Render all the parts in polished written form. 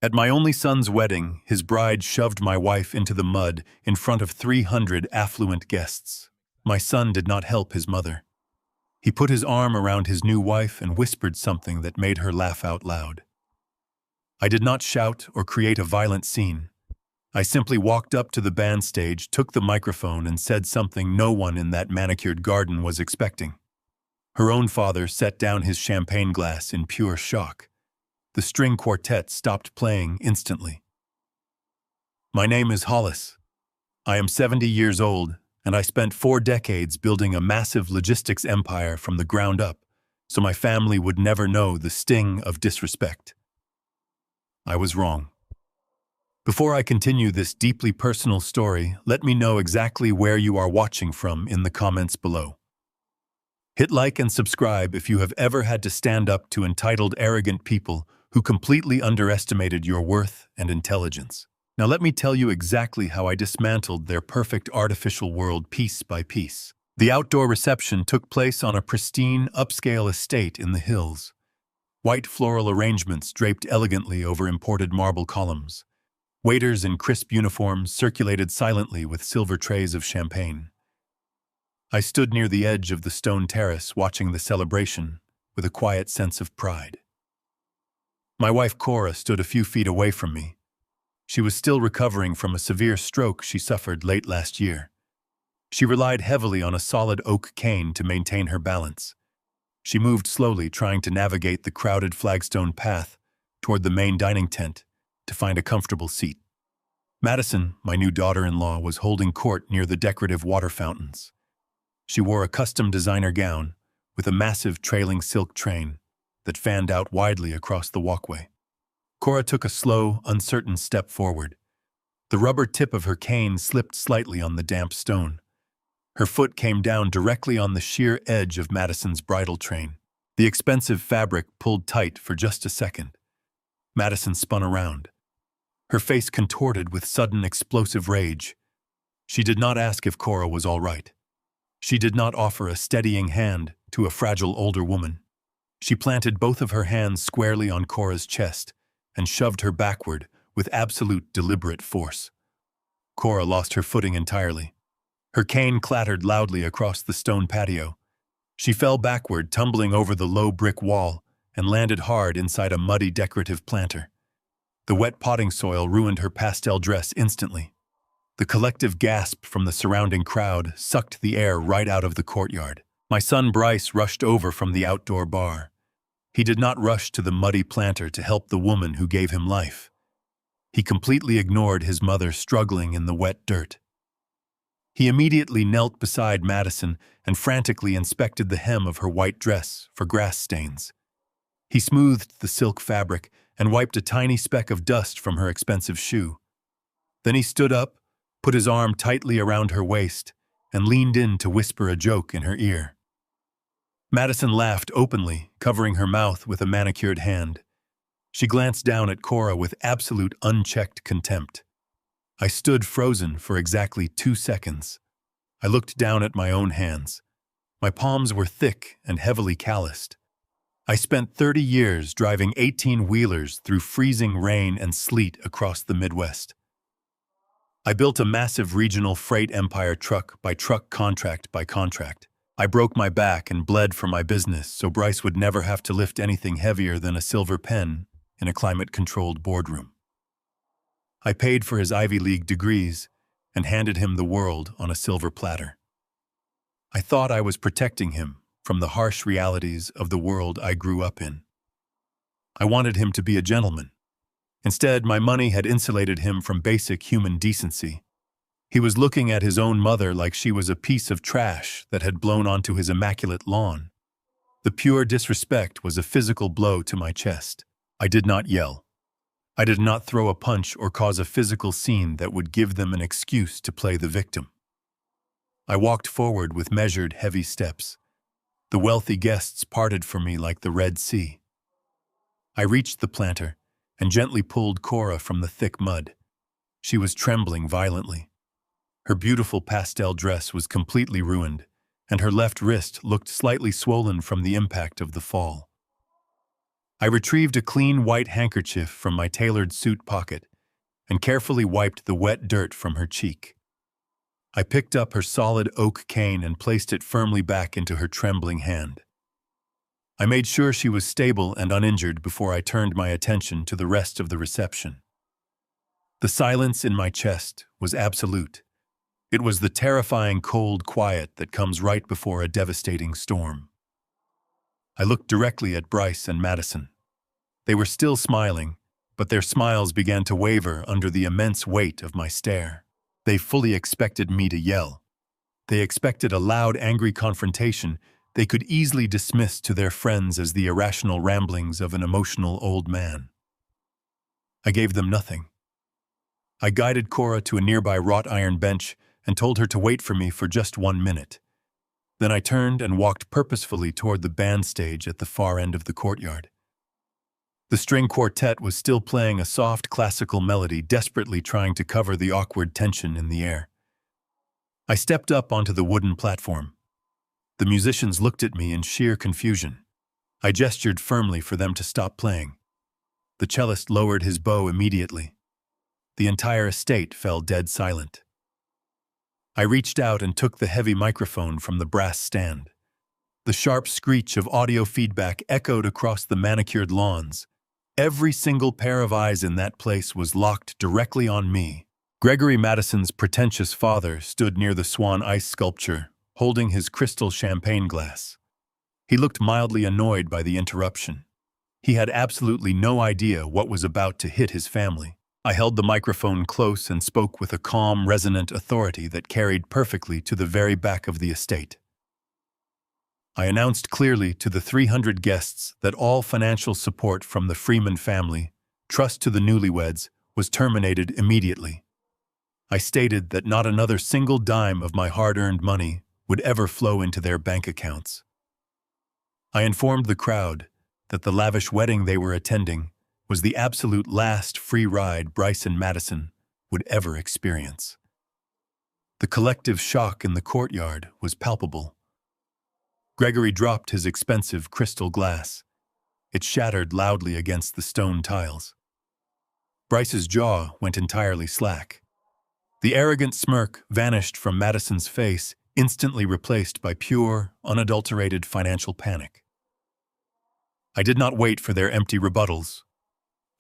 At my only son's wedding, his bride shoved my wife into the mud in front of 300 affluent guests. My son did not help his mother. He put his arm around his new wife and whispered something that made her laugh out loud. I did not shout or create a violent scene. I simply walked up to the band stage, took the microphone, and said something no one in that manicured garden was expecting. Her own father set down his champagne glass in pure shock. The string quartet stopped playing instantly. My name is Hollis. I am 70 years old, and I spent 4 decades building a massive logistics empire from the ground up, so my family would never know the sting of disrespect. I was wrong. Before I continue this deeply personal story, let me know exactly where you are watching from in the comments below. Hit like and subscribe if you have ever had to stand up to entitled, arrogant people who completely underestimated your worth and intelligence. Now let me tell you exactly how I dismantled their perfect artificial world piece by piece. The outdoor reception took place on a pristine, upscale estate in the hills. White floral arrangements draped elegantly over imported marble columns. Waiters in crisp uniforms circulated silently with silver trays of champagne. I stood near the edge of the stone terrace watching the celebration with a quiet sense of pride. My wife Cora stood a few feet away from me. She was still recovering from a severe stroke she suffered late last year. She relied heavily on a solid oak cane to maintain her balance. She moved slowly, trying to navigate the crowded flagstone path toward the main dining tent to find a comfortable seat. Madison, my new daughter-in-law, was holding court near the decorative water fountains. She wore a custom designer gown with a massive trailing silk train that fanned out widely across the walkway. Cora took a slow, uncertain step forward. The rubber tip of her cane slipped slightly on the damp stone. Her foot came down directly on the sheer edge of Madison's bridal train. The expensive fabric pulled tight for just a second. Madison spun around. Her face contorted with sudden explosive rage. She did not ask if Cora was all right. She did not offer a steadying hand to a fragile older woman. She planted both of her hands squarely on Cora's chest and shoved her backward with absolute deliberate force. Cora lost her footing entirely. Her cane clattered loudly across the stone patio. She fell backward, tumbling over the low brick wall, and landed hard inside a muddy decorative planter. The wet potting soil ruined her pastel dress instantly. The collective gasp from the surrounding crowd sucked the air right out of the courtyard. My son Bryce rushed over from the outdoor bar. He did not rush to the muddy planter to help the woman who gave him life. He completely ignored his mother struggling in the wet dirt. He immediately knelt beside Madison and frantically inspected the hem of her white dress for grass stains. He smoothed the silk fabric and wiped a tiny speck of dust from her expensive shoe. Then he stood up, put his arm tightly around her waist, and leaned in to whisper a joke in her ear. Madison laughed openly, covering her mouth with a manicured hand. She glanced down at Cora with absolute unchecked contempt. I stood frozen for exactly 2 seconds. I looked down at my own hands. My palms were thick and heavily calloused. I spent 30 years driving 18-wheelers through freezing rain and sleet across the Midwest. I built a massive regional freight empire truck by truck, contract by contract. I broke my back and bled for my business so Bryce would never have to lift anything heavier than a silver pen in a climate-controlled boardroom. I paid for his Ivy League degrees and handed him the world on a silver platter. I thought I was protecting him from the harsh realities of the world I grew up in. I wanted him to be a gentleman. Instead, my money had insulated him from basic human decency. He was looking at his own mother like she was a piece of trash that had blown onto his immaculate lawn. The pure disrespect was a physical blow to my chest. I did not yell. I did not throw a punch or cause a physical scene that would give them an excuse to play the victim. I walked forward with measured, heavy steps. The wealthy guests parted for me like the Red Sea. I reached the planter and gently pulled Cora from the thick mud. She was trembling violently. Her beautiful pastel dress was completely ruined, and her left wrist looked slightly swollen from the impact of the fall. I retrieved a clean white handkerchief from my tailored suit pocket and carefully wiped the wet dirt from her cheek. I picked up her solid oak cane and placed it firmly back into her trembling hand. I made sure she was stable and uninjured before I turned my attention to the rest of the reception. The silence in my chest was absolute. It was the terrifying cold quiet that comes right before a devastating storm. I looked directly at Bryce and Madison. They were still smiling, but their smiles began to waver under the immense weight of my stare. They fully expected me to yell. They expected a loud, angry confrontation they could easily dismiss to their friends as the irrational ramblings of an emotional old man. I gave them nothing. I guided Cora to a nearby wrought iron bench and told her to wait for me for just 1 minute. Then I turned and walked purposefully toward the band stage at the far end of the courtyard. The string quartet was still playing a soft classical melody, desperately trying to cover the awkward tension in the air. I stepped up onto the wooden platform. The musicians looked at me in sheer confusion. I gestured firmly for them to stop playing. The cellist lowered his bow immediately. The entire estate fell dead silent. I reached out and took the heavy microphone from the brass stand. The sharp screech of audio feedback echoed across the manicured lawns. Every single pair of eyes in that place was locked directly on me. Gregory Madison's pretentious father stood near the swan ice sculpture, holding his crystal champagne glass. He looked mildly annoyed by the interruption. He had absolutely no idea what was about to hit his family. I held the microphone close and spoke with a calm, resonant authority that carried perfectly to the very back of the estate. I announced clearly to the 300 guests that all financial support from the Freeman family, trust to the newlyweds, was terminated immediately. I stated that not another single dime of my hard-earned money would ever flow into their bank accounts. I informed the crowd that the lavish wedding they were attending was the absolute last free ride Bryce and Madison would ever experience. The collective shock in the courtyard was palpable. Gregory dropped his expensive crystal glass. It shattered loudly against the stone tiles. Bryce's jaw went entirely slack. The arrogant smirk vanished from Madison's face, instantly replaced by pure, unadulterated financial panic. I did not wait for their empty rebuttals.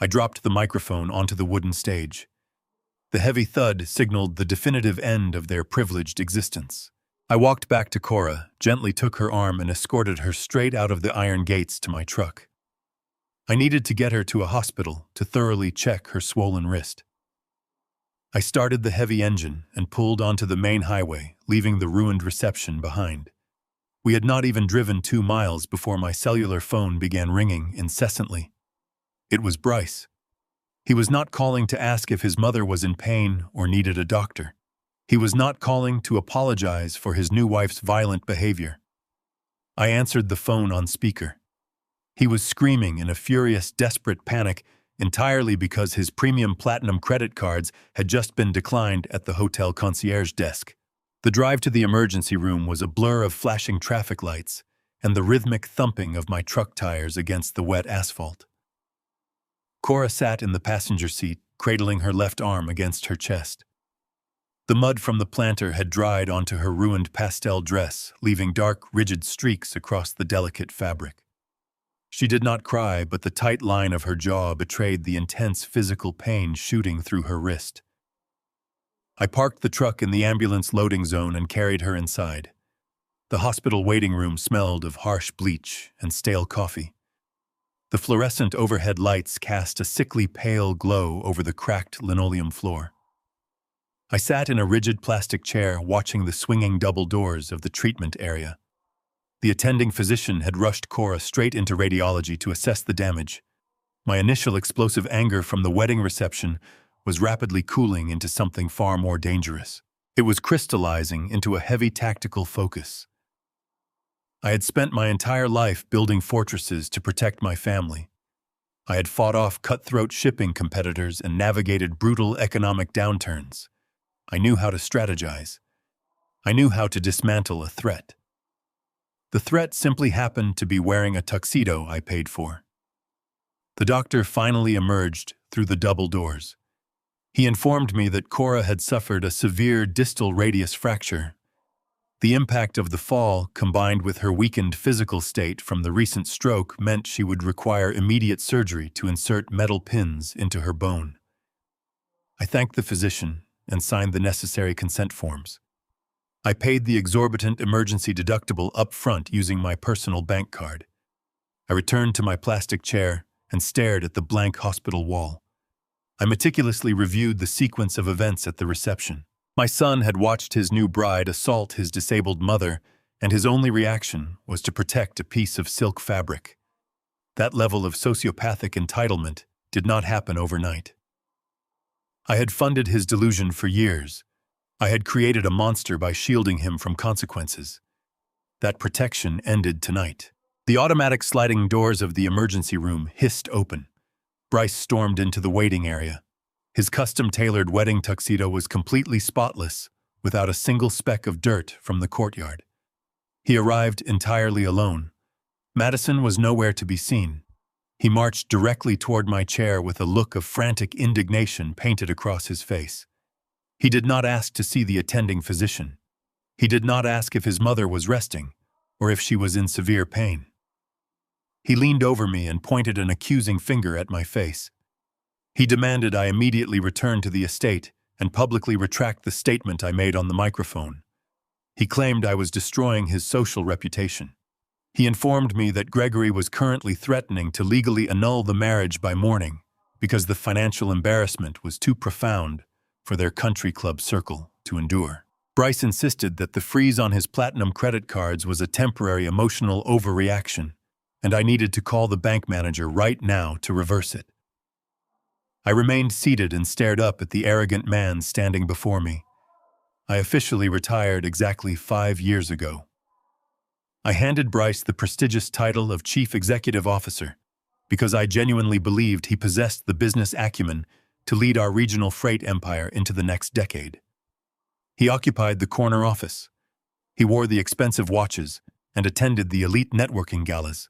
I dropped the microphone onto the wooden stage. The heavy thud signaled the definitive end of their privileged existence. I walked back to Cora, gently took her arm and escorted her straight out of the iron gates to my truck. I needed to get her to a hospital to thoroughly check her swollen wrist. I started the heavy engine and pulled onto the main highway, leaving the ruined reception behind. We had not even driven 2 miles before my cellular phone began ringing incessantly. It was Bryce. He was not calling to ask if his mother was in pain or needed a doctor. He was not calling to apologize for his new wife's violent behavior. I answered the phone on speaker. He was screaming in a furious, desperate panic, entirely because his premium platinum credit cards had just been declined at the hotel concierge desk. The drive to the emergency room was a blur of flashing traffic lights and the rhythmic thumping of my truck tires against the wet asphalt. Cora sat in the passenger seat, cradling her left arm against her chest. The mud from the planter had dried onto her ruined pastel dress, leaving dark, rigid streaks across the delicate fabric. She did not cry, but the tight line of her jaw betrayed the intense physical pain shooting through her wrist. I parked the truck in the ambulance loading zone and carried her inside. The hospital waiting room smelled of harsh bleach and stale coffee. The fluorescent overhead lights cast a sickly pale glow over the cracked linoleum floor. I sat in a rigid plastic chair watching the swinging double doors of the treatment area. The attending physician had rushed Cora straight into radiology to assess the damage. My initial explosive anger from the wedding reception was rapidly cooling into something far more dangerous. It was crystallizing into a heavy tactical focus. I had spent my entire life building fortresses to protect my family. I had fought off cutthroat shipping competitors and navigated brutal economic downturns. I knew how to strategize. I knew how to dismantle a threat. The threat simply happened to be wearing a tuxedo I paid for. The doctor finally emerged through the double doors. He informed me that Cora had suffered a severe distal radius fracture. The impact of the fall, combined with her weakened physical state from the recent stroke, meant she would require immediate surgery to insert metal pins into her bone. I thanked the physician and signed the necessary consent forms. I paid the exorbitant emergency deductible up front using my personal bank card. I returned to my plastic chair and stared at the blank hospital wall. I meticulously reviewed the sequence of events at the reception. My son had watched his new bride assault his disabled mother, and his only reaction was to protect a piece of silk fabric. That level of sociopathic entitlement did not happen overnight. I had funded his delusion for years. I had created a monster by shielding him from consequences. That protection ended tonight. The automatic sliding doors of the emergency room hissed open. Bryce stormed into the waiting area. His custom-tailored wedding tuxedo was completely spotless, without a single speck of dirt from the courtyard. He arrived entirely alone. Madison was nowhere to be seen. He marched directly toward my chair with a look of frantic indignation painted across his face. He did not ask to see the attending physician. He did not ask if his mother was resting, or if she was in severe pain. He leaned over me and pointed an accusing finger at my face. He demanded I immediately return to the estate and publicly retract the statement I made on the microphone. He claimed I was destroying his social reputation. He informed me that Gregory was currently threatening to legally annul the marriage by morning because the financial embarrassment was too profound for their country club circle to endure. Bryce insisted that the freeze on his platinum credit cards was a temporary emotional overreaction, and I needed to call the bank manager right now to reverse it. I remained seated and stared up at the arrogant man standing before me. I officially retired exactly 5 years ago. I handed Bryce the prestigious title of Chief Executive Officer because I genuinely believed he possessed the business acumen to lead our regional freight empire into the next decade. He occupied the corner office. He wore the expensive watches and attended the elite networking galas.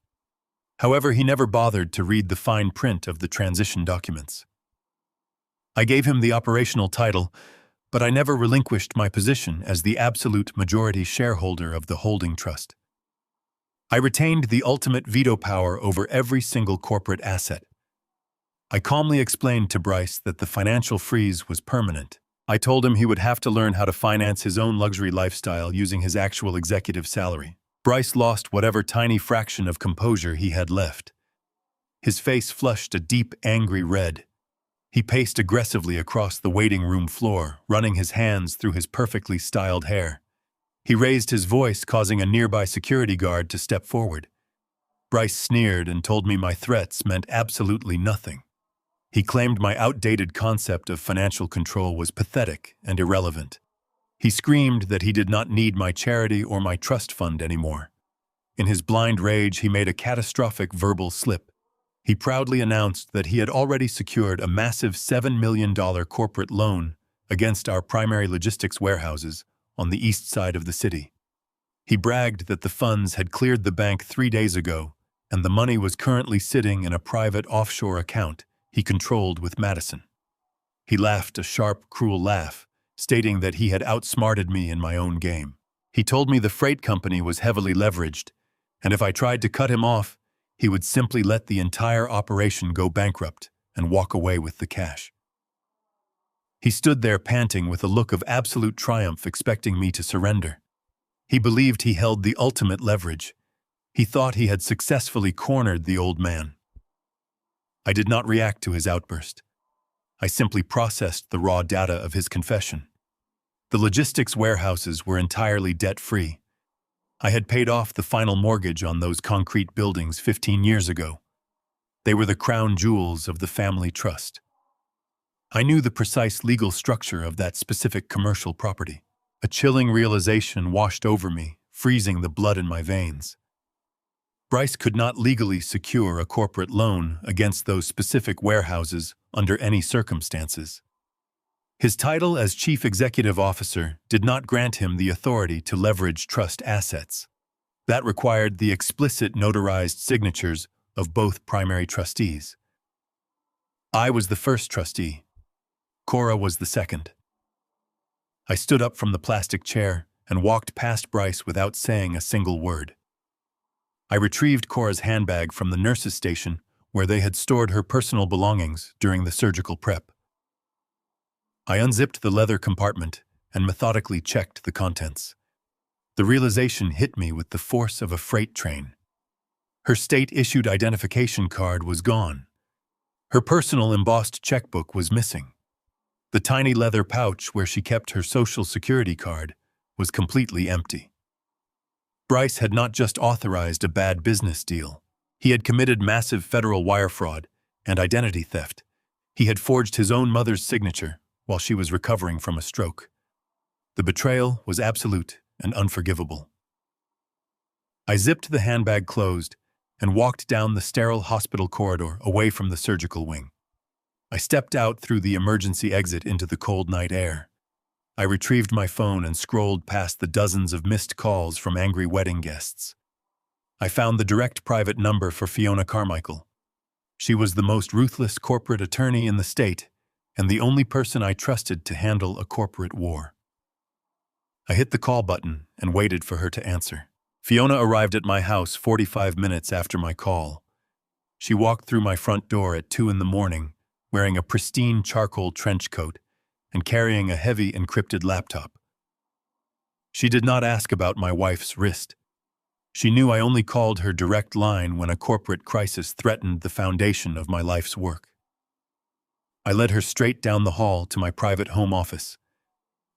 However, he never bothered to read the fine print of the transition documents. I gave him the operational title, but I never relinquished my position as the absolute majority shareholder of the holding trust. I retained the ultimate veto power over every single corporate asset. I calmly explained to Bryce that the financial freeze was permanent. I told him he would have to learn how to finance his own luxury lifestyle using his actual executive salary. Bryce lost whatever tiny fraction of composure he had left. His face flushed a deep, angry red. He paced aggressively across the waiting room floor, running his hands through his perfectly styled hair. He raised his voice, causing a nearby security guard to step forward. Bryce sneered and told me my threats meant absolutely nothing. He claimed my outdated concept of financial control was pathetic and irrelevant. He screamed that he did not need my charity or my trust fund anymore. In his blind rage, he made a catastrophic verbal slip. He proudly announced that he had already secured a massive $7 million corporate loan against our primary logistics warehouses on the east side of the city. He bragged that the funds had cleared the bank 3 days ago, and the money was currently sitting in a private offshore account he controlled with Madison. He laughed a sharp, cruel laugh, stating that he had outsmarted me in my own game. He told me the freight company was heavily leveraged, and if I tried to cut him off, he would simply let the entire operation go bankrupt and walk away with the cash. He stood there panting with a look of absolute triumph, expecting me to surrender. He believed he held the ultimate leverage. He thought he had successfully cornered the old man. I did not react to his outburst. I simply processed the raw data of his confession. The logistics warehouses were entirely debt-free. I had paid off the final mortgage on those concrete buildings 15 years ago. They were the crown jewels of the family trust. I knew the precise legal structure of that specific commercial property. A chilling realization washed over me, freezing the blood in my veins. Bryce could not legally secure a corporate loan against those specific warehouses under any circumstances. His title as Chief Executive Officer did not grant him the authority to leverage trust assets. That required the explicit notarized signatures of both primary trustees. I was the first trustee. Cora was the second. I stood up from the plastic chair and walked past Bryce without saying a single word. I retrieved Cora's handbag from the nurse's station where they had stored her personal belongings during the surgical prep. I unzipped the leather compartment and methodically checked the contents. The realization hit me with the force of a freight train. Her state-issued identification card was gone. Her personal embossed checkbook was missing. The tiny leather pouch where she kept her Social Security card was completely empty. Bryce had not just authorized a bad business deal. He had committed massive federal wire fraud and identity theft. He had forged his own mother's signature while she was recovering from a stroke. The betrayal was absolute and unforgivable. I zipped the handbag closed and walked down the sterile hospital corridor away from the surgical wing. I stepped out through the emergency exit into the cold night air. I retrieved my phone and scrolled past the dozens of missed calls from angry wedding guests. I found the direct private number for Fiona Carmichael. She was the most ruthless corporate attorney in the state and the only person I trusted to handle a corporate war. I hit the call button and waited for her to answer. Fiona arrived at my house 45 minutes after my call. She walked through my front door at 2 a.m, wearing a pristine charcoal trench coat and carrying a heavy encrypted laptop. She did not ask about my wife's wrist. She knew I only called her direct line when a corporate crisis threatened the foundation of my life's work. I led her straight down the hall to my private home office.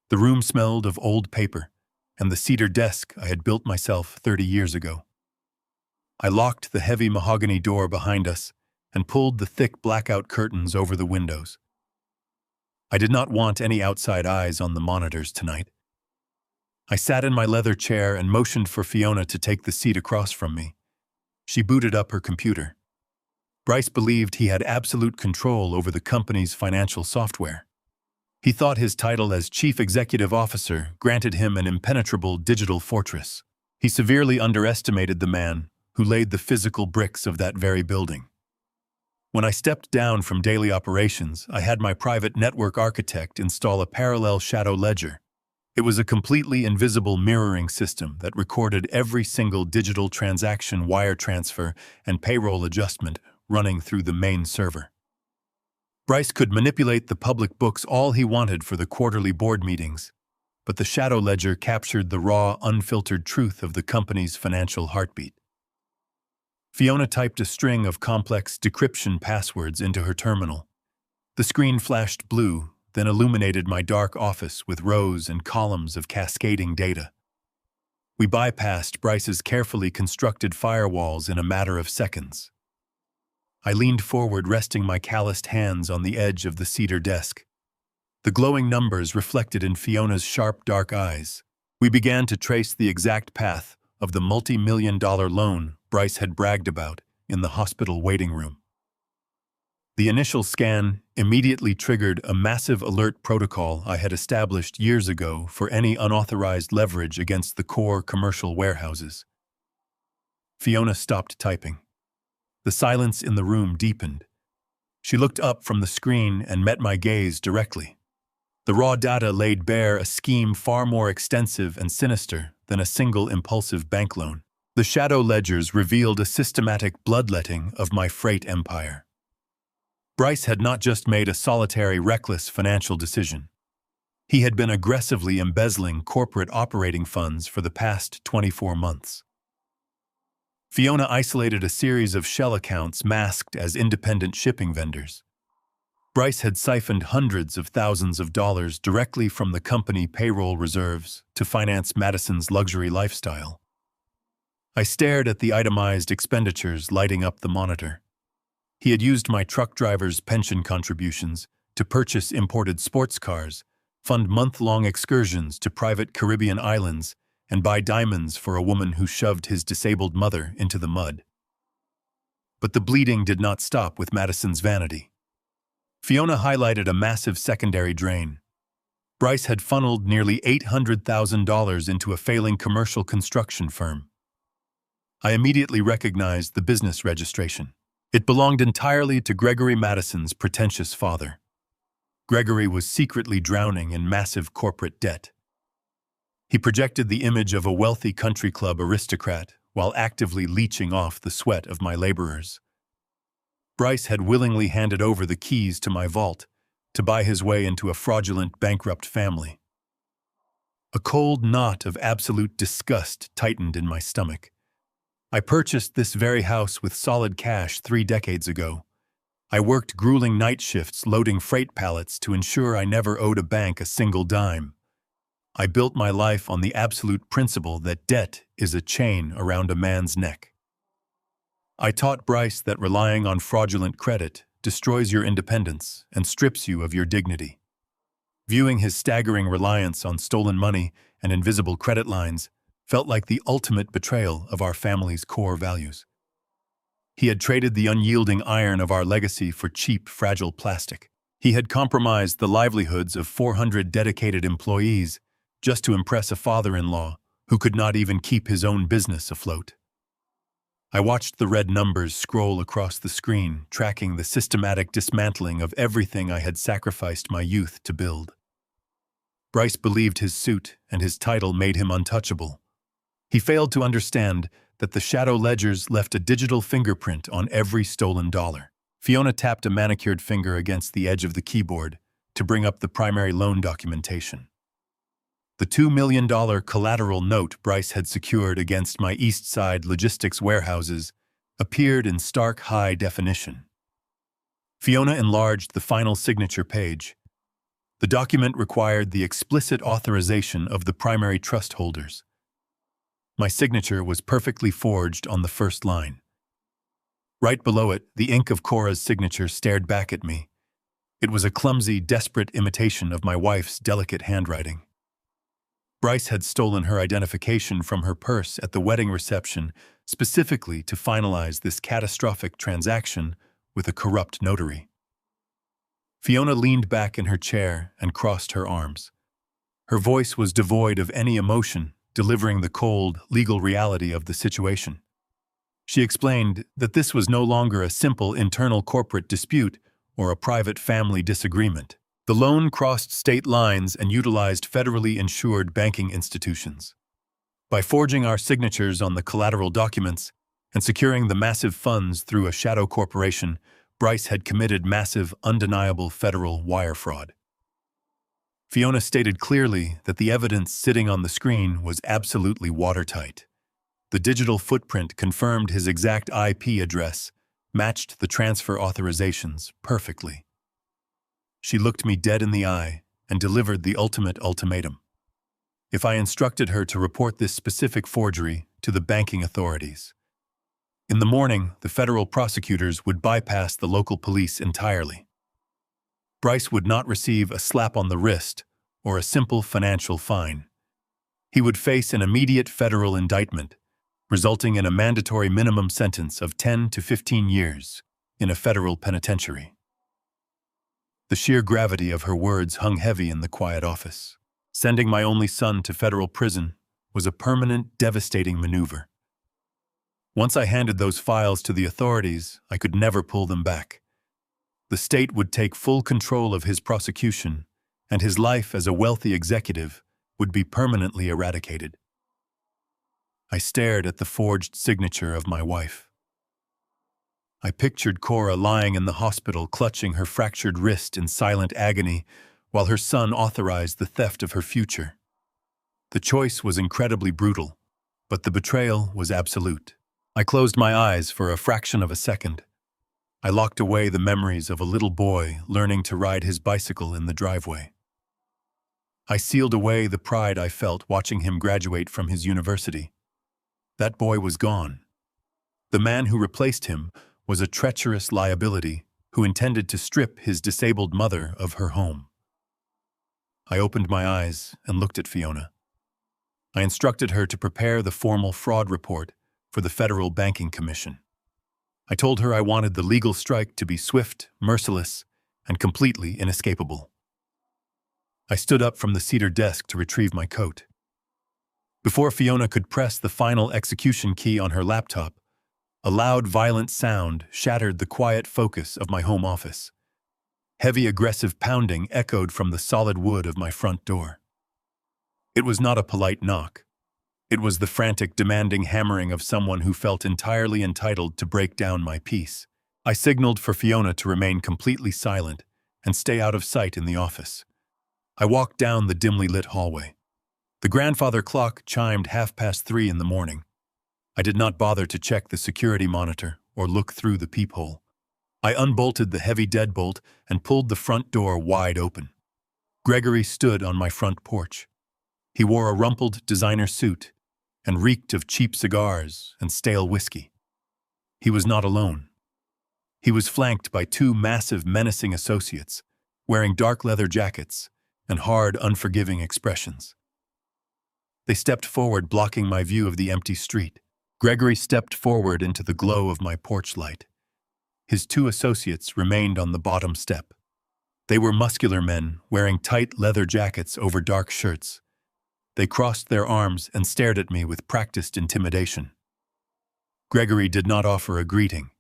The room smelled of old paper and the cedar desk I had built myself 30 years ago. I locked the heavy mahogany door behind us and pulled the thick blackout curtains over the windows. I did not want any outside eyes on the monitors tonight. I sat in my leather chair and motioned for Fiona to take the seat across from me. She booted up her computer. Bryce believed he had absolute control over the company's financial software. He thought his title as Chief Executive Officer granted him an impenetrable digital fortress. He severely underestimated the man who laid the physical bricks of that very building. When I stepped down from daily operations, I had my private network architect install a parallel shadow ledger. It was a completely invisible mirroring system that recorded every single digital transaction, wire transfer, and payroll adjustment running through the main server. Bryce could manipulate the public books all he wanted for the quarterly board meetings, but the shadow ledger captured the raw, unfiltered truth of the company's financial heartbeat. Fiona typed a string of complex decryption passwords into her terminal. The screen flashed blue, then illuminated my dark office with rows and columns of cascading data. We bypassed Bryce's carefully constructed firewalls in a matter of seconds. I leaned forward, resting my calloused hands on the edge of the cedar desk. The glowing numbers reflected in Fiona's sharp, dark eyes. We began to trace the exact path of the multi-million-dollar loan Bryce had bragged about in the hospital waiting room. The initial scan immediately triggered a massive alert protocol I had established years ago for any unauthorized leverage against the core commercial warehouses. Fiona stopped typing. The silence in the room deepened. She looked up from the screen and met my gaze directly. The raw data laid bare a scheme far more extensive and sinister than a single impulsive bank loan. The shadow ledgers revealed a systematic bloodletting of my freight empire. Bryce had not just made a solitary, reckless financial decision. He had been aggressively embezzling corporate operating funds for the past 24 months. Fiona isolated a series of shell accounts masked as independent shipping vendors. Bryce had siphoned hundreds of thousands of dollars directly from the company payroll reserves to finance Madison's luxury lifestyle. I stared at the itemized expenditures lighting up the monitor. He had used my truck driver's pension contributions to purchase imported sports cars, fund month-long excursions to private Caribbean islands, and buy diamonds for a woman who shoved his disabled mother into the mud. But the bleeding did not stop with Madison's vanity. Fiona highlighted a massive secondary drain. Bryce had funneled nearly $800,000 into a failing commercial construction firm. I immediately recognized the business registration. It belonged entirely to Gregory Madison's pretentious father. Gregory was secretly drowning in massive corporate debt. He projected the image of a wealthy country club aristocrat while actively leeching off the sweat of my laborers. Bryce had willingly handed over the keys to my vault to buy his way into a fraudulent, bankrupt family. A cold knot of absolute disgust tightened in my stomach. I purchased this very house with solid cash 3 decades ago. I worked grueling night shifts loading freight pallets to ensure I never owed a bank a single dime. I built my life on the absolute principle that debt is a chain around a man's neck. I taught Bryce that relying on fraudulent credit destroys your independence and strips you of your dignity. Viewing his staggering reliance on stolen money and invisible credit lines felt like the ultimate betrayal of our family's core values. He had traded the unyielding iron of our legacy for cheap, fragile plastic. He had compromised the livelihoods of 400 dedicated employees just to impress a father-in-law who could not even keep his own business afloat. I watched the red numbers scroll across the screen, tracking the systematic dismantling of everything I had sacrificed my youth to build. Bryce believed his suit and his title made him untouchable. He failed to understand that the shadow ledgers left a digital fingerprint on every stolen dollar. Fiona tapped a manicured finger against the edge of the keyboard to bring up the primary loan documentation. The $2 million collateral note Bryce had secured against my East Side logistics warehouses appeared in stark high definition. Fiona enlarged the final signature page. The document required the explicit authorization of the primary trust holders. My signature was perfectly forged on the first line. Right below it, the ink of Cora's signature stared back at me. It was a clumsy, desperate imitation of my wife's delicate handwriting. Bryce had stolen her identification from her purse at the wedding reception specifically to finalize this catastrophic transaction with a corrupt notary. Fiona leaned back in her chair and crossed her arms. Her voice was devoid of any emotion, delivering the cold, legal reality of the situation. She explained that this was no longer a simple internal corporate dispute or a private family disagreement. The loan crossed state lines and utilized federally insured banking institutions. By forging our signatures on the collateral documents and securing the massive funds through a shadow corporation, Bryce had committed massive, undeniable federal wire fraud. Fiona stated clearly that the evidence sitting on the screen was absolutely watertight. The digital footprint confirmed his exact IP address, matched the transfer authorizations perfectly. She looked me dead in the eye and delivered the ultimate ultimatum. If I instructed her to report this specific forgery to the banking authorities. In the morning, the federal prosecutors would bypass the local police entirely. Bryce would not receive a slap on the wrist or a simple financial fine. He would face an immediate federal indictment, resulting in a mandatory minimum sentence of 10 to 15 years in a federal penitentiary. The sheer gravity of her words hung heavy in the quiet office. Sending my only son to federal prison was a permanent, devastating maneuver. Once I handed those files to the authorities, I could never pull them back. The state would take full control of his prosecution, and his life as a wealthy executive would be permanently eradicated. I stared at the forged signature of my wife. I pictured Cora lying in the hospital clutching her fractured wrist in silent agony while her son authorized the theft of her future. The choice was incredibly brutal, but the betrayal was absolute. I closed my eyes for a fraction of a second. I locked away the memories of a little boy learning to ride his bicycle in the driveway. I sealed away the pride I felt watching him graduate from his university. That boy was gone. The man who replaced him was a treacherous liability who intended to strip his disabled mother of her home. I opened my eyes and looked at Fiona. I instructed her to prepare the formal fraud report for the Federal Banking Commission. I told her I wanted the legal strike to be swift, merciless, and completely inescapable. I stood up from the cedar desk to retrieve my coat. Before Fiona could press the final execution key on her laptop, A loud, violent sound shattered the quiet focus of my home office. Heavy, aggressive pounding echoed from the solid wood of my front door. It was not a polite knock. It was the frantic, demanding hammering of someone who felt entirely entitled to break down my peace. I signaled for Fiona to remain completely silent and stay out of sight in the office. I walked down the dimly lit hallway. The grandfather clock chimed 3:30 in the morning. I did not bother to check the security monitor or look through the peephole. I unbolted the heavy deadbolt and pulled the front door wide open. Gregory stood on my front porch. He wore a rumpled designer suit and reeked of cheap cigars and stale whiskey. He was not alone. He was flanked by two massive, menacing associates, wearing dark leather jackets and hard, unforgiving expressions. They stepped forward, blocking my view of the empty street. Gregory stepped forward into the glow of my porch light. His two associates remained on the bottom step. They were muscular men, wearing tight leather jackets over dark shirts. They crossed their arms and stared at me with practiced intimidation. Gregory did not offer a greeting.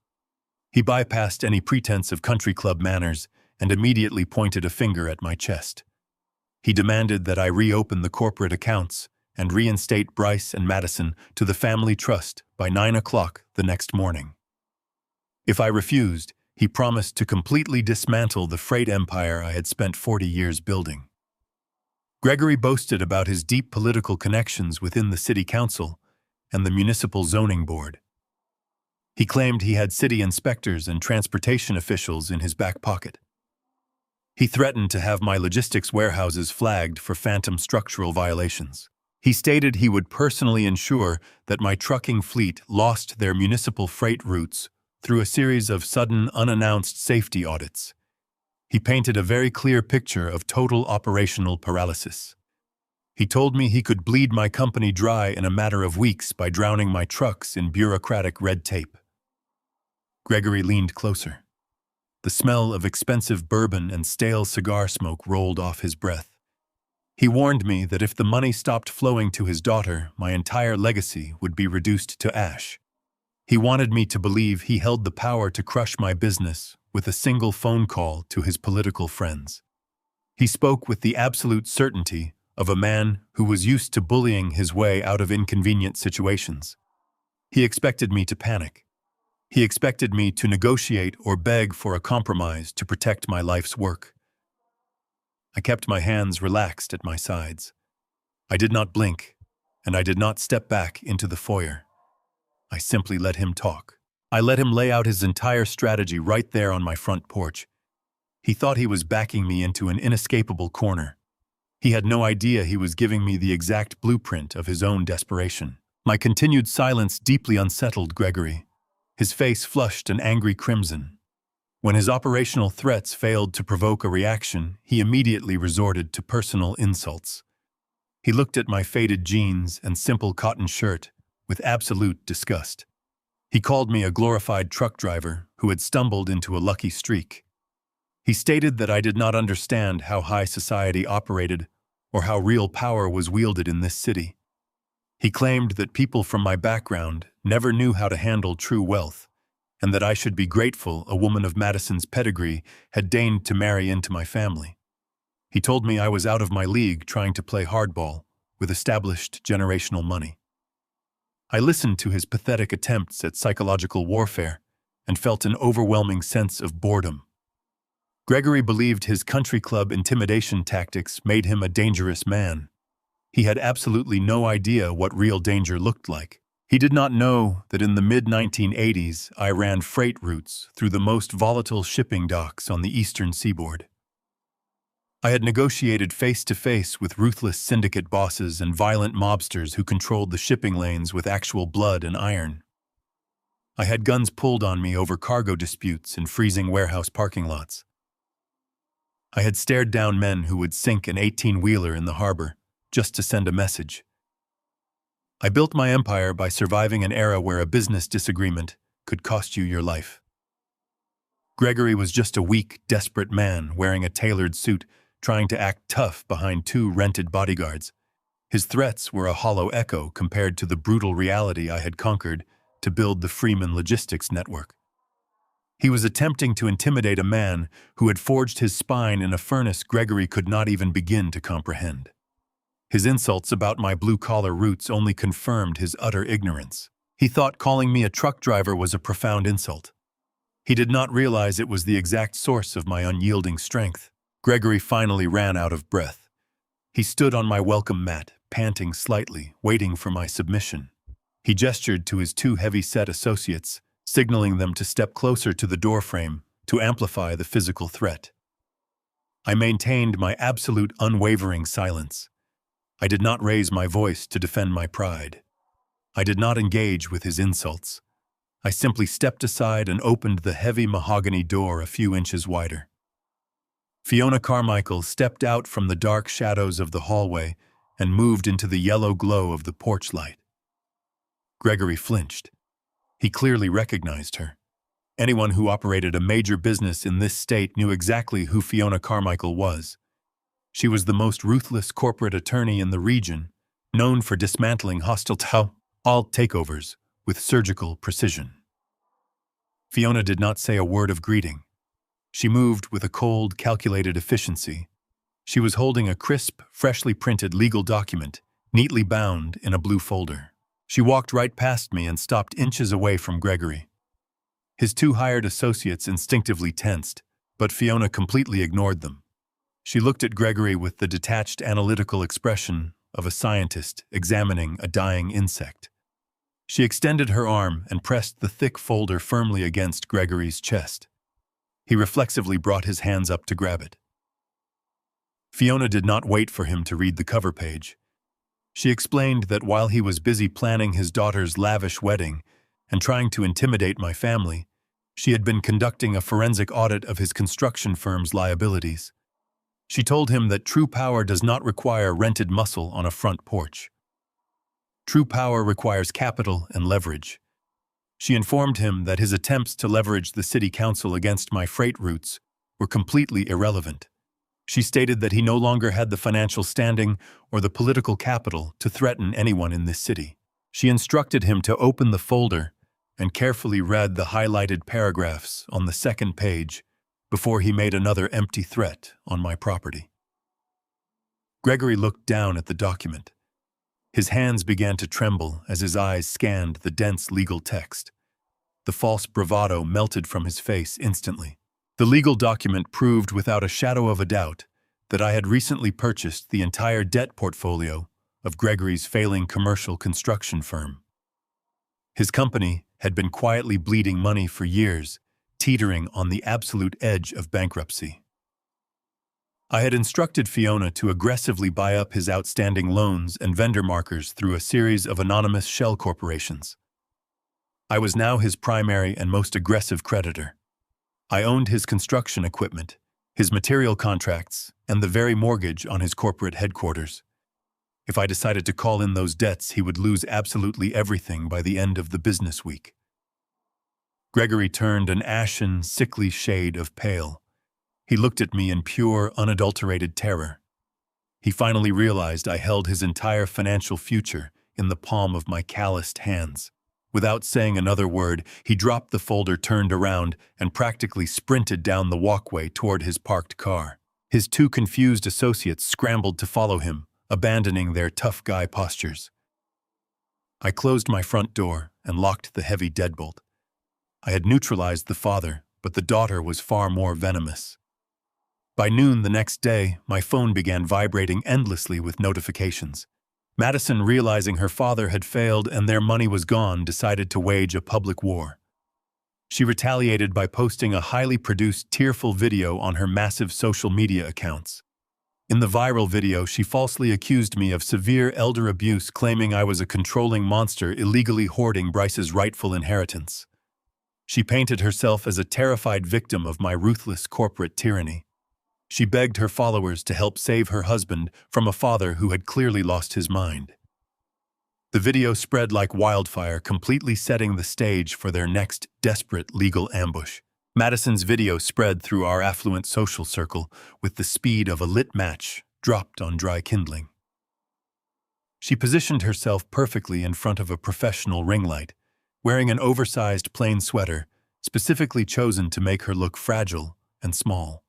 He bypassed any pretense of country club manners and immediately pointed a finger at my chest. He demanded that I reopen the corporate accounts and reinstate Bryce and Madison to the family trust by 9 o'clock the next morning. If I refused, he promised to completely dismantle the freight empire I had spent 40 years building. Gregory boasted about his deep political connections within the city council and the municipal zoning board. He claimed he had city inspectors and transportation officials in his back pocket. He threatened to have my logistics warehouses flagged for phantom structural violations. He stated he would personally ensure that my trucking fleet lost their municipal freight routes through a series of sudden, unannounced safety audits. He painted a very clear picture of total operational paralysis. He told me he could bleed my company dry in a matter of weeks by drowning my trucks in bureaucratic red tape. Gregory leaned closer. The smell of expensive bourbon and stale cigar smoke rolled off his breath. He warned me that if the money stopped flowing to his daughter, my entire legacy would be reduced to ash. He wanted me to believe he held the power to crush my business with a single phone call to his political friends. He spoke with the absolute certainty of a man who was used to bullying his way out of inconvenient situations. He expected me to panic. He expected me to negotiate or beg for a compromise to protect my life's work. I kept my hands relaxed at my sides. I did not blink, and I did not step back into the foyer. I simply let him talk. I let him lay out his entire strategy right there on my front porch. He thought he was backing me into an inescapable corner. He had no idea he was giving me the exact blueprint of his own desperation. My continued silence deeply unsettled Gregory. His face flushed an angry crimson. When his operational threats failed to provoke a reaction, he immediately resorted to personal insults. He looked at my faded jeans and simple cotton shirt with absolute disgust. He called me a glorified truck driver who had stumbled into a lucky streak. He stated that I did not understand how high society operated or how real power was wielded in this city. He claimed that people from my background never knew how to handle true wealth, and that I should be grateful a woman of Madison's pedigree had deigned to marry into my family. He told me I was out of my league trying to play hardball with established generational money. I listened to his pathetic attempts at psychological warfare and felt an overwhelming sense of boredom. Gregory believed his country club intimidation tactics made him a dangerous man. He had absolutely no idea what real danger looked like. He did not know that in the mid-1980s I ran freight routes through the most volatile shipping docks on the eastern seaboard. I had negotiated face-to-face with ruthless syndicate bosses and violent mobsters who controlled the shipping lanes with actual blood and iron. I had guns pulled on me over cargo disputes in freezing warehouse parking lots. I had stared down men who would sink an 18-wheeler in the harbor just to send a message. I built my empire by surviving an era where a business disagreement could cost you your life. Gregory was just a weak, desperate man wearing a tailored suit, trying to act tough behind two rented bodyguards. His threats were a hollow echo compared to the brutal reality I had conquered to build the Freeman Logistics Network. He was attempting to intimidate a man who had forged his spine in a furnace Gregory could not even begin to comprehend. His insults about my blue-collar roots only confirmed his utter ignorance. He thought calling me a truck driver was a profound insult. He did not realize it was the exact source of my unyielding strength. Gregory finally ran out of breath. He stood on my welcome mat, panting slightly, waiting for my submission. He gestured to his two heavy-set associates, signaling them to step closer to the doorframe to amplify the physical threat. I maintained my absolute unwavering silence. I did not raise my voice to defend my pride. I did not engage with his insults. I simply stepped aside and opened the heavy mahogany door a few inches wider. Fiona Carmichael stepped out from the dark shadows of the hallway and moved into the yellow glow of the porch light. Gregory flinched. He clearly recognized her. Anyone who operated a major business in this state knew exactly who Fiona Carmichael was. She was the most ruthless corporate attorney in the region, known for dismantling hostile takeovers with surgical precision. Fiona did not say a word of greeting. She moved with a cold, calculated efficiency. She was holding a crisp, freshly printed legal document, neatly bound in a blue folder. She walked right past me and stopped inches away from Gregory. His two hired associates instinctively tensed, but Fiona completely ignored them. She looked at Gregory with the detached, analytical expression of a scientist examining a dying insect. She extended her arm and pressed the thick folder firmly against Gregory's chest. He reflexively brought his hands up to grab it. Fiona did not wait for him to read the cover page. She explained that while he was busy planning his daughter's lavish wedding and trying to intimidate my family, she had been conducting a forensic audit of his construction firm's liabilities. She told him that true power does not require rented muscle on a front porch. True power requires capital and leverage. She informed him that his attempts to leverage the city council against my freight routes were completely irrelevant. She stated that he no longer had the financial standing or the political capital to threaten anyone in this city. She instructed him to open the folder and carefully read the highlighted paragraphs on the second page before he made another empty threat on my property. Gregory looked down at the document. His hands began to tremble as his eyes scanned the dense legal text. The false bravado melted from his face instantly. The legal document proved without a shadow of a doubt that I had recently purchased the entire debt portfolio of Gregory's failing commercial construction firm. His company had been quietly bleeding money for years, teetering on the absolute edge of bankruptcy. I had instructed Fiona to aggressively buy up his outstanding loans and vendor markers through a series of anonymous shell corporations. I was now his primary and most aggressive creditor. I owned his construction equipment, his material contracts, and the very mortgage on his corporate headquarters. If I decided to call in those debts, he would lose absolutely everything by the end of the business week. Gregory turned an ashen, sickly shade of pale. He looked at me in pure, unadulterated terror. He finally realized I held his entire financial future in the palm of my calloused hands. Without saying another word, he dropped the folder, turned around, and practically sprinted down the walkway toward his parked car. His two confused associates scrambled to follow him, abandoning their tough guy postures. I closed my front door and locked the heavy deadbolt. I had neutralized the father, but the daughter was far more venomous. By noon the next day, my phone began vibrating endlessly with notifications. Madison, realizing her father had failed and their money was gone, decided to wage a public war. She retaliated by posting a highly produced, tearful video on her massive social media accounts. In the viral video, she falsely accused me of severe elder abuse, claiming I was a controlling monster illegally hoarding Bryce's rightful inheritance. She painted herself as a terrified victim of my ruthless corporate tyranny. She begged her followers to help save her husband from a father who had clearly lost his mind. The video spread like wildfire, completely setting the stage for their next desperate legal ambush. Madison's video spread through our affluent social circle with the speed of a lit match dropped on dry kindling. She positioned herself perfectly in front of a professional ring light, wearing an oversized plain sweater, specifically chosen to make her look fragile and small.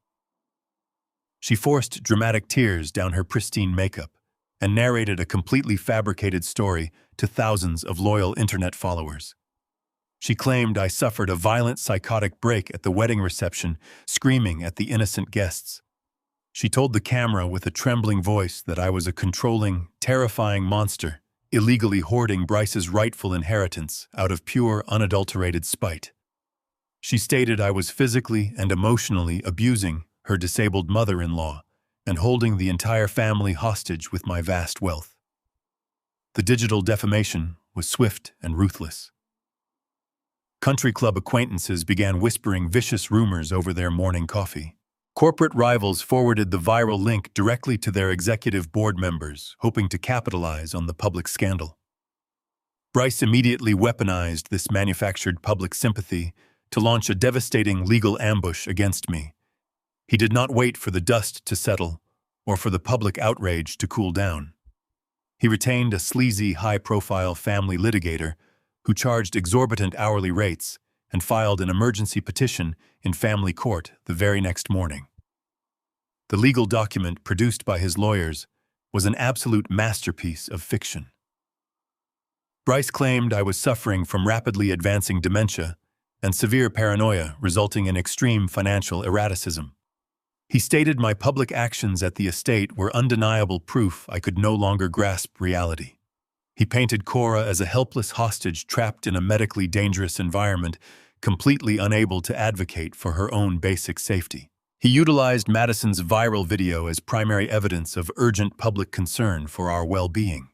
She forced dramatic tears down her pristine makeup and narrated a completely fabricated story to thousands of loyal internet followers. She claimed I suffered a violent psychotic break at the wedding reception, screaming at the innocent guests. She told the camera with a trembling voice that I was a controlling, terrifying monster, illegally hoarding Bryce's rightful inheritance out of pure, unadulterated spite. She stated I was physically and emotionally abusing her disabled mother-in-law and holding the entire family hostage with my vast wealth. The digital defamation was swift and ruthless. Country club acquaintances began whispering vicious rumors over their morning coffee. Corporate rivals forwarded the viral link directly to their executive board members, hoping to capitalize on the public scandal. Bryce immediately weaponized this manufactured public sympathy to launch a devastating legal ambush against me. He did not wait for the dust to settle or for the public outrage to cool down. He retained a sleazy, high-profile family litigator who charged exorbitant hourly rates and filed an emergency petition in family court the very next morning. The legal document produced by his lawyers was an absolute masterpiece of fiction. Bryce claimed I was suffering from rapidly advancing dementia and severe paranoia resulting in extreme financial erraticism. He stated my public actions at the estate were undeniable proof I could no longer grasp reality. He painted Cora as a helpless hostage trapped in a medically dangerous environment, completely unable to advocate for her own basic safety. He utilized Madison's viral video as primary evidence of urgent public concern for our well-being.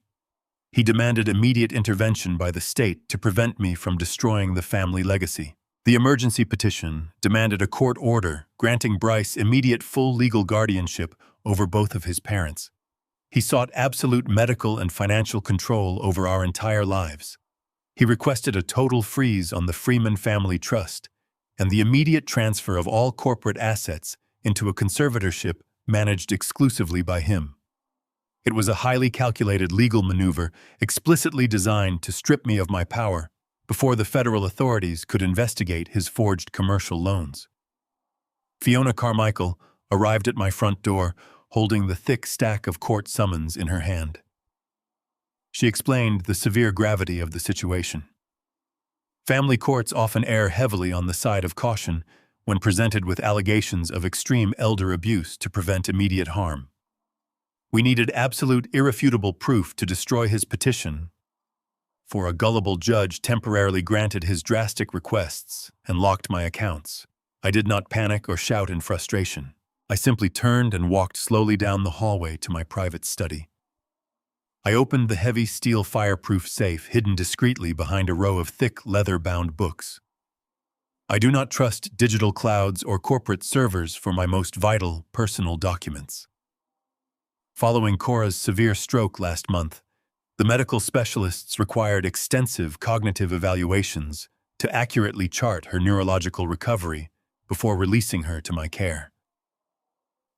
He demanded immediate intervention by the state to prevent me from destroying the family legacy. The emergency petition demanded a court order granting Bryce immediate full legal guardianship over both of his parents. He sought absolute medical and financial control over our entire lives. He requested a total freeze on the Freeman Family Trust and the immediate transfer of all corporate assets into a conservatorship managed exclusively by him. It was a highly calculated legal maneuver explicitly designed to strip me of my power before the federal authorities could investigate his forged commercial loans. Fiona Carmichael arrived at my front door holding the thick stack of court summons in her hand. She explained the severe gravity of the situation. Family courts often err heavily on the side of caution when presented with allegations of extreme elder abuse to prevent immediate harm. We needed absolute, irrefutable proof to destroy his petition, for a gullible judge temporarily granted his drastic requests and locked my accounts. I did not panic or shout in frustration. I simply turned and walked slowly down the hallway to my private study. I opened the heavy steel fireproof safe hidden discreetly behind a row of thick leather-bound books. I do not trust digital clouds or corporate servers for my most vital personal documents. Following Cora's severe stroke last month, the medical specialists required extensive cognitive evaluations to accurately chart her neurological recovery before releasing her to my care.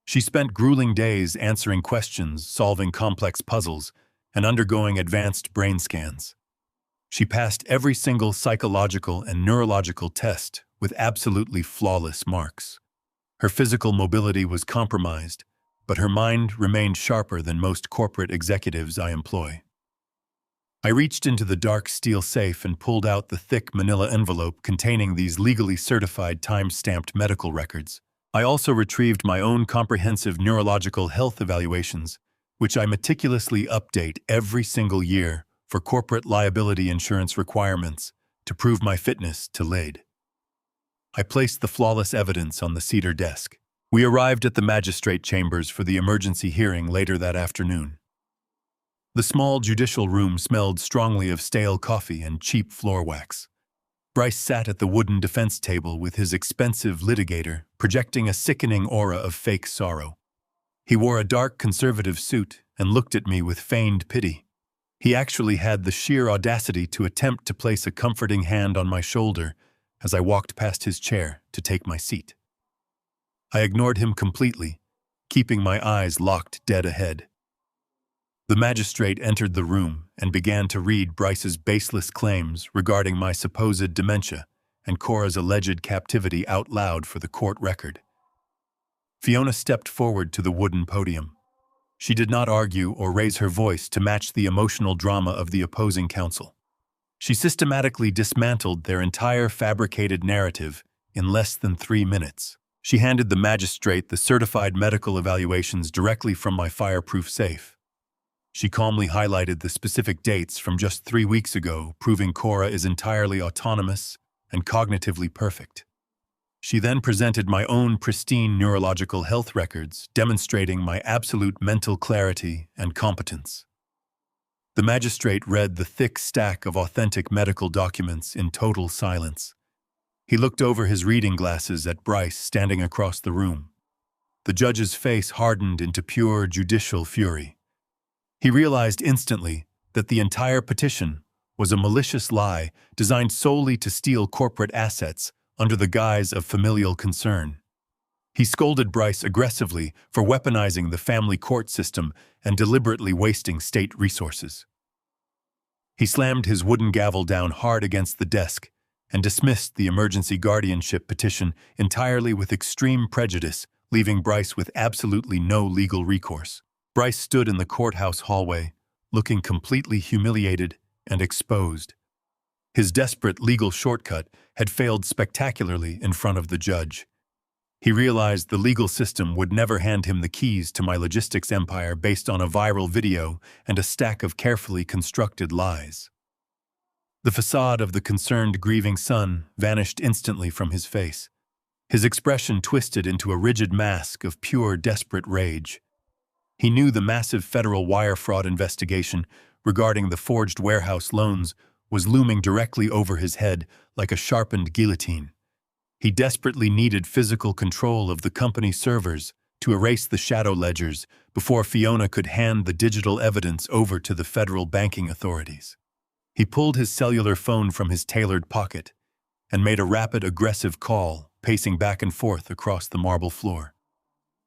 She spent grueling days answering questions, solving complex puzzles, and undergoing advanced brain scans. She passed every single psychological and neurological test with absolutely flawless marks. Her physical mobility was compromised, but her mind remained sharper than most corporate executives I employ. I reached into the dark steel safe and pulled out the thick manila envelope containing these legally certified time-stamped medical records. I also retrieved my own comprehensive neurological health evaluations, which I meticulously update every single year for corporate liability insurance requirements to prove my fitness to lead. I placed the flawless evidence on the cedar desk. We arrived at the magistrate chambers for the emergency hearing later that afternoon. The small judicial room smelled strongly of stale coffee and cheap floor wax. Bryce sat at the wooden defense table with his expensive litigator, projecting a sickening aura of fake sorrow. He wore a dark conservative suit and looked at me with feigned pity. He actually had the sheer audacity to attempt to place a comforting hand on my shoulder as I walked past his chair to take my seat. I ignored him completely, keeping my eyes locked dead ahead. The magistrate entered the room and began to read Bryce's baseless claims regarding my supposed dementia and Cora's alleged captivity out loud for the court record. Fiona stepped forward to the wooden podium. She did not argue or raise her voice to match the emotional drama of the opposing counsel. She systematically dismantled their entire fabricated narrative in less than 3 minutes. She handed the magistrate the certified medical evaluations directly from my fireproof safe. She calmly highlighted the specific dates from just 3 weeks ago, proving Cora is entirely autonomous and cognitively perfect. She then presented my own pristine neurological health records, demonstrating my absolute mental clarity and competence. The magistrate read the thick stack of authentic medical documents in total silence. He looked over his reading glasses at Bryce standing across the room. The judge's face hardened into pure judicial fury. He realized instantly that the entire petition was a malicious lie designed solely to steal corporate assets under the guise of familial concern. He scolded Bryce aggressively for weaponizing the family court system and deliberately wasting state resources. He slammed his wooden gavel down hard against the desk and dismissed the emergency guardianship petition entirely with extreme prejudice, leaving Bryce with absolutely no legal recourse. Bryce stood in the courthouse hallway, looking completely humiliated and exposed. His desperate legal shortcut had failed spectacularly in front of the judge. He realized the legal system would never hand him the keys to my logistics empire based on a viral video and a stack of carefully constructed lies. The facade of the concerned, grieving son vanished instantly from his face. His expression twisted into a rigid mask of pure, desperate rage. He knew the massive federal wire fraud investigation regarding the forged warehouse loans was looming directly over his head like a sharpened guillotine. He desperately needed physical control of the company servers to erase the shadow ledgers before Fiona could hand the digital evidence over to the federal banking authorities. He pulled his cellular phone from his tailored pocket and made a rapid, aggressive call, pacing back and forth across the marble floor.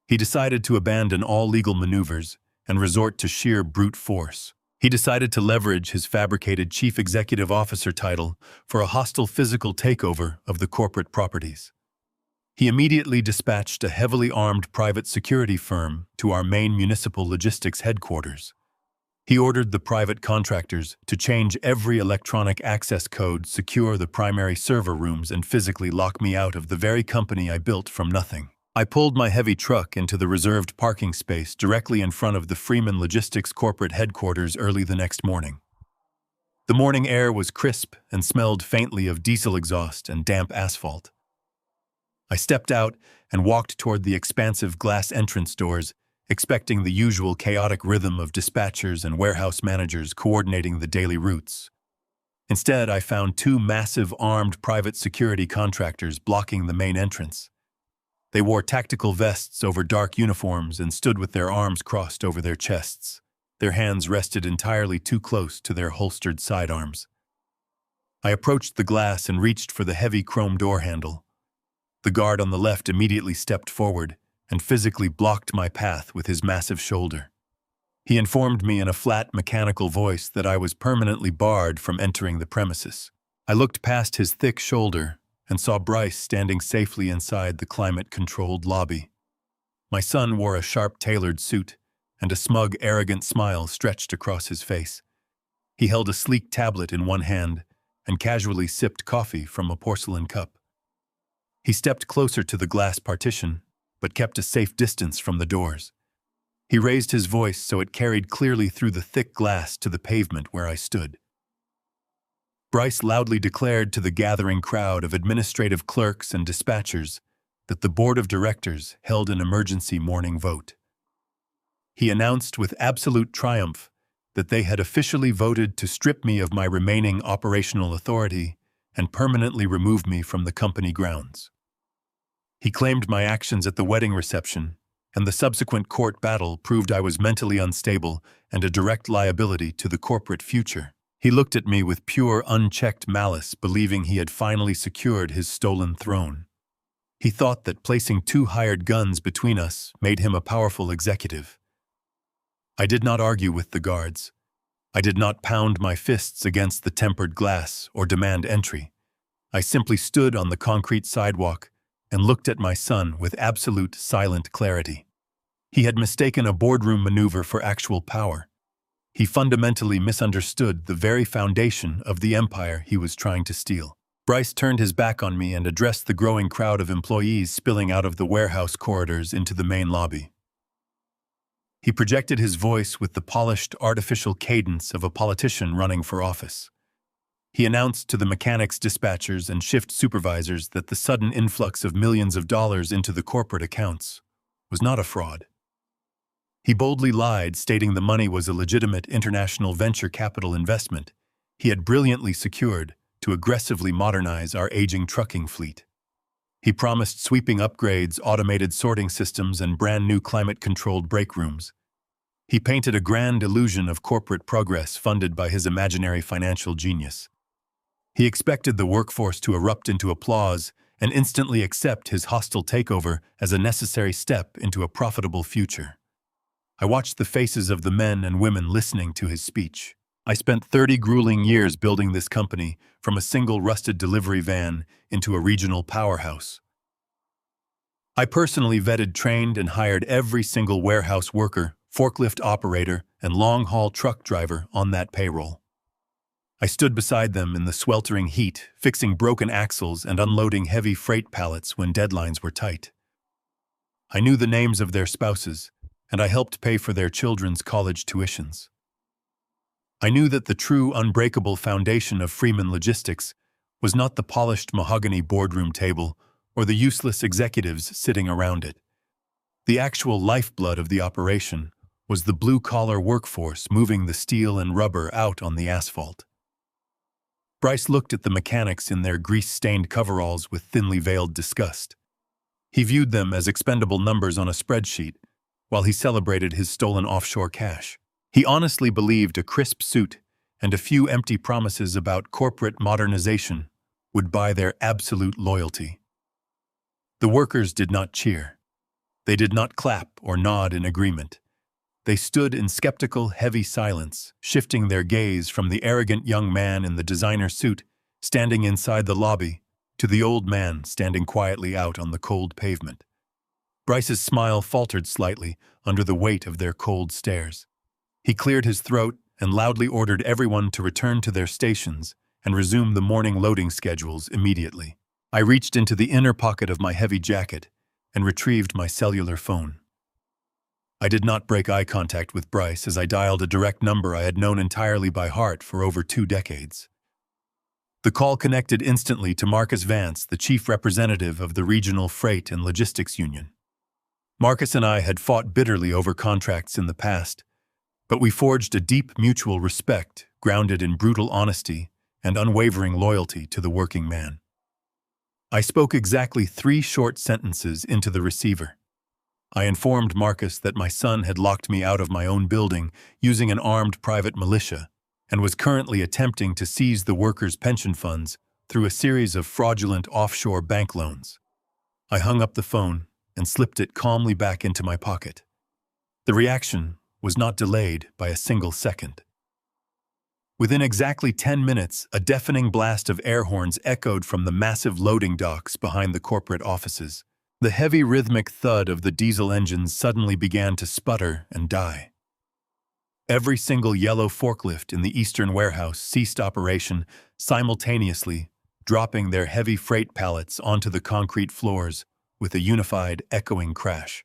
He decided to abandon all legal maneuvers and resort to sheer brute force. He decided to leverage his fabricated chief executive officer title for a hostile physical takeover of the corporate properties. He immediately dispatched a heavily armed private security firm to our main municipal logistics headquarters. He ordered the private contractors to change every electronic access code, secure the primary server rooms, and physically lock me out of the very company I built from nothing. I pulled my heavy truck into the reserved parking space directly in front of the Freeman Logistics corporate headquarters early the next morning. The morning air was crisp and smelled faintly of diesel exhaust and damp asphalt. I stepped out and walked toward the expansive glass entrance doors, expecting the usual chaotic rhythm of dispatchers and warehouse managers coordinating the daily routes. Instead, I found 2 massive armed private security contractors blocking the main entrance. They wore tactical vests over dark uniforms and stood with their arms crossed over their chests. Their hands rested entirely too close to their holstered sidearms. I approached the glass and reached for the heavy chrome door handle. The guard on the left immediately stepped forward and physically blocked my path with his massive shoulder. He informed me in a flat, mechanical voice that I was permanently barred from entering the premises. I looked past his thick shoulder and saw Bryce standing safely inside the climate-controlled lobby. My son wore a sharp, tailored suit, and a smug, arrogant smile stretched across his face. He held a sleek tablet in one hand and casually sipped coffee from a porcelain cup. He stepped closer to the glass partition, but kept a safe distance from the doors. He raised his voice so it carried clearly through the thick glass to the pavement where I stood. Bryce loudly declared to the gathering crowd of administrative clerks and dispatchers that the board of directors held an emergency morning vote. He announced with absolute triumph that they had officially voted to strip me of my remaining operational authority and permanently remove me from the company grounds. He claimed my actions at the wedding reception and the subsequent court battle proved I was mentally unstable and a direct liability to the corporate future. He looked at me with pure, unchecked malice, believing he had finally secured his stolen throne. He thought that placing 2 hired guns between us made him a powerful executive. I did not argue with the guards. I did not pound my fists against the tempered glass or demand entry. I simply stood on the concrete sidewalk and looked at my son with absolute silent clarity. He had mistaken a boardroom maneuver for actual power. He fundamentally misunderstood the very foundation of the empire he was trying to steal. Bryce turned his back on me and addressed the growing crowd of employees spilling out of the warehouse corridors into the main lobby. He projected his voice with the polished, artificial cadence of a politician running for office. He announced to the mechanics dispatchers and shift supervisors that the sudden influx of millions of dollars into the corporate accounts was not a fraud. He boldly lied, stating the money was a legitimate international venture capital investment he had brilliantly secured to aggressively modernize our aging trucking fleet. He promised sweeping upgrades, automated sorting systems, and brand-new climate-controlled break rooms. He painted a grand illusion of corporate progress funded by his imaginary financial genius. He expected the workforce to erupt into applause and instantly accept his hostile takeover as a necessary step into a profitable future. I watched the faces of the men and women listening to his speech. I spent 30 grueling years building this company from a single rusted delivery van into a regional powerhouse. I personally vetted, trained, and hired every single warehouse worker, forklift operator, and long-haul truck driver on that payroll. I stood beside them in the sweltering heat, fixing broken axles and unloading heavy freight pallets when deadlines were tight. I knew the names of their spouses, and I helped pay for their children's college tuitions. I knew that the true, unbreakable foundation of Freeman Logistics was not the polished mahogany boardroom table or the useless executives sitting around it. The actual lifeblood of the operation was the blue-collar workforce moving the steel and rubber out on the asphalt. Bryce looked at the mechanics in their grease-stained coveralls with thinly veiled disgust. He viewed them as expendable numbers on a spreadsheet, while he celebrated his stolen offshore cash. He honestly believed a crisp suit and a few empty promises about corporate modernization would buy their absolute loyalty. The workers did not cheer. They did not clap or nod in agreement. They stood in skeptical, heavy silence, shifting their gaze from the arrogant young man in the designer suit standing inside the lobby to the old man standing quietly out on the cold pavement. Bryce's smile faltered slightly under the weight of their cold stares. He cleared his throat and loudly ordered everyone to return to their stations and resume the morning loading schedules immediately. I reached into the inner pocket of my heavy jacket and retrieved my cellular phone. I did not break eye contact with Bryce as I dialed a direct number I had known entirely by heart for over 2 decades. The call connected instantly to Marcus Vance, the chief representative of the Regional Freight and Logistics Union. Marcus and I had fought bitterly over contracts in the past, but we forged a deep mutual respect grounded in brutal honesty and unwavering loyalty to the working man. I spoke exactly 3 short sentences into the receiver. I informed Marcus that my son had locked me out of my own building using an armed private militia and was currently attempting to seize the workers' pension funds through a series of fraudulent offshore bank loans. I hung up the phone and slipped it calmly back into my pocket. The reaction was not delayed by a single second. Within exactly 10 minutes, a deafening blast of air horns echoed from the massive loading docks behind the corporate offices. The heavy rhythmic thud of the diesel engines suddenly began to sputter and die. Every single yellow forklift in the eastern warehouse ceased operation simultaneously, dropping their heavy freight pallets onto the concrete floors with a unified, echoing crash.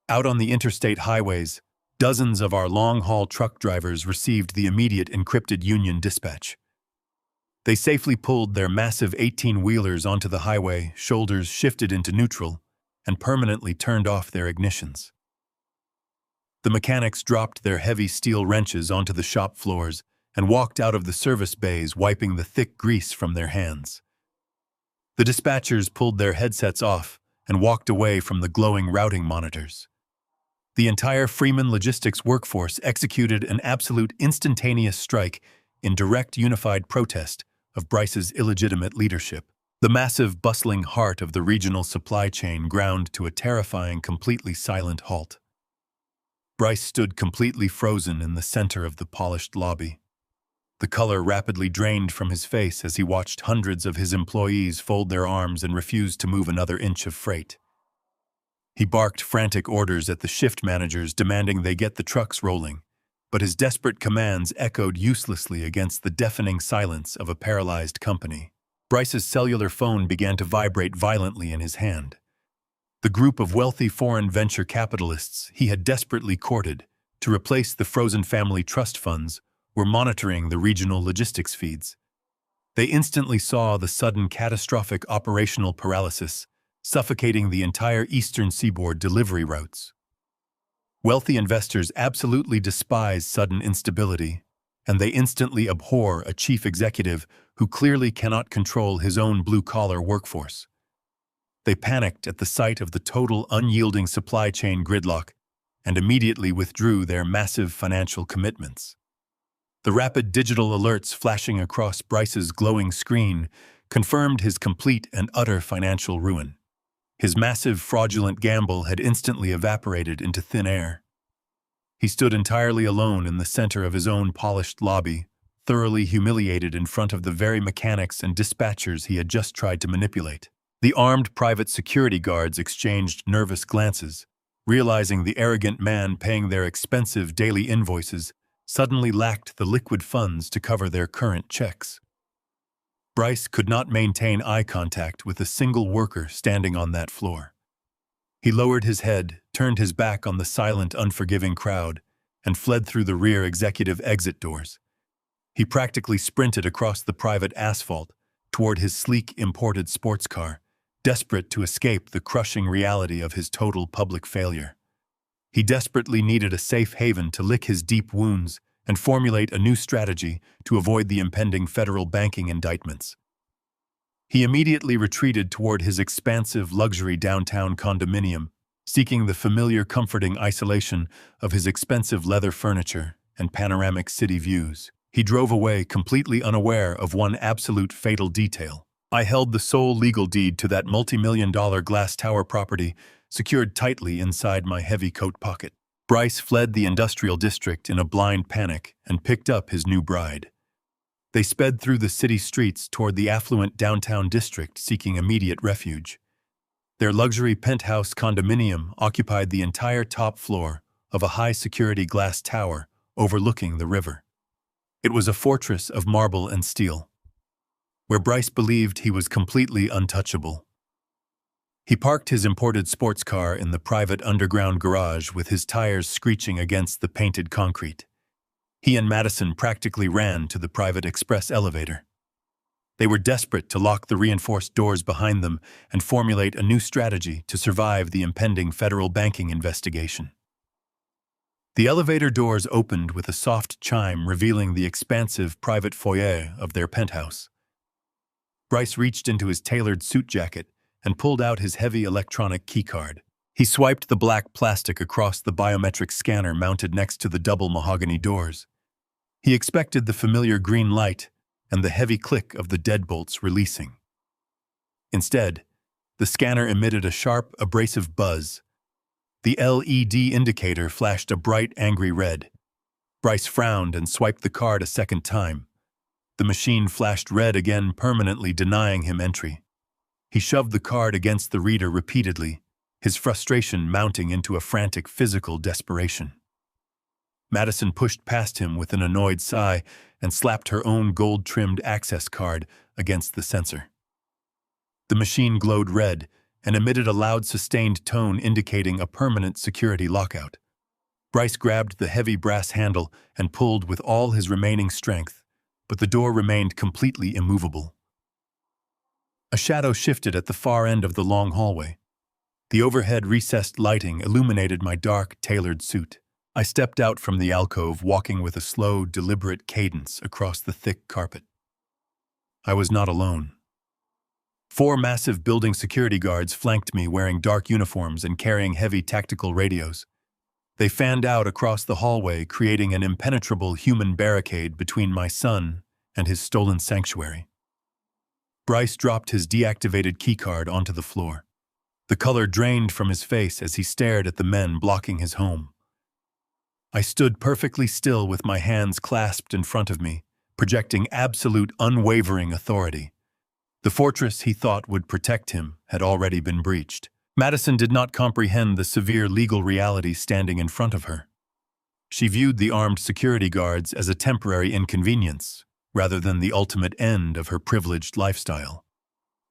Out on the interstate highways, dozens of our long-haul truck drivers received the immediate encrypted union dispatch. They safely pulled their massive 18-wheelers onto the highway, shoulders shifted into neutral, and permanently turned off their ignitions. The mechanics dropped their heavy steel wrenches onto the shop floors and walked out of the service bays, wiping the thick grease from their hands. The dispatchers pulled their headsets off and walked away from the glowing routing monitors. The entire Freeman Logistics workforce executed an absolute instantaneous strike in direct unified protest of Bryce's illegitimate leadership. The massive, bustling heart of the regional supply chain ground to a terrifying, completely silent halt. Bryce stood completely frozen in the center of the polished lobby. The color rapidly drained from his face as he watched hundreds of his employees fold their arms and refuse to move another inch of freight. He barked frantic orders at the shift managers demanding they get the trucks rolling, but his desperate commands echoed uselessly against the deafening silence of a paralyzed company. Bryce's cellular phone began to vibrate violently in his hand. The group of wealthy foreign venture capitalists he had desperately courted to replace the frozen family trust funds were monitoring the regional logistics feeds. They instantly saw the sudden catastrophic operational paralysis suffocating the entire eastern seaboard delivery routes. Wealthy investors absolutely despise sudden instability, and they instantly abhor a chief executive who clearly cannot control his own blue-collar workforce. They panicked at the sight of the total unyielding supply chain gridlock and immediately withdrew their massive financial commitments. The rapid digital alerts flashing across Bryce's glowing screen confirmed his complete and utter financial ruin. His massive, fraudulent gamble had instantly evaporated into thin air. He stood entirely alone in the center of his own polished lobby, thoroughly humiliated in front of the very mechanics and dispatchers he had just tried to manipulate. The armed private security guards exchanged nervous glances, realizing the arrogant man paying their expensive daily invoices suddenly lacked the liquid funds to cover their current checks. Bryce could not maintain eye contact with a single worker standing on that floor. He lowered his head, turned his back on the silent, unforgiving crowd, and fled through the rear executive exit doors. He practically sprinted across the private asphalt toward his sleek imported sports car, desperate to escape the crushing reality of his total public failure. He desperately needed a safe haven to lick his deep wounds and formulate a new strategy to avoid the impending federal banking indictments. He immediately retreated toward his expansive luxury downtown condominium, seeking the familiar comforting isolation of his expensive leather furniture and panoramic city views. He drove away completely unaware of one absolute fatal detail. I held the sole legal deed to that multi-million-dollar glass tower property secured tightly inside my heavy coat pocket. Bryce fled the industrial district in a blind panic and picked up his new bride. They sped through the city streets toward the affluent downtown district seeking immediate refuge. Their luxury penthouse condominium occupied the entire top floor of a high-security glass tower overlooking the river. It was a fortress of marble and steel, where Bryce believed he was completely untouchable. He parked his imported sports car in the private underground garage with his tires screeching against the painted concrete. He and Madison practically ran to the private express elevator. They were desperate to lock the reinforced doors behind them and formulate a new strategy to survive the impending federal banking investigation. The elevator doors opened with a soft chime revealing the expansive private foyer of their penthouse. Bryce reached into his tailored suit jacket and pulled out his heavy electronic keycard. He swiped the black plastic across the biometric scanner mounted next to the double mahogany doors. He expected the familiar green light and the heavy click of the deadbolts releasing. Instead, the scanner emitted a sharp, abrasive buzz. The LED indicator flashed a bright, angry red. Bryce frowned and swiped the card a second time. The machine flashed red again, permanently denying him entry. He shoved the card against the reader repeatedly, his frustration mounting into a frantic physical desperation. Madison pushed past him with an annoyed sigh and slapped her own gold-trimmed access card against the sensor. The machine glowed red and emitted a loud, sustained tone indicating a permanent security lockout. Bryce grabbed the heavy brass handle and pulled with all his remaining strength, but the door remained completely immovable. A shadow shifted at the far end of the long hallway. The overhead recessed lighting illuminated my dark, tailored suit. I stepped out from the alcove, walking with a slow, deliberate cadence across the thick carpet. I was not alone. 4 massive building security guards flanked me, wearing dark uniforms and carrying heavy tactical radios. They fanned out across the hallway, creating an impenetrable human barricade between my son and his stolen sanctuary. Bryce dropped his deactivated keycard onto the floor. The color drained from his face as he stared at the men blocking his home. I stood perfectly still with my hands clasped in front of me, projecting absolute unwavering authority. The fortress he thought would protect him had already been breached. Madison did not comprehend the severe legal reality standing in front of her. She viewed the armed security guards as a temporary inconvenience, rather than the ultimate end of her privileged lifestyle.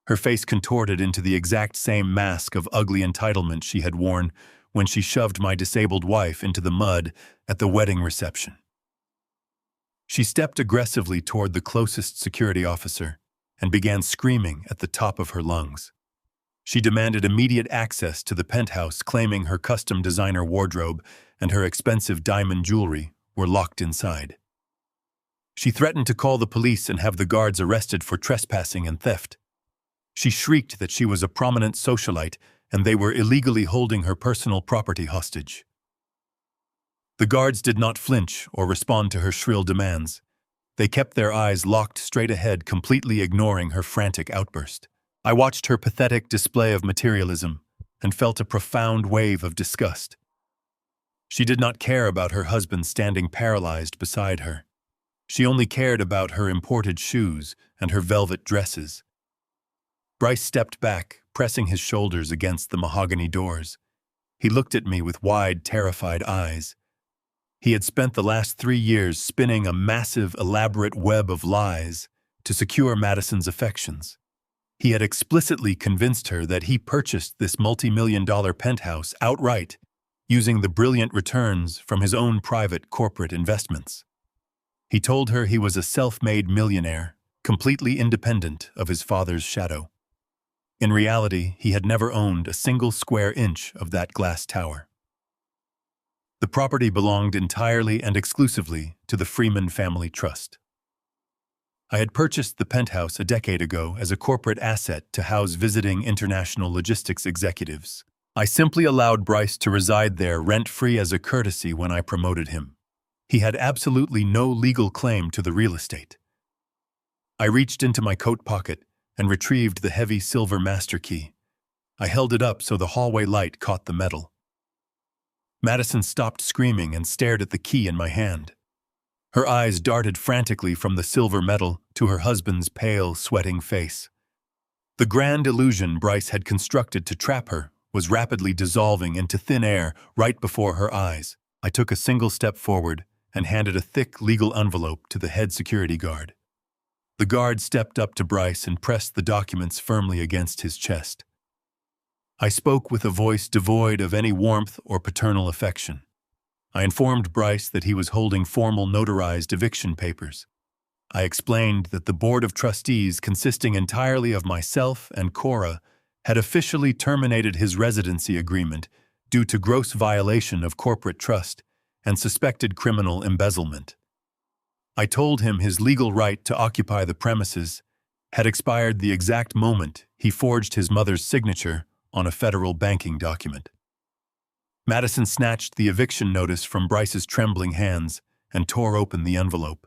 Her face contorted into the exact same mask of ugly entitlement she had worn when she shoved my disabled wife into the mud at the wedding reception. She stepped aggressively toward the closest security officer and began screaming at the top of her lungs. She demanded immediate access to the penthouse, claiming her custom designer wardrobe and her expensive diamond jewelry were locked inside. She threatened to call the police and have the guards arrested for trespassing and theft. She shrieked that she was a prominent socialite and they were illegally holding her personal property hostage. The guards did not flinch or respond to her shrill demands. They kept their eyes locked straight ahead, completely ignoring her frantic outburst. I watched her pathetic display of materialism and felt a profound wave of disgust. She did not care about her husband standing paralyzed beside her. She only cared about her imported shoes and her velvet dresses. Bryce stepped back, pressing his shoulders against the mahogany doors. He looked at me with wide, terrified eyes. He had spent the last 3 years spinning a massive, elaborate web of lies to secure Madison's affections. He had explicitly convinced her that he purchased this multi-million-dollar penthouse outright, using the brilliant returns from his own private corporate investments. He told her he was a self-made millionaire, completely independent of his father's shadow. In reality, he had never owned a single square inch of that glass tower. The property belonged entirely and exclusively to the Freeman Family Trust. I had purchased the penthouse a decade ago as a corporate asset to house visiting international logistics executives. I simply allowed Bryce to reside there rent-free as a courtesy when I promoted him. He had absolutely no legal claim to the real estate. I reached into my coat pocket and retrieved the heavy silver master key. I held it up so the hallway light caught the metal. Madison stopped screaming and stared at the key in my hand. Her eyes darted frantically from the silver metal to her husband's pale, sweating face. The grand illusion Bryce had constructed to trap her was rapidly dissolving into thin air right before her eyes. I took a single step forward and handed a thick legal envelope to the head security guard. The guard stepped up to Bryce and pressed the documents firmly against his chest. I spoke with a voice devoid of any warmth or paternal affection. I informed Bryce that he was holding formal notarized eviction papers. I explained that the board of trustees, consisting entirely of myself and Cora, had officially terminated his residency agreement due to gross violation of corporate trust and suspected criminal embezzlement. I told him his legal right to occupy the premises had expired the exact moment he forged his mother's signature on a federal banking document. Madison snatched the eviction notice from Bryce's trembling hands and tore open the envelope.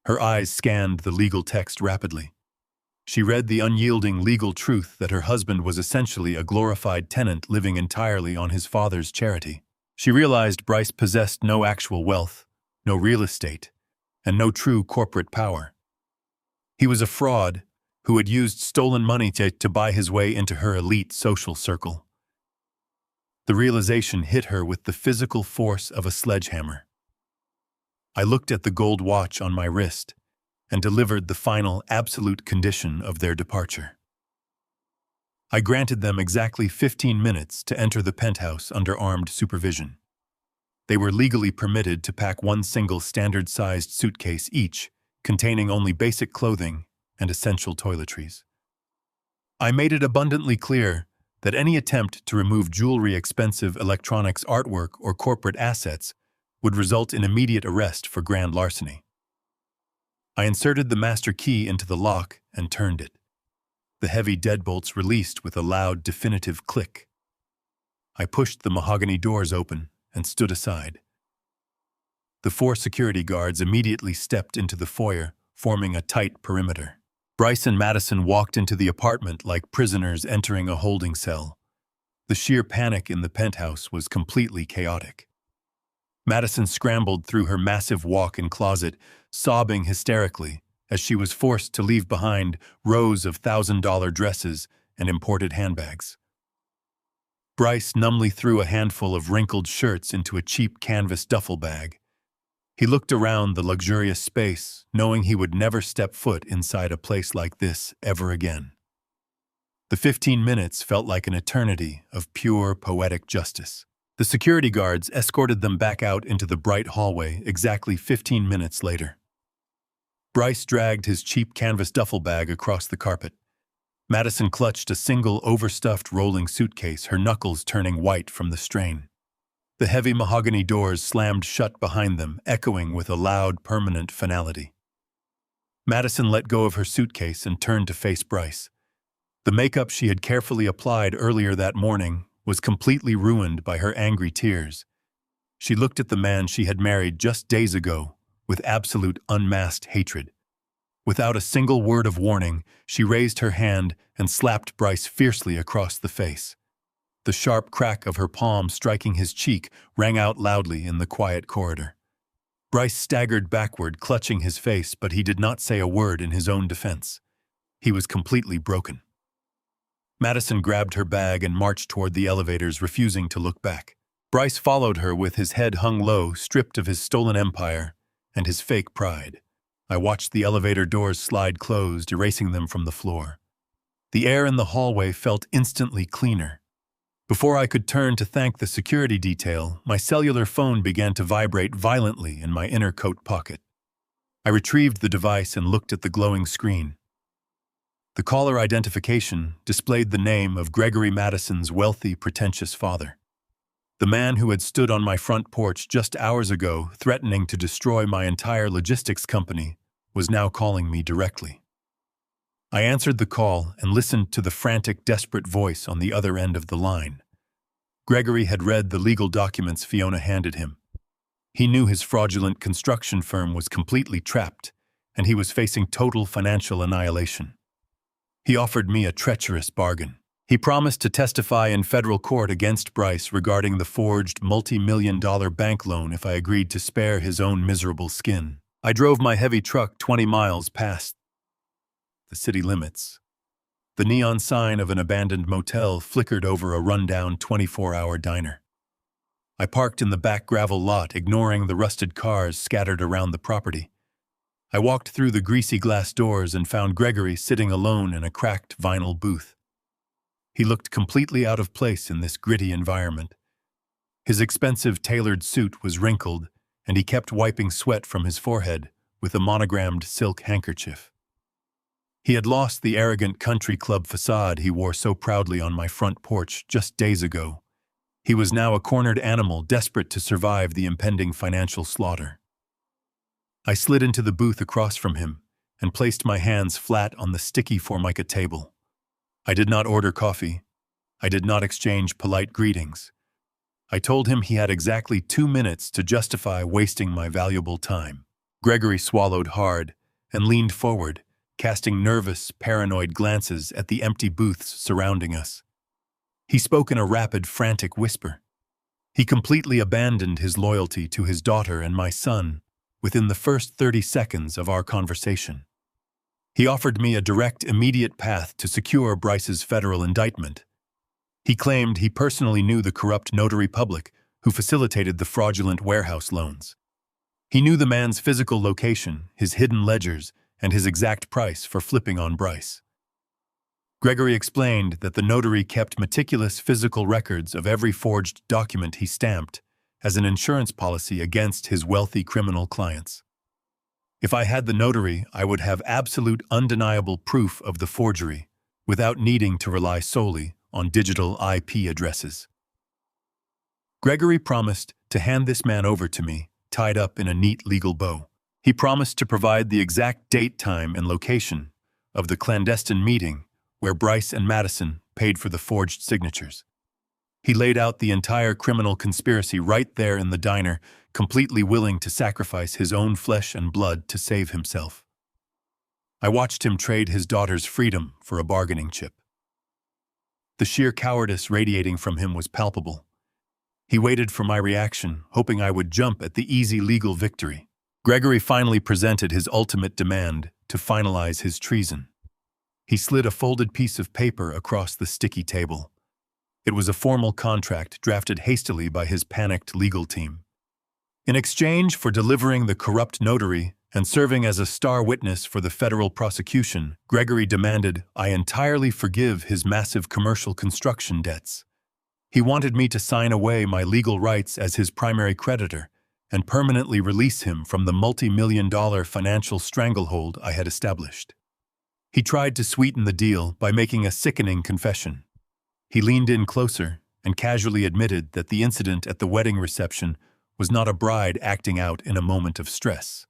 Her eyes scanned the legal text rapidly. She read the unyielding legal truth that her husband was essentially a glorified tenant living entirely on his father's charity. She realized Bryce possessed no actual wealth, no real estate, and no true corporate power. He was a fraud who had used stolen money to buy his way into her elite social circle. The realization hit her with the physical force of a sledgehammer. I looked at the gold watch on my wrist and delivered the final absolute condition of their departure. I granted them exactly 15 minutes to enter the penthouse under armed supervision. They were legally permitted to pack one single standard-sized suitcase each, containing only basic clothing and essential toiletries. I made it abundantly clear that any attempt to remove jewelry, expensive electronics, artwork, or corporate assets would result in immediate arrest for grand larceny. I inserted the master key into the lock and turned it. The heavy deadbolts released with a loud, definitive click. I pushed the mahogany doors open and stood aside. The 4 security guards immediately stepped into the foyer, forming a tight perimeter. Bryce and Madison walked into the apartment like prisoners entering a holding cell. The sheer panic in the penthouse was completely chaotic. Madison scrambled through her massive walk-in closet, sobbing hysterically as she was forced to leave behind rows of $1,000 dresses and imported handbags. Bryce numbly threw a handful of wrinkled shirts into a cheap canvas duffel bag. He looked around the luxurious space, knowing he would never step foot inside a place like this ever again. The 15 minutes felt like an eternity of pure poetic justice. The security guards escorted them back out into the bright hallway exactly 15 minutes later. Bryce dragged his cheap canvas duffel bag across the carpet. Madison clutched a single overstuffed rolling suitcase, her knuckles turning white from the strain. The heavy mahogany doors slammed shut behind them, echoing with a loud, permanent finality. Madison let go of her suitcase and turned to face Bryce. The makeup she had carefully applied earlier that morning was completely ruined by her angry tears. She looked at the man she had married just days ago with absolute unmasked hatred. Without a single word of warning, she raised her hand and slapped Bryce fiercely across the face. The sharp crack of her palm striking his cheek rang out loudly in the quiet corridor. Bryce staggered backward, clutching his face, but he did not say a word in his own defense. He was completely broken. Madison grabbed her bag and marched toward the elevators, refusing to look back. Bryce followed her with his head hung low, stripped of his stolen empire and his fake pride. I watched the elevator doors slide closed, erasing them from the floor. The air in the hallway felt instantly cleaner. Before I could turn to thank the security detail, my cellular phone began to vibrate violently in my inner coat pocket. I retrieved the device and looked at the glowing screen. The caller identification displayed the name of Gregory Madison's wealthy, pretentious father. The man who had stood on my front porch just hours ago, threatening to destroy my entire logistics company, was now calling me directly. I answered the call and listened to the frantic, desperate voice on the other end of the line. Gregory had read the legal documents Fiona handed him. He knew his fraudulent construction firm was completely trapped, and he was facing total financial annihilation. He offered me a treacherous bargain. He promised to testify in federal court against Bryce regarding the forged multi-million-dollar bank loan if I agreed to spare his own miserable skin. I drove my heavy truck 20 miles past the city limits. The neon sign of an abandoned motel flickered over a rundown 24-hour diner. I parked in the back gravel lot, ignoring the rusted cars scattered around the property. I walked through the greasy glass doors and found Gregory sitting alone in a cracked vinyl booth. He looked completely out of place in this gritty environment. His expensive tailored suit was wrinkled, and he kept wiping sweat from his forehead with a monogrammed silk handkerchief. He had lost the arrogant country club facade he wore so proudly on my front porch just days ago. He was now a cornered animal, desperate to survive the impending financial slaughter. I slid into the booth across from him and placed my hands flat on the sticky Formica table. I did not order coffee. I did not exchange polite greetings. I told him he had exactly 2 minutes to justify wasting my valuable time. Gregory swallowed hard and leaned forward, casting nervous, paranoid glances at the empty booths surrounding us. He spoke in a rapid, frantic whisper. He completely abandoned his loyalty to his daughter and my son within the first 30 seconds of our conversation. He offered me a direct, immediate path to secure Bryce's federal indictment. He claimed he personally knew the corrupt notary public who facilitated the fraudulent warehouse loans. He knew the man's physical location, his hidden ledgers, and his exact price for flipping on Bryce. Gregory explained that the notary kept meticulous physical records of every forged document he stamped as an insurance policy against his wealthy criminal clients. If I had the notary, I would have absolute, undeniable proof of the forgery without needing to rely solely on digital IP addresses. Gregory promised to hand this man over to me, tied up in a neat legal bow. He promised to provide the exact date, time, and location of the clandestine meeting where Bryce and Madison paid for the forged signatures. He laid out the entire criminal conspiracy right there in the diner, completely willing to sacrifice his own flesh and blood to save himself. I watched him trade his daughter's freedom for a bargaining chip. The sheer cowardice radiating from him was palpable. He waited for my reaction, hoping I would jump at the easy legal victory. Gregory finally presented his ultimate demand to finalize his treason. He slid a folded piece of paper across the sticky table. It was a formal contract drafted hastily by his panicked legal team. In exchange for delivering the corrupt notary and serving as a star witness for the federal prosecution, Gregory demanded I entirely forgive his massive commercial construction debts. He wanted me to sign away my legal rights as his primary creditor and permanently release him from the multi-million-dollar financial stranglehold I had established. He tried to sweeten the deal by making a sickening confession. He leaned in closer and casually admitted that the incident at the wedding reception was not a bride acting out in a moment of stress.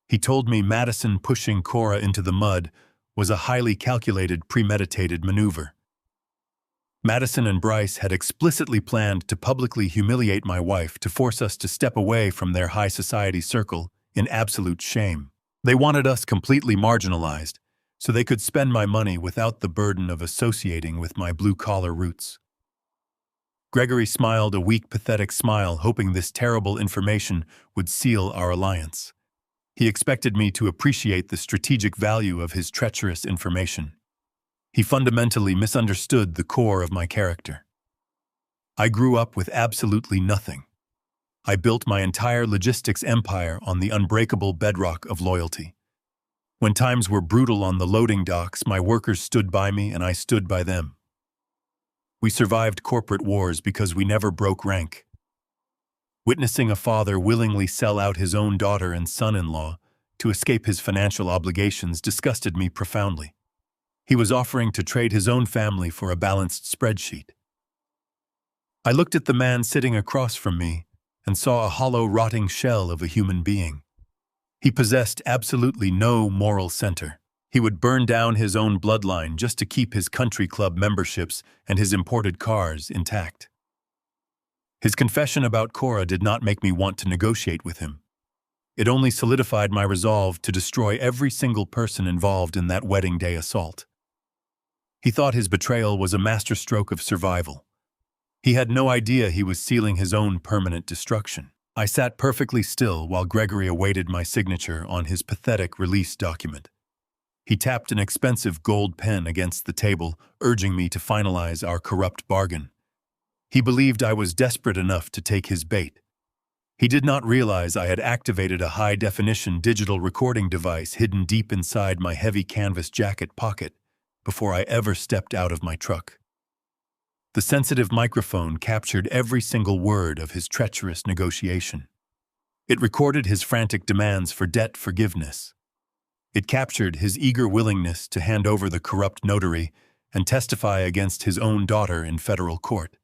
He told me Madison pushing Cora into the mud was a highly calculated, premeditated maneuver. Madison and Bryce had explicitly planned to publicly humiliate my wife to force us to step away from their high society circle in absolute shame. They wanted us completely marginalized, so they could spend my money without the burden of associating with my blue-collar roots. Gregory smiled a weak, pathetic smile, hoping this terrible information would seal our alliance. He expected me to appreciate the strategic value of his treacherous information. He fundamentally misunderstood the core of my character. I grew up with absolutely nothing. I built my entire logistics empire on the unbreakable bedrock of loyalty. When times were brutal on the loading docks, my workers stood by me and I stood by them. We survived corporate wars because we never broke rank. Witnessing a father willingly sell out his own daughter and son-in-law to escape his financial obligations disgusted me profoundly. He was offering to trade his own family for a balanced spreadsheet. I looked at the man sitting across from me and saw a hollow, rotting shell of a human being. He possessed absolutely no moral center. He would burn down his own bloodline just to keep his country club memberships and his imported cars intact. His confession about Cora did not make me want to negotiate with him. It only solidified my resolve to destroy every single person involved in that wedding day assault. He thought his betrayal was a masterstroke of survival. He had no idea he was sealing his own permanent destruction. I sat perfectly still while Gregory awaited my signature on his pathetic release document. He tapped an expensive gold pen against the table, urging me to finalize our corrupt bargain. He believed I was desperate enough to take his bait. He did not realize I had activated a high-definition digital recording device hidden deep inside my heavy canvas jacket pocket before I ever stepped out of my truck. The sensitive microphone captured every single word of his treacherous negotiation. It recorded his frantic demands for debt forgiveness. It captured his eager willingness to hand over the corrupt notary and testify against his own daughter in federal court.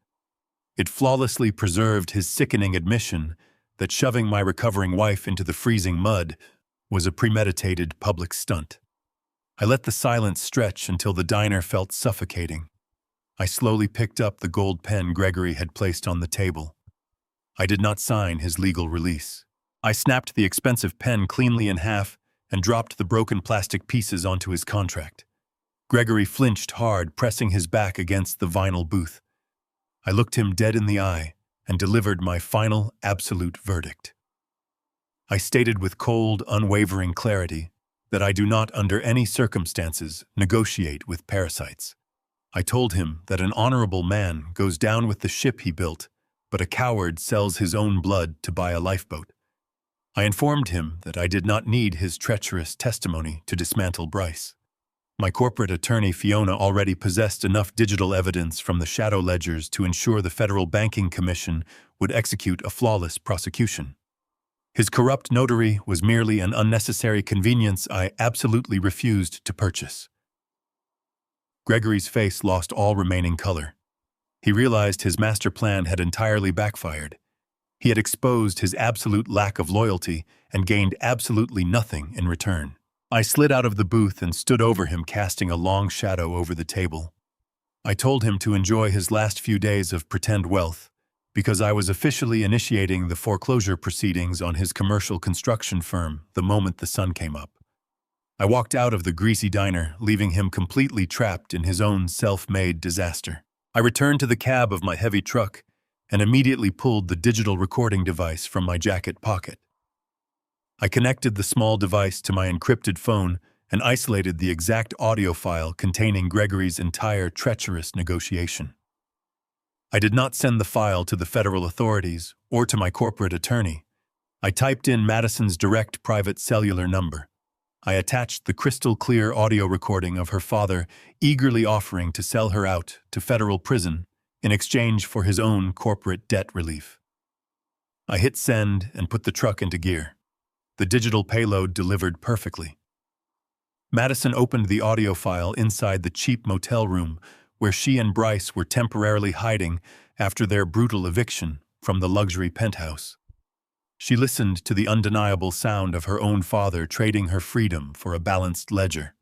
It flawlessly preserved his sickening admission that shoving my recovering wife into the freezing mud was a premeditated public stunt. I let the silence stretch until the diner felt suffocating. I slowly picked up the gold pen Gregory had placed on the table. I did not sign his legal release. I snapped the expensive pen cleanly in half and dropped the broken plastic pieces onto his contract. Gregory flinched hard, pressing his back against the vinyl booth. I looked him dead in the eye and delivered my final, absolute verdict. I stated with cold, unwavering clarity that I do not, under any circumstances, negotiate with parasites. I told him that an honorable man goes down with the ship he built, but a coward sells his own blood to buy a lifeboat. I informed him that I did not need his treacherous testimony to dismantle Bryce. My corporate attorney Fiona already possessed enough digital evidence from the shadow ledgers to ensure the Federal Banking Commission would execute a flawless prosecution. His corrupt notary was merely an unnecessary convenience I absolutely refused to purchase. Gregory's face lost all remaining color. He realized his master plan had entirely backfired. He had exposed his absolute lack of loyalty and gained absolutely nothing in return. I slid out of the booth and stood over him, casting a long shadow over the table. I told him to enjoy his last few days of pretend wealth, because I was officially initiating the foreclosure proceedings on his commercial construction firm the moment the sun came up. I walked out of the greasy diner, leaving him completely trapped in his own self-made disaster. I returned to the cab of my heavy truck and immediately pulled the digital recording device from my jacket pocket. I connected the small device to my encrypted phone and isolated the exact audio file containing Gregory's entire treacherous negotiation. I did not send the file to the federal authorities or to my corporate attorney. I typed in Madison's direct private cellular number. I attached the crystal-clear audio recording of her father eagerly offering to sell her out to federal prison in exchange for his own corporate debt relief. I hit send and put the truck into gear. The digital payload delivered perfectly. Madison opened the audio file inside the cheap motel room where she and Bryce were temporarily hiding after their brutal eviction from the luxury penthouse. She listened to the undeniable sound of her own father trading her freedom for a balanced ledger.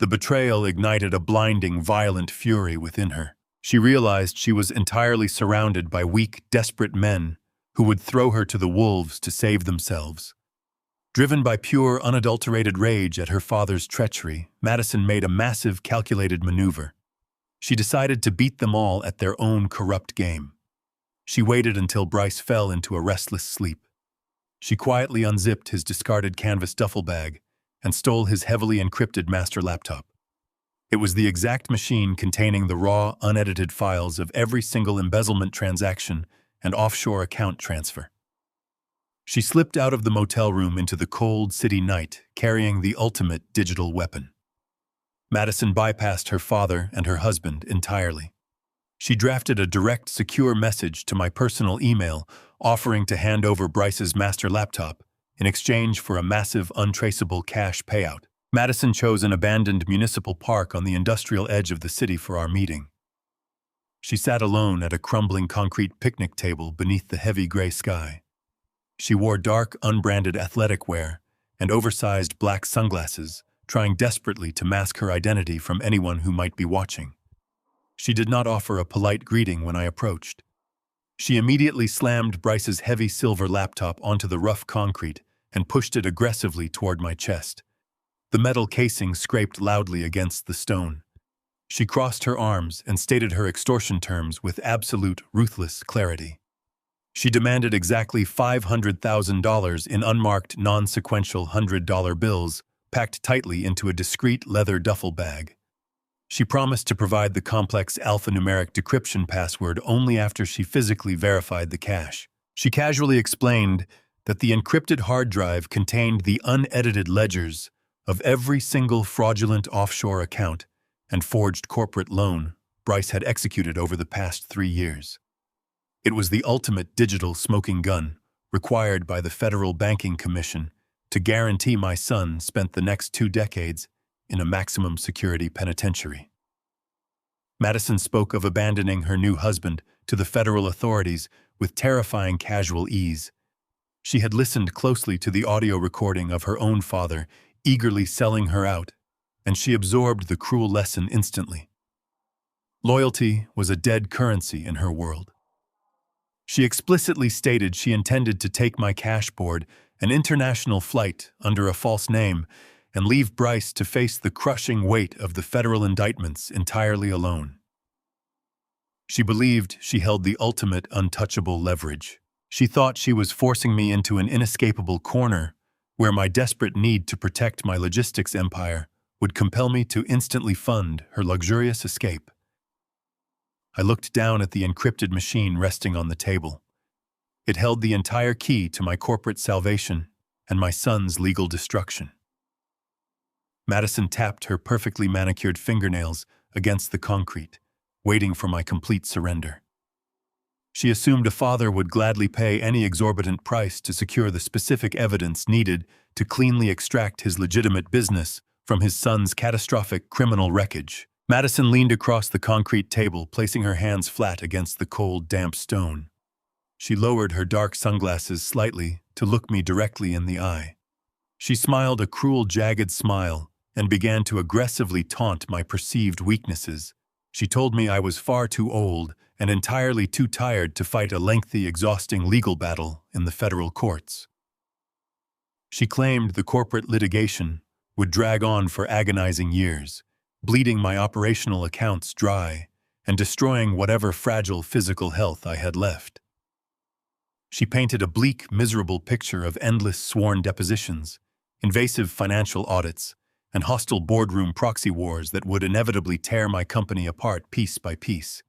The betrayal ignited a blinding, violent fury within her. She realized she was entirely surrounded by weak, desperate men who would throw her to the wolves to save themselves. Driven by pure, unadulterated rage at her father's treachery, Madison made a massive, calculated maneuver. She decided to beat them all at their own corrupt game. She waited until Bryce fell into a restless sleep. She quietly unzipped his discarded canvas duffel bag and stole his heavily encrypted master laptop. It was the exact machine containing the raw, unedited files of every single embezzlement transaction and offshore account transfer. She slipped out of the motel room into the cold city night, carrying the ultimate digital weapon. Madison bypassed her father and her husband entirely. She drafted a direct, secure message to my personal email offering to hand over Bryce's master laptop in exchange for a massive, untraceable cash payout. Madison chose an abandoned municipal park on the industrial edge of the city for our meeting. She sat alone at a crumbling concrete picnic table beneath the heavy gray sky. She wore dark, unbranded athletic wear and oversized black sunglasses, trying desperately to mask her identity from anyone who might be watching. She did not offer a polite greeting when I approached. She immediately slammed Bryce's heavy silver laptop onto the rough concrete and pushed it aggressively toward my chest. The metal casing scraped loudly against the stone. She crossed her arms and stated her extortion terms with absolute, ruthless clarity. She demanded exactly $500,000 in unmarked, non-sequential $100 bills packed tightly into a discreet leather duffel bag. She promised to provide the complex alphanumeric decryption password only after she physically verified the cash. She casually explained that the encrypted hard drive contained the unedited ledgers of every single fraudulent offshore account and forged corporate loan Bryce had executed over the past 3 years. It was the ultimate digital smoking gun required by the Federal Banking Commission to guarantee my son spent the next 2 decades in a maximum security penitentiary. Madison spoke of abandoning her new husband to the federal authorities with terrifying casual ease. She had listened closely to the audio recording of her own father eagerly selling her out, and she absorbed the cruel lesson instantly. Loyalty was a dead currency in her world. She explicitly stated she intended to take my cash board an international flight under a false name and leave Bryce to face the crushing weight of the federal indictments entirely alone. She believed she held the ultimate untouchable leverage. She thought she was forcing me into an inescapable corner where my desperate need to protect my logistics empire would compel me to instantly fund her luxurious escape. I looked down at the encrypted machine resting on the table. It held the entire key to my corporate salvation and my son's legal destruction. Madison tapped her perfectly manicured fingernails against the concrete, waiting for my complete surrender. She assumed a father would gladly pay any exorbitant price to secure the specific evidence needed to cleanly extract his legitimate business from his son's catastrophic criminal wreckage. Madison leaned across the concrete table, placing her hands flat against the cold, damp stone. She lowered her dark sunglasses slightly to look me directly in the eye. She smiled a cruel, jagged smile and began to aggressively taunt my perceived weaknesses. She told me I was far too old and entirely too tired to fight a lengthy, exhausting legal battle in the federal courts. She claimed the corporate litigation would drag on for agonizing years, bleeding my operational accounts dry and destroying whatever fragile physical health I had left. She painted a bleak, miserable picture of endless sworn depositions, invasive financial audits, and hostile boardroom proxy wars that would inevitably tear my company apart piece by piece.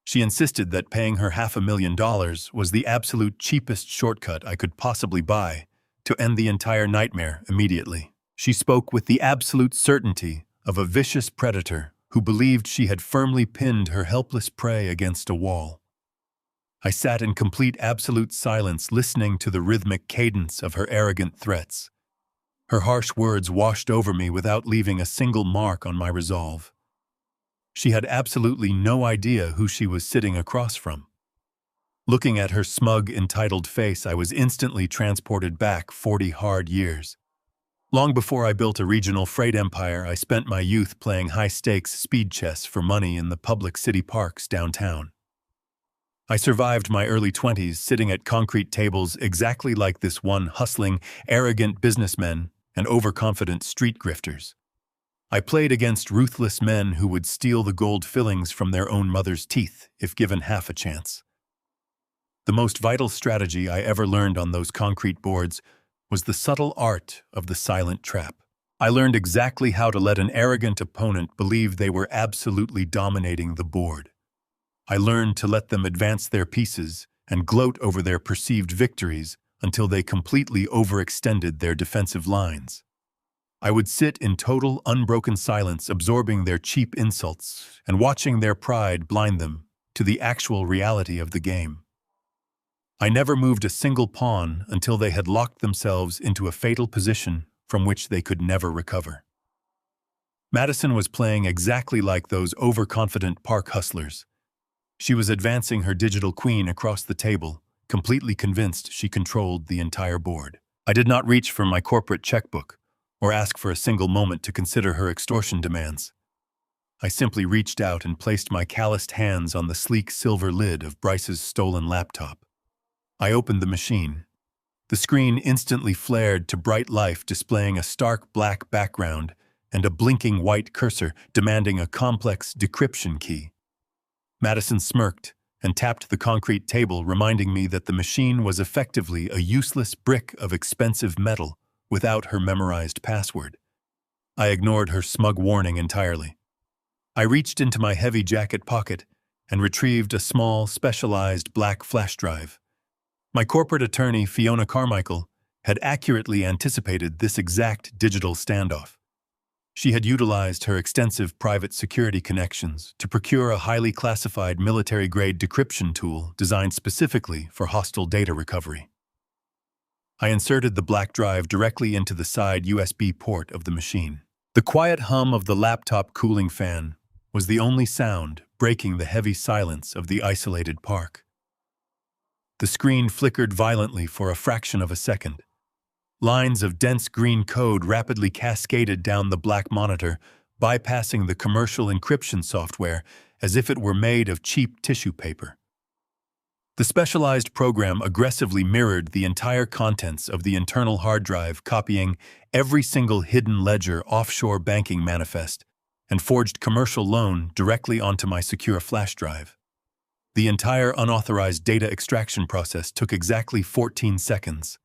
She insisted that paying her $500,000 was the absolute cheapest shortcut I could possibly buy to end the entire nightmare immediately. She spoke with the absolute certainty of a vicious predator who believed she had firmly pinned her helpless prey against a wall. I sat in complete absolute silence listening to the rhythmic cadence of her arrogant threats. Her harsh words washed over me without leaving a single mark on my resolve. She had absolutely no idea who she was sitting across from. Looking at her smug, entitled face, I was instantly transported back 40 hard years. Long before I built a regional freight empire, I spent my youth playing high-stakes speed chess for money in the public city parks downtown. I survived my early 20s sitting at concrete tables exactly like this one, hustling, arrogant businessmen and overconfident street grifters. I played against ruthless men who would steal the gold fillings from their own mother's teeth if given half a chance. The most vital strategy I ever learned on those concrete boards was the subtle art of the silent trap. I learned exactly how to let an arrogant opponent believe they were absolutely dominating the board. I learned to let them advance their pieces and gloat over their perceived victories until they completely overextended their defensive lines. I would sit in total, unbroken silence, absorbing their cheap insults and watching their pride blind them to the actual reality of the game. I never moved a single pawn until they had locked themselves into a fatal position from which they could never recover. Madison was playing exactly like those overconfident park hustlers. She was advancing her digital queen across the table, completely convinced she controlled the entire board. I did not reach for my corporate checkbook or ask for a single moment to consider her extortion demands. I simply reached out and placed my calloused hands on the sleek silver lid of Bryce's stolen laptop. I opened the machine. The screen instantly flared to bright life, displaying a stark black background and a blinking white cursor demanding a complex decryption key. Madison smirked and tapped the concrete table, reminding me that the machine was effectively a useless brick of expensive metal without her memorized password. I ignored her smug warning entirely. I reached into my heavy jacket pocket and retrieved a small, specialized black flash drive. My corporate attorney, Fiona Carmichael, had accurately anticipated this exact digital standoff. She had utilized her extensive private security connections to procure a highly classified military-grade decryption tool designed specifically for hostile data recovery. I inserted the black drive directly into the side USB port of the machine. The quiet hum of the laptop cooling fan was the only sound breaking the heavy silence of the isolated park. The screen flickered violently for a fraction of a second. Lines of dense green code rapidly cascaded down the black monitor, bypassing the commercial encryption software as if it were made of cheap tissue paper. The specialized program aggressively mirrored the entire contents of the internal hard drive, copying every single hidden ledger offshore banking manifest, and forged commercial loan directly onto my secure flash drive. The entire unauthorized data extraction process took exactly 14 seconds.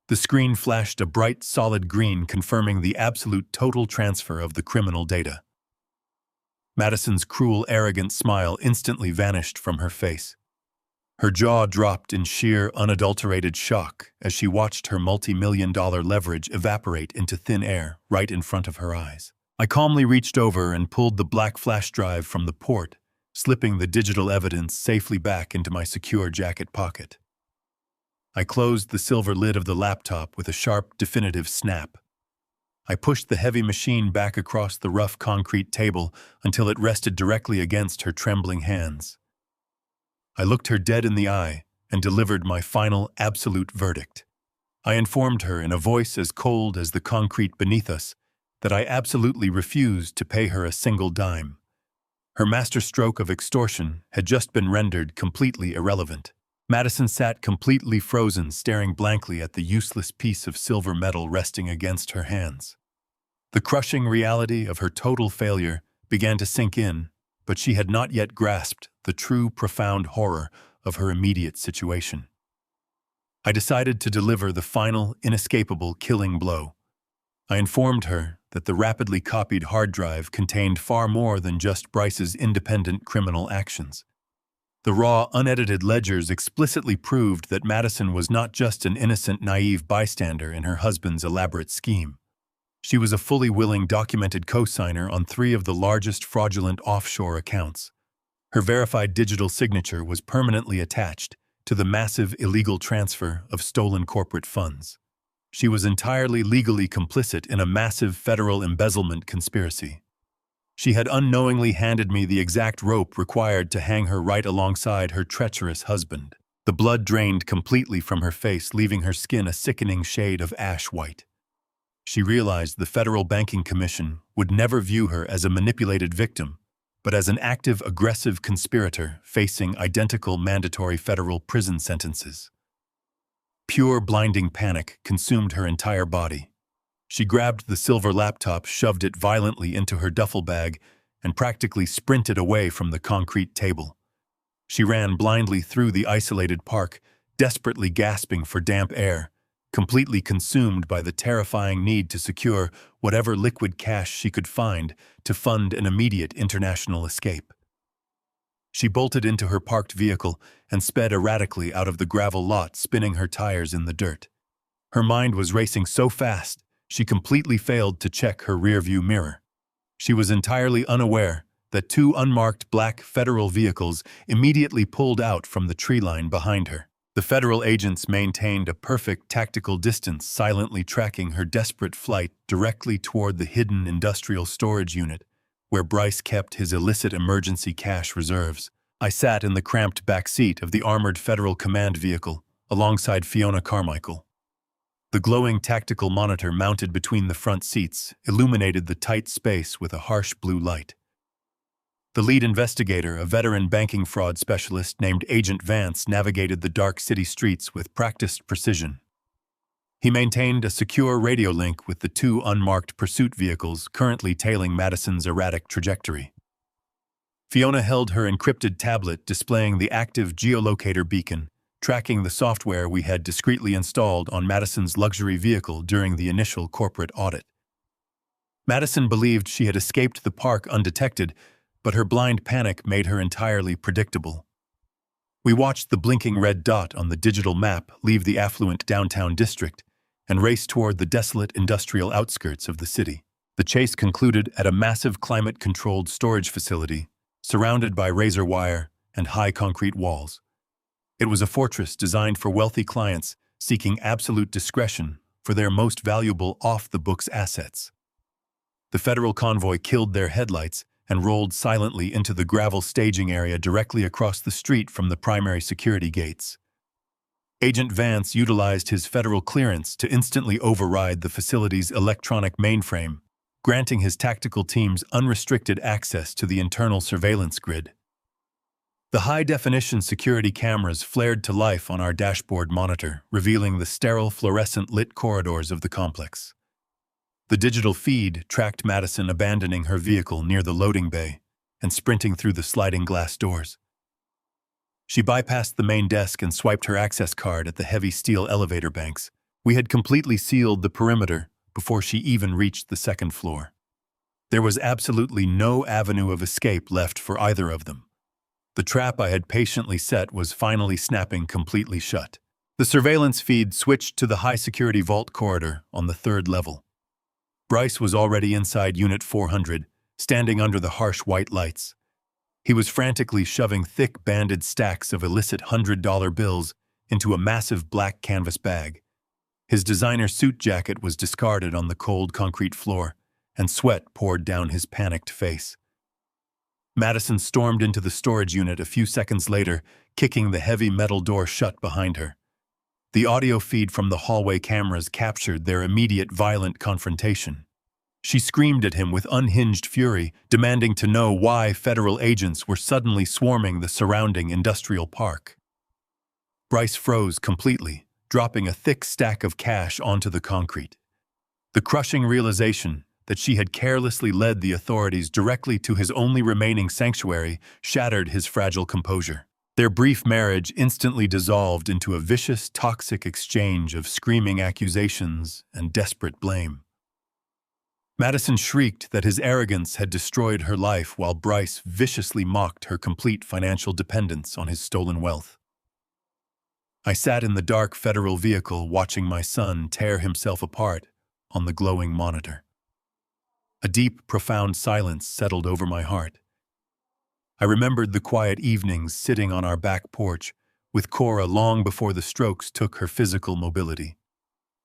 The screen flashed a bright, solid green, confirming the absolute total transfer of the criminal data. Madison's cruel, arrogant smile instantly vanished from her face. Her jaw dropped in sheer, unadulterated shock as she watched her multi-million-dollar leverage evaporate into thin air right in front of her eyes. I calmly reached over and pulled the black flash drive from the port, slipping the digital evidence safely back into my secure jacket pocket. I closed the silver lid of the laptop with a sharp, definitive snap. I pushed the heavy machine back across the rough concrete table until it rested directly against her trembling hands. I looked her dead in the eye and delivered my final, absolute verdict. I informed her in a voice as cold as the concrete beneath us that I absolutely refused to pay her a single dime. Her masterstroke of extortion had just been rendered completely irrelevant. Madison sat completely frozen, staring blankly at the useless piece of silver metal resting against her hands. The crushing reality of her total failure began to sink in but she had not yet grasped the true, profound horror of her immediate situation. I decided to deliver the final, inescapable killing blow. I informed her that the rapidly copied hard drive contained far more than just Bryce's independent criminal actions. The raw, unedited ledgers explicitly proved that Madison was not just an innocent, naive bystander in her husband's elaborate scheme. She was a fully willing, documented co-signer on 3 of the largest fraudulent offshore accounts. Her verified digital signature was permanently attached to the massive illegal transfer of stolen corporate funds. She was entirely legally complicit in a massive federal embezzlement conspiracy. She had unknowingly handed me the exact rope required to hang her right alongside her treacherous husband. The blood drained completely from her face, leaving her skin a sickening shade of ash white. She realized the Federal Banking Commission would never view her as a manipulated victim, but as an active, aggressive conspirator facing identical mandatory federal prison sentences. Pure, blinding panic consumed her entire body. She grabbed the silver laptop, shoved it violently into her duffel bag, and practically sprinted away from the concrete table. She ran blindly through the isolated park, desperately gasping for damp air, completely consumed by the terrifying need to secure whatever liquid cash she could find to fund an immediate international escape. She bolted into her parked vehicle and sped erratically out of the gravel lot, spinning her tires in the dirt. Her mind was racing so fast, she completely failed to check her rearview mirror. She was entirely unaware that 2 unmarked black federal vehicles immediately pulled out from the tree line behind her. The federal agents maintained a perfect tactical distance, silently tracking her desperate flight directly toward the hidden industrial storage unit, where Bryce kept his illicit emergency cash reserves. I sat in the cramped back seat of the armored federal command vehicle, alongside Fiona Carmichael. The glowing tactical monitor mounted between the front seats illuminated the tight space with a harsh blue light. The lead investigator, a veteran banking fraud specialist named Agent Vance, navigated the dark city streets with practiced precision. He maintained a secure radio link with the 2 unmarked pursuit vehicles currently tailing Madison's erratic trajectory. Fiona held her encrypted tablet displaying the active geolocator beacon, tracking the software we had discreetly installed on Madison's luxury vehicle during the initial corporate audit. Madison believed she had escaped the park undetected, but her blind panic made her entirely predictable. We watched the blinking red dot on the digital map leave the affluent downtown district and race toward the desolate industrial outskirts of the city. The chase concluded at a massive climate-controlled storage facility surrounded by razor wire and high concrete walls. It was a fortress designed for wealthy clients seeking absolute discretion for their most valuable off-the-books assets. The federal convoy killed their headlights and rolled silently into the gravel staging area directly across the street from the primary security gates. Agent Vance utilized his federal clearance to instantly override the facility's electronic mainframe, granting his tactical teams unrestricted access to the internal surveillance grid. The high-definition security cameras flared to life on our dashboard monitor, revealing the sterile, fluorescent-lit corridors of the complex. The digital feed tracked Madison abandoning her vehicle near the loading bay and sprinting through the sliding glass doors. She bypassed the main desk and swiped her access card at the heavy steel elevator banks. We had completely sealed the perimeter before she even reached the second floor. There was absolutely no avenue of escape left for either of them. The trap I had patiently set was finally snapping completely shut. The surveillance feed switched to the high-security vault corridor on the 3rd level. Bryce was already inside Unit 400, standing under the harsh white lights. He was frantically shoving thick banded stacks of illicit $100 bills into a massive black canvas bag. His designer suit jacket was discarded on the cold concrete floor, and sweat poured down his panicked face. Madison stormed into the storage unit a few seconds later, kicking the heavy metal door shut behind her. The audio feed from the hallway cameras captured their immediate violent confrontation. She screamed at him with unhinged fury, demanding to know why federal agents were suddenly swarming the surrounding industrial park. Bryce froze completely, dropping a thick stack of cash onto the concrete. The crushing realization that she had carelessly led the authorities directly to his only remaining sanctuary shattered his fragile composure. Their brief marriage instantly dissolved into a vicious, toxic exchange of screaming accusations and desperate blame. Madison shrieked that his arrogance had destroyed her life while Bryce viciously mocked her complete financial dependence on his stolen wealth. I sat in the dark federal vehicle watching my son tear himself apart on the glowing monitor. A deep, profound silence settled over my heart. I remembered the quiet evenings sitting on our back porch with Cora long before the strokes took her physical mobility.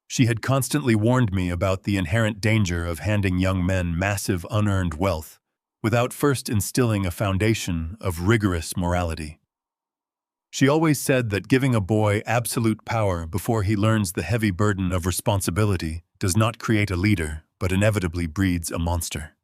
She had constantly warned me about the inherent danger of handing young men massive unearned wealth without first instilling a foundation of rigorous morality. She always said that giving a boy absolute power before he learns the heavy burden of responsibility does not create a leader, but inevitably breeds a monster.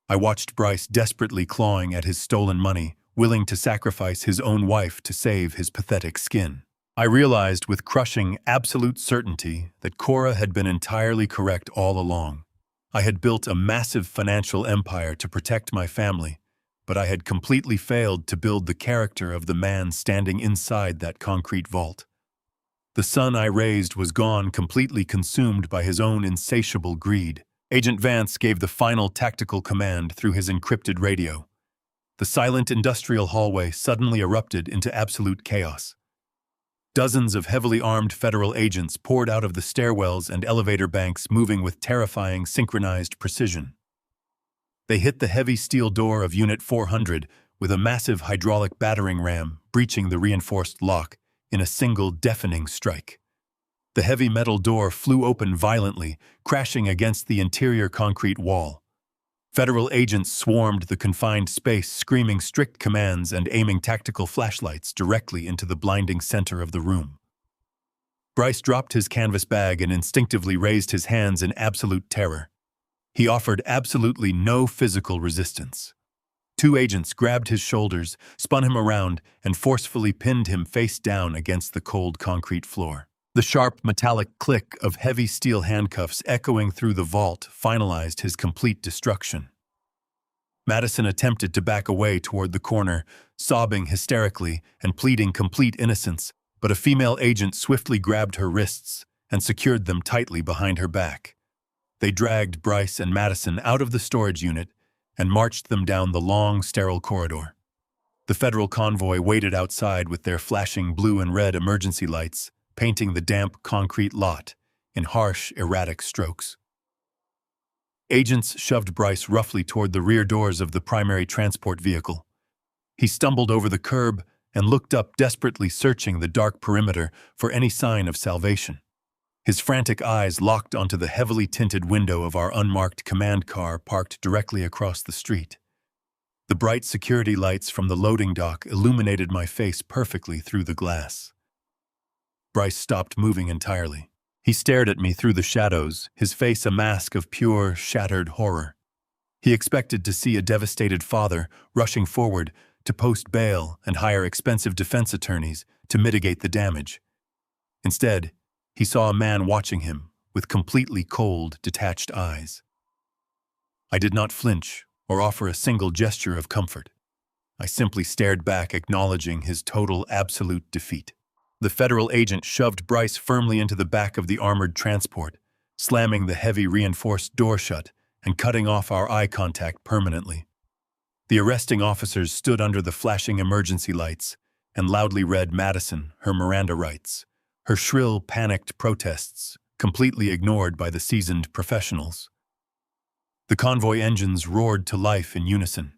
I watched Bryce desperately clawing at his stolen money, willing to sacrifice his own wife to save his pathetic skin. I realized with crushing, absolute certainty that Cora had been entirely correct all along. I had built a massive financial empire to protect my family, but I had completely failed to build the character of the man standing inside that concrete vault. The son I raised was gone, completely consumed by his own insatiable greed. Agent Vance gave the final tactical command through his encrypted radio. The silent industrial hallway suddenly erupted into absolute chaos. Dozens of heavily armed federal agents poured out of the stairwells and elevator banks, moving with terrifying synchronized precision. They hit the heavy steel door of Unit 400 with a massive hydraulic battering ram, breaching the reinforced lock in a single deafening strike. The heavy metal door flew open violently, crashing against the interior concrete wall. Federal agents swarmed the confined space, screaming strict commands and aiming tactical flashlights directly into the blinding center of the room. Bryce dropped his canvas bag and instinctively raised his hands in absolute terror. He offered absolutely no physical resistance. Two agents grabbed his shoulders, spun him around, and forcefully pinned him face down against the cold concrete floor. The sharp metallic click of heavy steel handcuffs echoing through the vault finalized his complete destruction. Madison attempted to back away toward the corner, sobbing hysterically and pleading complete innocence, but a female agent swiftly grabbed her wrists and secured them tightly behind her back. They dragged Bryce and Madison out of the storage unit and marched them down the long, sterile corridor. The federal convoy waited outside with their flashing blue and red emergency lights, painting the damp concrete lot in harsh, erratic strokes. Agents shoved Bryce roughly toward the rear doors of the primary transport vehicle. He stumbled over the curb and looked up, desperately searching the dark perimeter for any sign of salvation. His frantic eyes locked onto the heavily tinted window of our unmarked command car parked directly across the street. The bright security lights from the loading dock illuminated my face perfectly through the glass. Bryce stopped moving entirely. He stared at me through the shadows, his face a mask of pure, shattered horror. He expected to see a devastated father rushing forward to post bail and hire expensive defense attorneys to mitigate the damage. Instead, he saw a man watching him with completely cold, detached eyes. I did not flinch or offer a single gesture of comfort. I simply stared back, acknowledging his total, absolute defeat. The federal agent shoved Bryce firmly into the back of the armored transport, slamming the heavy reinforced door shut and cutting off our eye contact permanently. The arresting officers stood under the flashing emergency lights and loudly read Madison her Miranda rights, her shrill, panicked protests completely ignored by the seasoned professionals. The convoy engines roared to life in unison.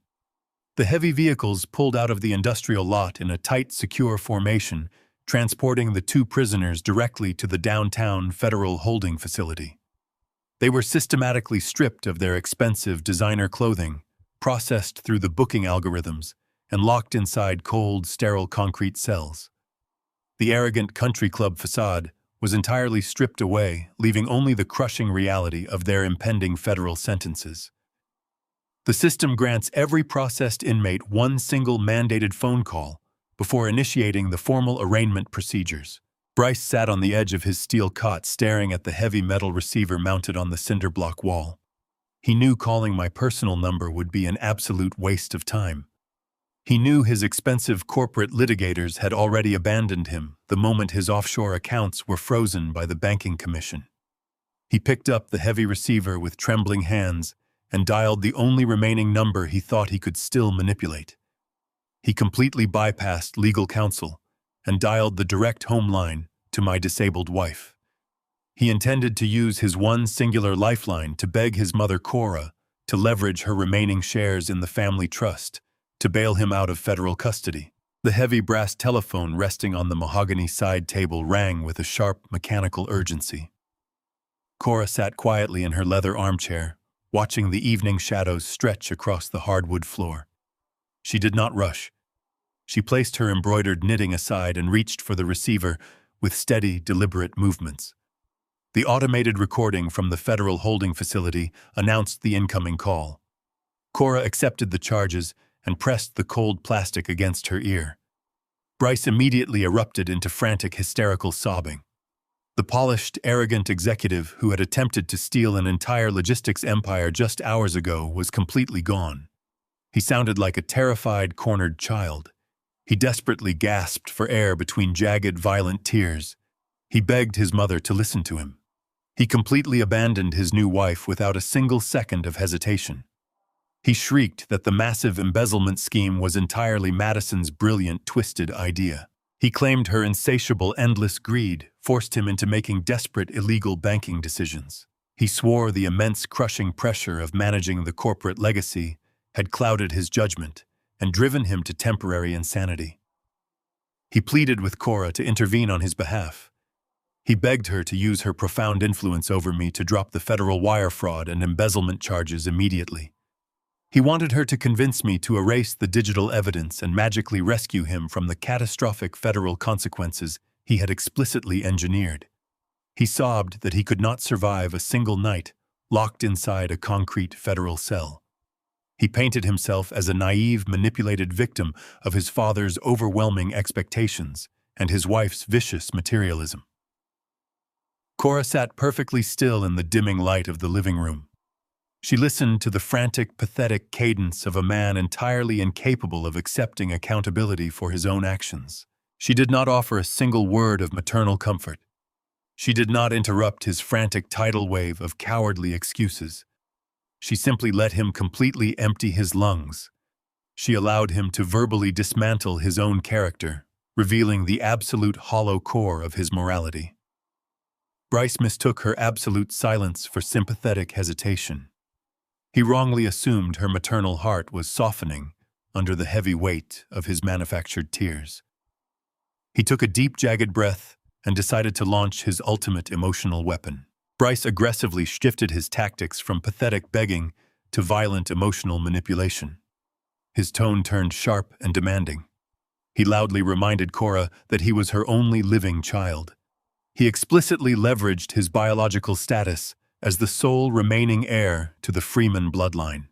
The heavy vehicles pulled out of the industrial lot in a tight, secure formation, transporting the two prisoners directly to the downtown federal holding facility. They were systematically stripped of their expensive designer clothing, processed through the booking algorithms, and locked inside cold, sterile concrete cells. The arrogant country club facade was entirely stripped away, leaving only the crushing reality of their impending federal sentences. The system grants every processed inmate one single mandated phone call before initiating the formal arraignment procedures. Bryce sat on the edge of his steel cot, staring at the heavy metal receiver mounted on the cinder block wall. He knew calling my personal number would be an absolute waste of time. He knew his expensive corporate litigators had already abandoned him the moment his offshore accounts were frozen by the banking commission. He picked up the heavy receiver with trembling hands and dialed the only remaining number he thought he could still manipulate. He completely bypassed legal counsel and dialed the direct home line to my disabled wife. He intended to use his one singular lifeline to beg his mother Cora to leverage her remaining shares in the family trust to bail him out of federal custody. The heavy brass telephone resting on the mahogany side table rang with a sharp mechanical urgency. Cora sat quietly in her leather armchair, watching the evening shadows stretch across the hardwood floor. She did not rush. She placed her embroidered knitting aside and reached for the receiver with steady, deliberate movements. The automated recording from the federal holding facility announced the incoming call. Cora accepted the charges and pressed the cold plastic against her ear. Bryce immediately erupted into frantic, hysterical sobbing. The polished, arrogant executive who had attempted to steal an entire logistics empire just hours ago was completely gone. He sounded like a terrified, cornered child. He desperately gasped for air between jagged, violent tears. He begged his mother to listen to him. He completely abandoned his new wife without a single second of hesitation. He shrieked that the massive embezzlement scheme was entirely Madison's brilliant, twisted idea. He claimed her insatiable, endless greed forced him into making desperate, illegal banking decisions. He swore the immense, crushing pressure of managing the corporate legacy had clouded his judgment and driven him to temporary insanity. He pleaded with Cora to intervene on his behalf. He begged her to use her profound influence over me to drop the federal wire fraud and embezzlement charges immediately. He wanted her to convince me to erase the digital evidence and magically rescue him from the catastrophic federal consequences he had explicitly engineered. He sobbed that he could not survive a single night locked inside a concrete federal cell. He painted himself as a naive, manipulated victim of his father's overwhelming expectations and his wife's vicious materialism. Cora sat perfectly still in the dimming light of the living room. She listened to the frantic, pathetic cadence of a man entirely incapable of accepting accountability for his own actions. She did not offer a single word of maternal comfort. She did not interrupt his frantic tidal wave of cowardly excuses. She simply let him completely empty his lungs. She allowed him to verbally dismantle his own character, revealing the absolute hollow core of his morality. Bryce mistook her absolute silence for sympathetic hesitation. He wrongly assumed her maternal heart was softening under the heavy weight of his manufactured tears. He took a deep, jagged breath and decided to launch his ultimate emotional weapon. Bryce aggressively shifted his tactics from pathetic begging to violent emotional manipulation. His tone turned sharp and demanding. He loudly reminded Cora that he was her only living child. He explicitly leveraged his biological status as the sole remaining heir to the Freeman bloodline.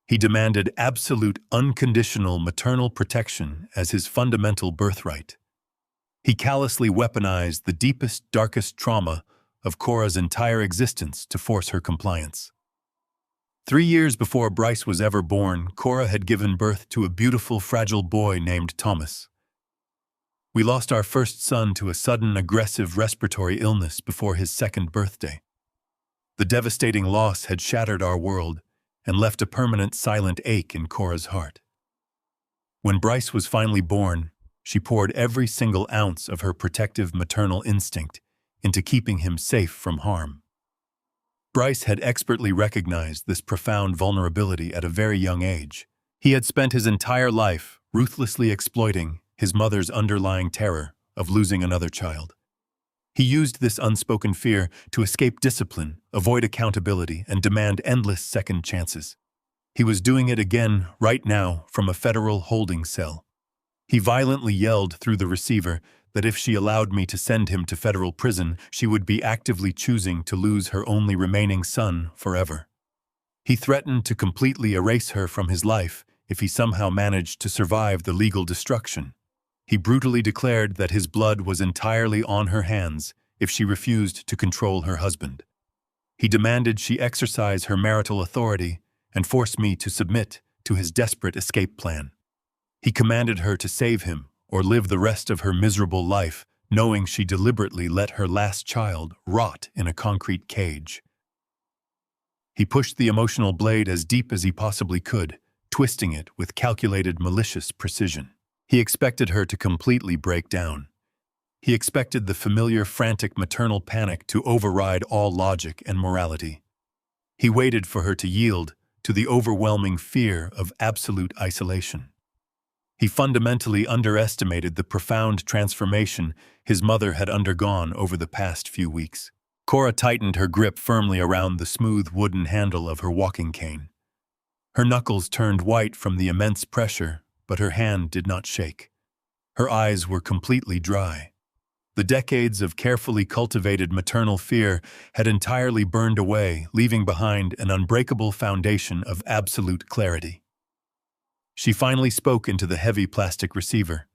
He demanded absolute, unconditional maternal protection as his fundamental birthright. He callously weaponized the deepest, darkest trauma of Cora's entire existence to force her compliance. 3 years before Bryce was ever born, Cora had given birth to a beautiful, fragile boy named Thomas. We lost our first son to a sudden, aggressive respiratory illness before his 2nd birthday. The devastating loss had shattered our world and left a permanent, silent ache in Cora's heart. When Bryce was finally born, she poured every single ounce of her protective maternal instinct into keeping him safe from harm. Bryce had expertly recognized this profound vulnerability at a very young age. He had spent his entire life ruthlessly exploiting his mother's underlying terror of losing another child. He used this unspoken fear to escape discipline, avoid accountability, and demand endless second chances. He was doing it again right now from a federal holding cell. He violently yelled through the receiver that if she allowed me to send him to federal prison, she would be actively choosing to lose her only remaining son forever. He threatened to completely erase her from his life if he somehow managed to survive the legal destruction. He brutally declared that his blood was entirely on her hands if she refused to control her husband. He demanded she exercise her marital authority and force me to submit to his desperate escape plan. He commanded her to save him or live the rest of her miserable life, knowing she deliberately let her last child rot in a concrete cage. He pushed the emotional blade as deep as he possibly could, twisting it with calculated, malicious precision. He expected her to completely break down. He expected the familiar, frantic maternal panic to override all logic and morality. He waited for her to yield to the overwhelming fear of absolute isolation. He fundamentally underestimated the profound transformation his mother had undergone over the past few weeks. Cora tightened her grip firmly around the smooth wooden handle of her walking cane. Her knuckles turned white from the immense pressure, but her hand did not shake. Her eyes were completely dry. The decades of carefully cultivated maternal fear had entirely burned away, leaving behind an unbreakable foundation of absolute clarity. She finally spoke into the heavy plastic receiver.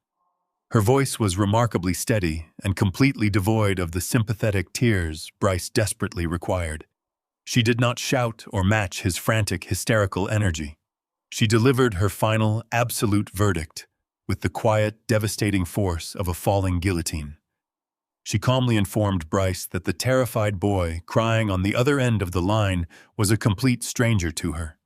Her voice was remarkably steady and completely devoid of the sympathetic tears Bryce desperately required. She did not shout or match his frantic, hysterical energy. She delivered her final, absolute verdict with the quiet, devastating force of a falling guillotine. She calmly informed Bryce that the terrified boy crying on the other end of the line was a complete stranger to her.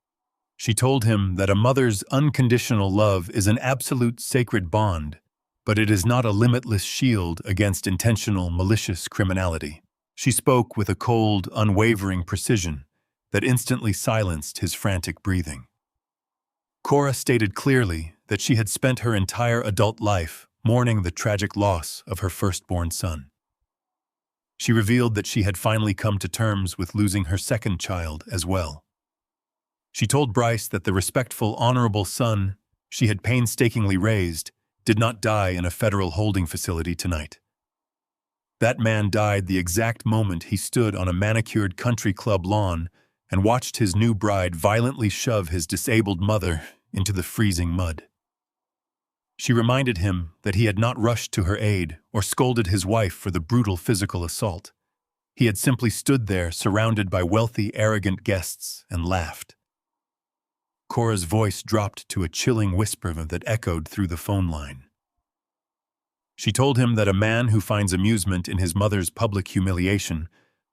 She told him that a mother's unconditional love is an absolute sacred bond, but it is not a limitless shield against intentional, malicious criminality. She spoke with a cold, unwavering precision that instantly silenced his frantic breathing. Cora stated clearly that she had spent her entire adult life mourning the tragic loss of her firstborn son. She revealed that she had finally come to terms with losing her second child as well. She told Bryce that the respectful, honorable son she had painstakingly raised did not die in a federal holding facility tonight. That man died the exact moment he stood on a manicured country club lawn and watched his new bride violently shove his disabled mother into the freezing mud. She reminded him that he had not rushed to her aid or scolded his wife for the brutal physical assault. He had simply stood there surrounded by wealthy, arrogant guests and laughed. Cora's voice dropped to a chilling whisper that echoed through the phone line. She told him that a man who finds amusement in his mother's public humiliation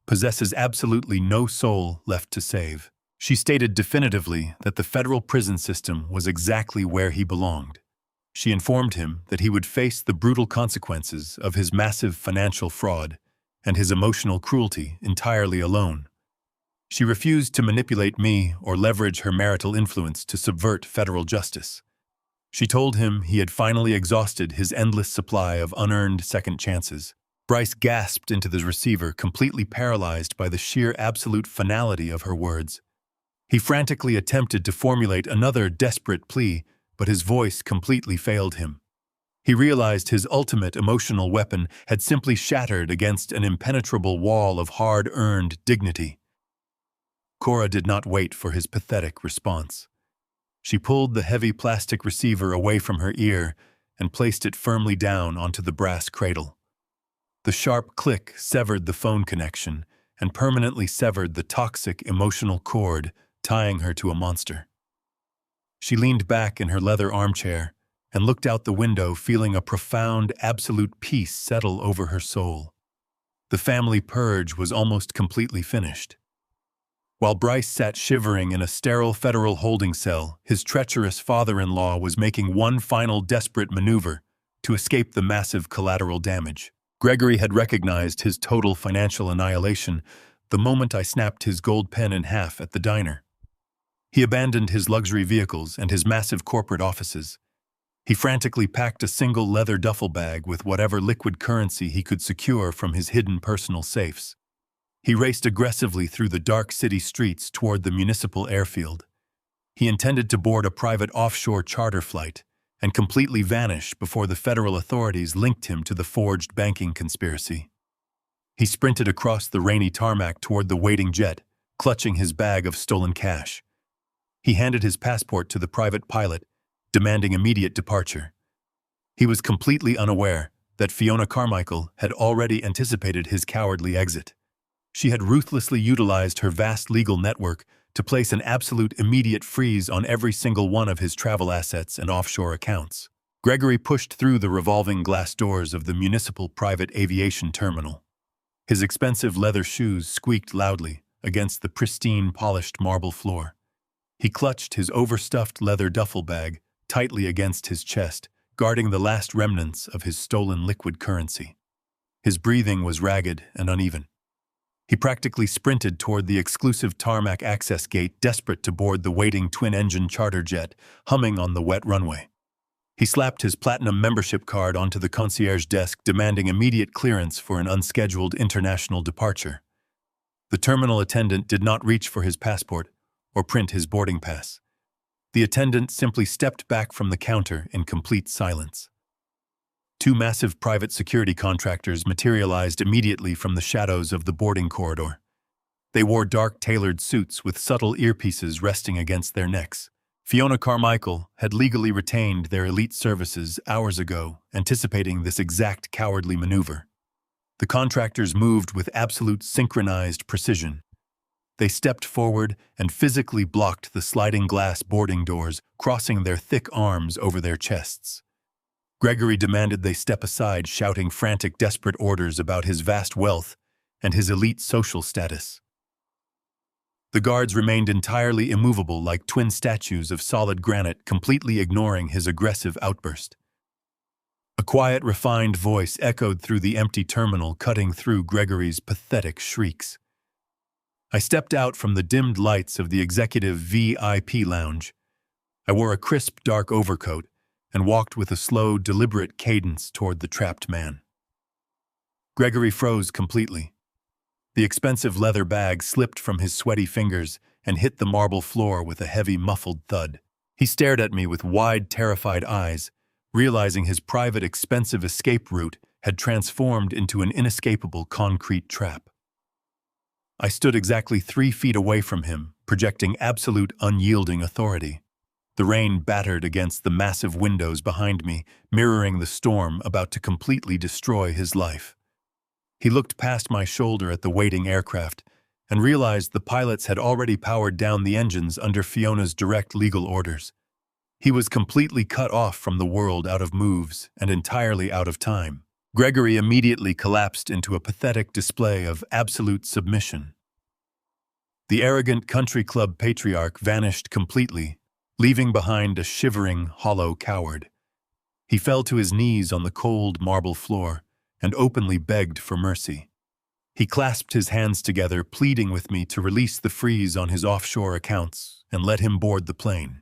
possesses absolutely no soul left to save. She stated definitively that the federal prison system was exactly where he belonged. She informed him that he would face the brutal consequences of his massive financial fraud and his emotional cruelty entirely alone. She refused to manipulate me or leverage her marital influence to subvert federal justice. She told him he had finally exhausted his endless supply of unearned second chances. Bryce gasped into the receiver, completely paralyzed by the sheer absolute finality of her words. He frantically attempted to formulate another desperate plea, but his voice completely failed him. He realized his ultimate emotional weapon had simply shattered against an impenetrable wall of hard-earned dignity. Cora did not wait for his pathetic response. She pulled the heavy plastic receiver away from her ear and placed it firmly down onto the brass cradle. The sharp click severed the phone connection and permanently severed the toxic emotional cord tying her to a monster. She leaned back in her leather armchair and looked out the window, feeling a profound, absolute peace settle over her soul. The family purge was almost completely finished. While Bryce sat shivering in a sterile federal holding cell, his treacherous father-in-law was making one final desperate maneuver to escape the massive collateral damage. Gregory had recognized his total financial annihilation the moment I snapped his gold pen in half at the diner. He abandoned his luxury vehicles and his massive corporate offices. He frantically packed a single leather duffel bag with whatever liquid currency he could secure from his hidden personal safes. He raced aggressively through the dark city streets toward the municipal airfield. He intended to board a private offshore charter flight and completely vanish before the federal authorities linked him to the forged banking conspiracy. He sprinted across the rainy tarmac toward the waiting jet, clutching his bag of stolen cash. He handed his passport to the private pilot, demanding immediate departure. He was completely unaware that Fiona Carmichael had already anticipated his cowardly exit. She had ruthlessly utilized her vast legal network to place an absolute immediate freeze on every single one of his travel assets and offshore accounts. Gregory pushed through the revolving glass doors of the municipal private aviation terminal. His expensive leather shoes squeaked loudly against the pristine, polished marble floor. He clutched his overstuffed leather duffel bag tightly against his chest, guarding the last remnants of his stolen liquid currency. His breathing was ragged and uneven. He practically sprinted toward the exclusive tarmac access gate, desperate to board the waiting twin-engine charter jet humming on the wet runway. He slapped his platinum membership card onto the concierge desk, demanding immediate clearance for an unscheduled international departure. The terminal attendant did not reach for his passport or print his boarding pass. The attendant simply stepped back from the counter in complete silence. Two massive private security contractors materialized immediately from the shadows of the boarding corridor. They wore dark, tailored suits with subtle earpieces resting against their necks. Fiona Carmichael had legally retained their elite services hours ago, anticipating this exact cowardly maneuver. The contractors moved with absolute synchronized precision. They stepped forward and physically blocked the sliding glass boarding doors, crossing their thick arms over their chests. Gregory demanded they step aside, shouting frantic, desperate orders about his vast wealth and his elite social status. The guards remained entirely immovable, like twin statues of solid granite, completely ignoring his aggressive outburst. A quiet, refined voice echoed through the empty terminal, cutting through Gregory's pathetic shrieks. I stepped out from the dimmed lights of the executive VIP lounge. I wore a crisp, dark overcoat and walked with a slow, deliberate cadence toward the trapped man. Gregory froze completely. The expensive leather bag slipped from his sweaty fingers and hit the marble floor with a heavy, muffled thud. He stared at me with wide, terrified eyes, realizing his private, expensive escape route had transformed into an inescapable concrete trap. I stood exactly 3 feet away from him, projecting absolute, unyielding authority. The rain battered against the massive windows behind me, mirroring the storm about to completely destroy his life. He looked past my shoulder at the waiting aircraft and realized the pilots had already powered down the engines under Fiona's direct legal orders. He was completely cut off from the world, out of moves, and entirely out of time. Gregory immediately collapsed into a pathetic display of absolute submission. The arrogant country club patriarch vanished completely, leaving behind a shivering, hollow coward. He fell to his knees on the cold marble floor and openly begged for mercy. He clasped his hands together, pleading with me to release the freeze on his offshore accounts and let him board the plane.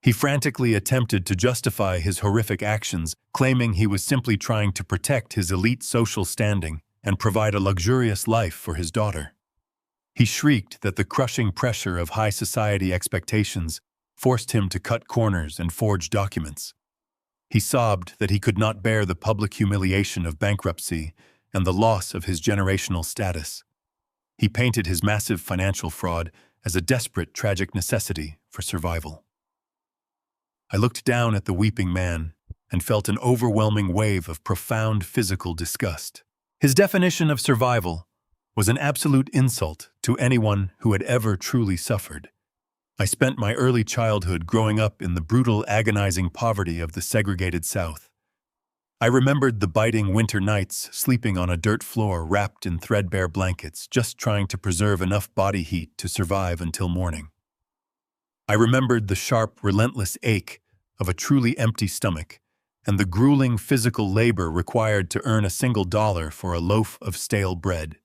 He frantically attempted to justify his horrific actions, claiming he was simply trying to protect his elite social standing and provide a luxurious life for his daughter. He shrieked that the crushing pressure of high society expectations forced him to cut corners and forge documents. He sobbed that he could not bear the public humiliation of bankruptcy and the loss of his generational status. He painted his massive financial fraud as a desperate, tragic necessity for survival. I looked down at the weeping man and felt an overwhelming wave of profound physical disgust. His definition of survival was an absolute insult to anyone who had ever truly suffered. I spent my early childhood growing up in the brutal, agonizing poverty of the segregated South. I remembered the biting winter nights sleeping on a dirt floor wrapped in threadbare blankets, just trying to preserve enough body heat to survive until morning. I remembered the sharp, relentless ache of a truly empty stomach and the grueling physical labor required to earn a single dollar for a loaf of stale bread.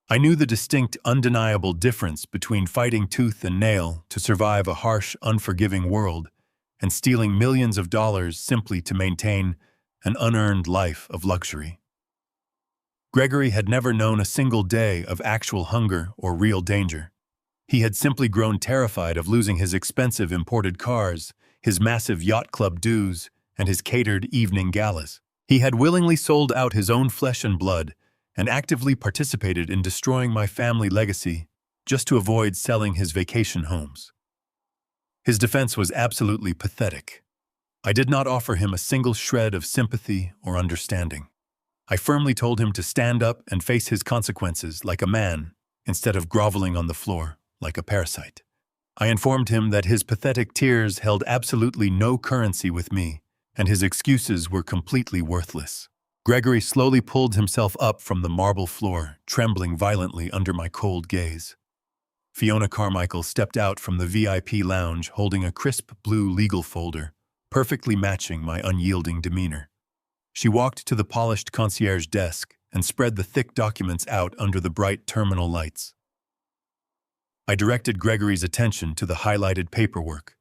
I knew the distinct, undeniable difference between fighting tooth and nail to survive a harsh, unforgiving world and stealing millions of dollars simply to maintain an unearned life of luxury. Gregory had never known a single day of actual hunger or real danger. He had simply grown terrified of losing his expensive imported cars, his massive yacht club dues, and his catered evening galas. He had willingly sold out his own flesh and blood and actively participated in destroying my family legacy just to avoid selling his vacation homes. His defense was absolutely pathetic. I did not offer him a single shred of sympathy or understanding. I firmly told him to stand up and face his consequences like a man, instead of groveling on the floor like a parasite. I informed him that his pathetic tears held absolutely no currency with me, and his excuses were completely worthless. Gregory slowly pulled himself up from the marble floor, trembling violently under my cold gaze. Fiona Carmichael stepped out from the VIP lounge holding a crisp blue legal folder, perfectly matching my unyielding demeanor. She walked to the polished concierge desk and spread the thick documents out under the bright terminal lights. I directed Gregory's attention to the highlighted paperwork.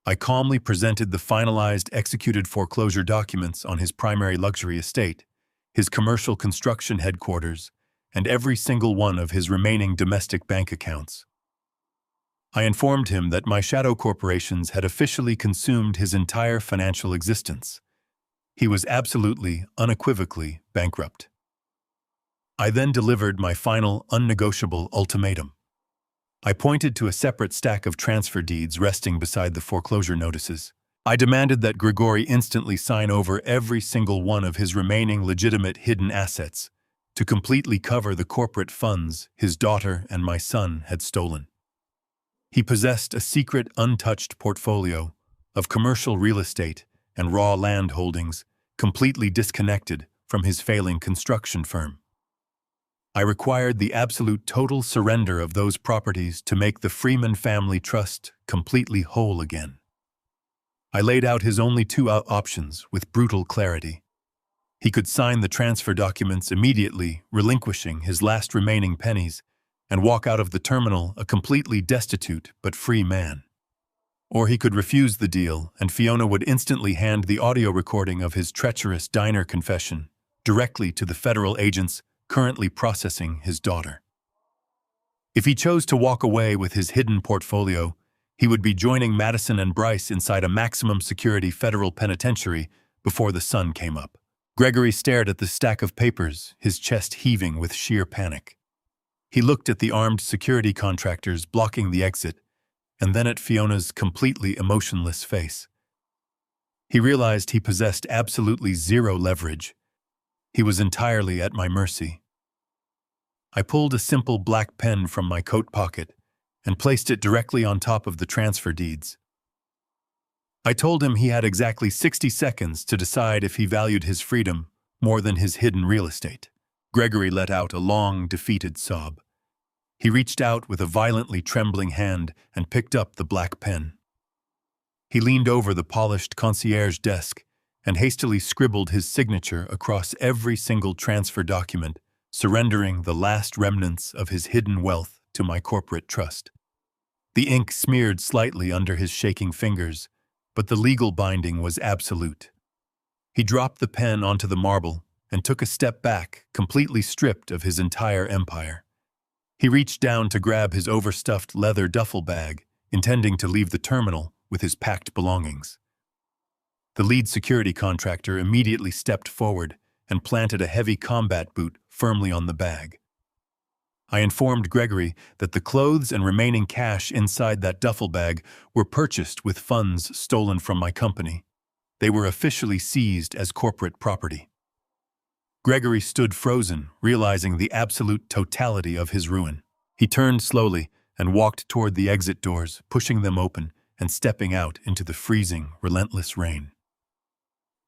I calmly presented the finalized executed foreclosure documents on his primary luxury estate, his commercial construction headquarters, and every single one of his remaining domestic bank accounts. I informed him that my shadow corporations had officially consumed his entire financial existence. He was absolutely, unequivocally bankrupt. I then delivered my final, unnegotiable ultimatum. I pointed to a separate stack of transfer deeds resting beside the foreclosure notices. I demanded that Grigori instantly sign over every single one of his remaining legitimate hidden assets to completely cover the corporate funds his daughter and my son had stolen. He possessed a secret, untouched portfolio of commercial real estate and raw land holdings completely disconnected from his failing construction firm. I required the absolute total surrender of those properties to make the Freeman Family Trust completely whole again. I laid out his only two options with brutal clarity. He could sign the transfer documents immediately, relinquishing his last remaining pennies, and walk out of the terminal a completely destitute but free man. Or he could refuse the deal, and Fiona would instantly hand the audio recording of his treacherous diner confession directly to the federal agents currently processing his daughter. If he chose to walk away with his hidden portfolio, he would be joining Madison and Bryce inside a maximum security federal penitentiary before the sun came up. Gregory stared at the stack of papers, his chest heaving with sheer panic. He looked at the armed security contractors blocking the exit, and then at Fiona's completely emotionless face. He realized he possessed absolutely zero leverage. He was entirely at my mercy. I pulled a simple black pen from my coat pocket and placed it directly on top of the transfer deeds. I told him he had exactly 60 seconds to decide if he valued his freedom more than his hidden real estate. Gregory let out a long, defeated sob. He reached out with a violently trembling hand and picked up the black pen. He leaned over the polished concierge desk and hastily scribbled his signature across every single transfer document, surrendering the last remnants of his hidden wealth to my corporate trust. The ink smeared slightly under his shaking fingers, but the legal binding was absolute. He dropped the pen onto the marble and took a step back, completely stripped of his entire empire. He reached down to grab his overstuffed leather duffel bag, intending to leave the terminal with his packed belongings. The lead security contractor immediately stepped forward and planted a heavy combat boot firmly on the bag. I informed Gregory that the clothes and remaining cash inside that duffel bag were purchased with funds stolen from my company. They were officially seized as corporate property. Gregory stood frozen, realizing the absolute totality of his ruin. He turned slowly and walked toward the exit doors, pushing them open and stepping out into the freezing, relentless rain.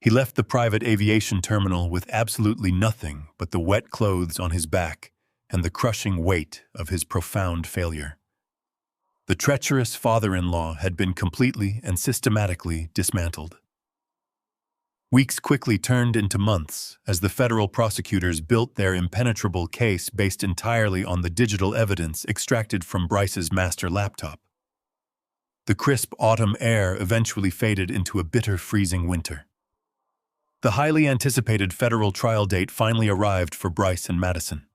He left the private aviation terminal with absolutely nothing but the wet clothes on his back and the crushing weight of his profound failure. The treacherous father-in-law had been completely and systematically dismantled. Weeks quickly turned into months as the federal prosecutors built their impenetrable case based entirely on the digital evidence extracted from Bryce's master laptop. The crisp autumn air eventually faded into a bitter, freezing winter. The highly anticipated federal trial date finally arrived for Bryce and Madison.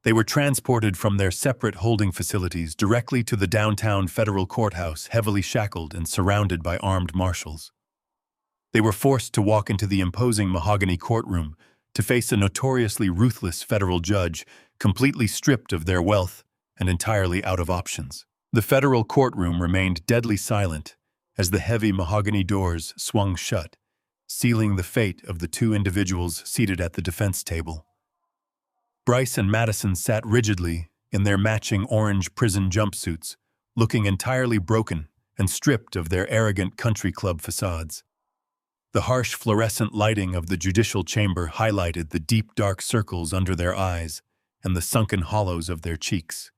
They were transported from their separate holding facilities directly to the downtown federal courthouse, heavily shackled and surrounded by armed marshals. They were forced to walk into the imposing mahogany courtroom to face a notoriously ruthless federal judge, completely stripped of their wealth and entirely out of options. The federal courtroom remained deadly silent as the heavy mahogany doors swung shut, sealing the fate of the two individuals seated at the defense table. Bryce and Madison sat rigidly in their matching orange prison jumpsuits, looking entirely broken and stripped of their arrogant country club facades. The harsh fluorescent lighting of the judicial chamber highlighted the deep dark circles under their eyes and the sunken hollows of their cheeks.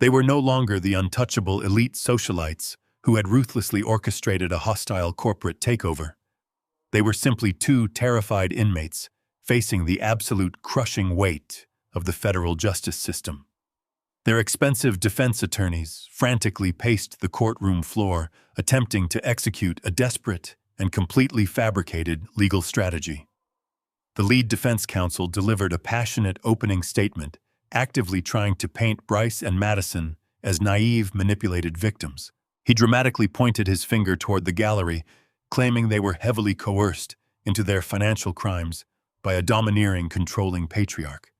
They were no longer the untouchable elite socialites who had ruthlessly orchestrated a hostile corporate takeover. They were simply two terrified inmates facing the absolute crushing weight of the federal justice system. Their expensive defense attorneys frantically paced the courtroom floor, attempting to execute a desperate and completely fabricated legal strategy. The lead defense counsel delivered a passionate opening statement, actively trying to paint Bryce and Madison as naive, manipulated victims. He dramatically pointed his finger toward the gallery, claiming they were heavily coerced into their financial crimes by a domineering, controlling patriarch.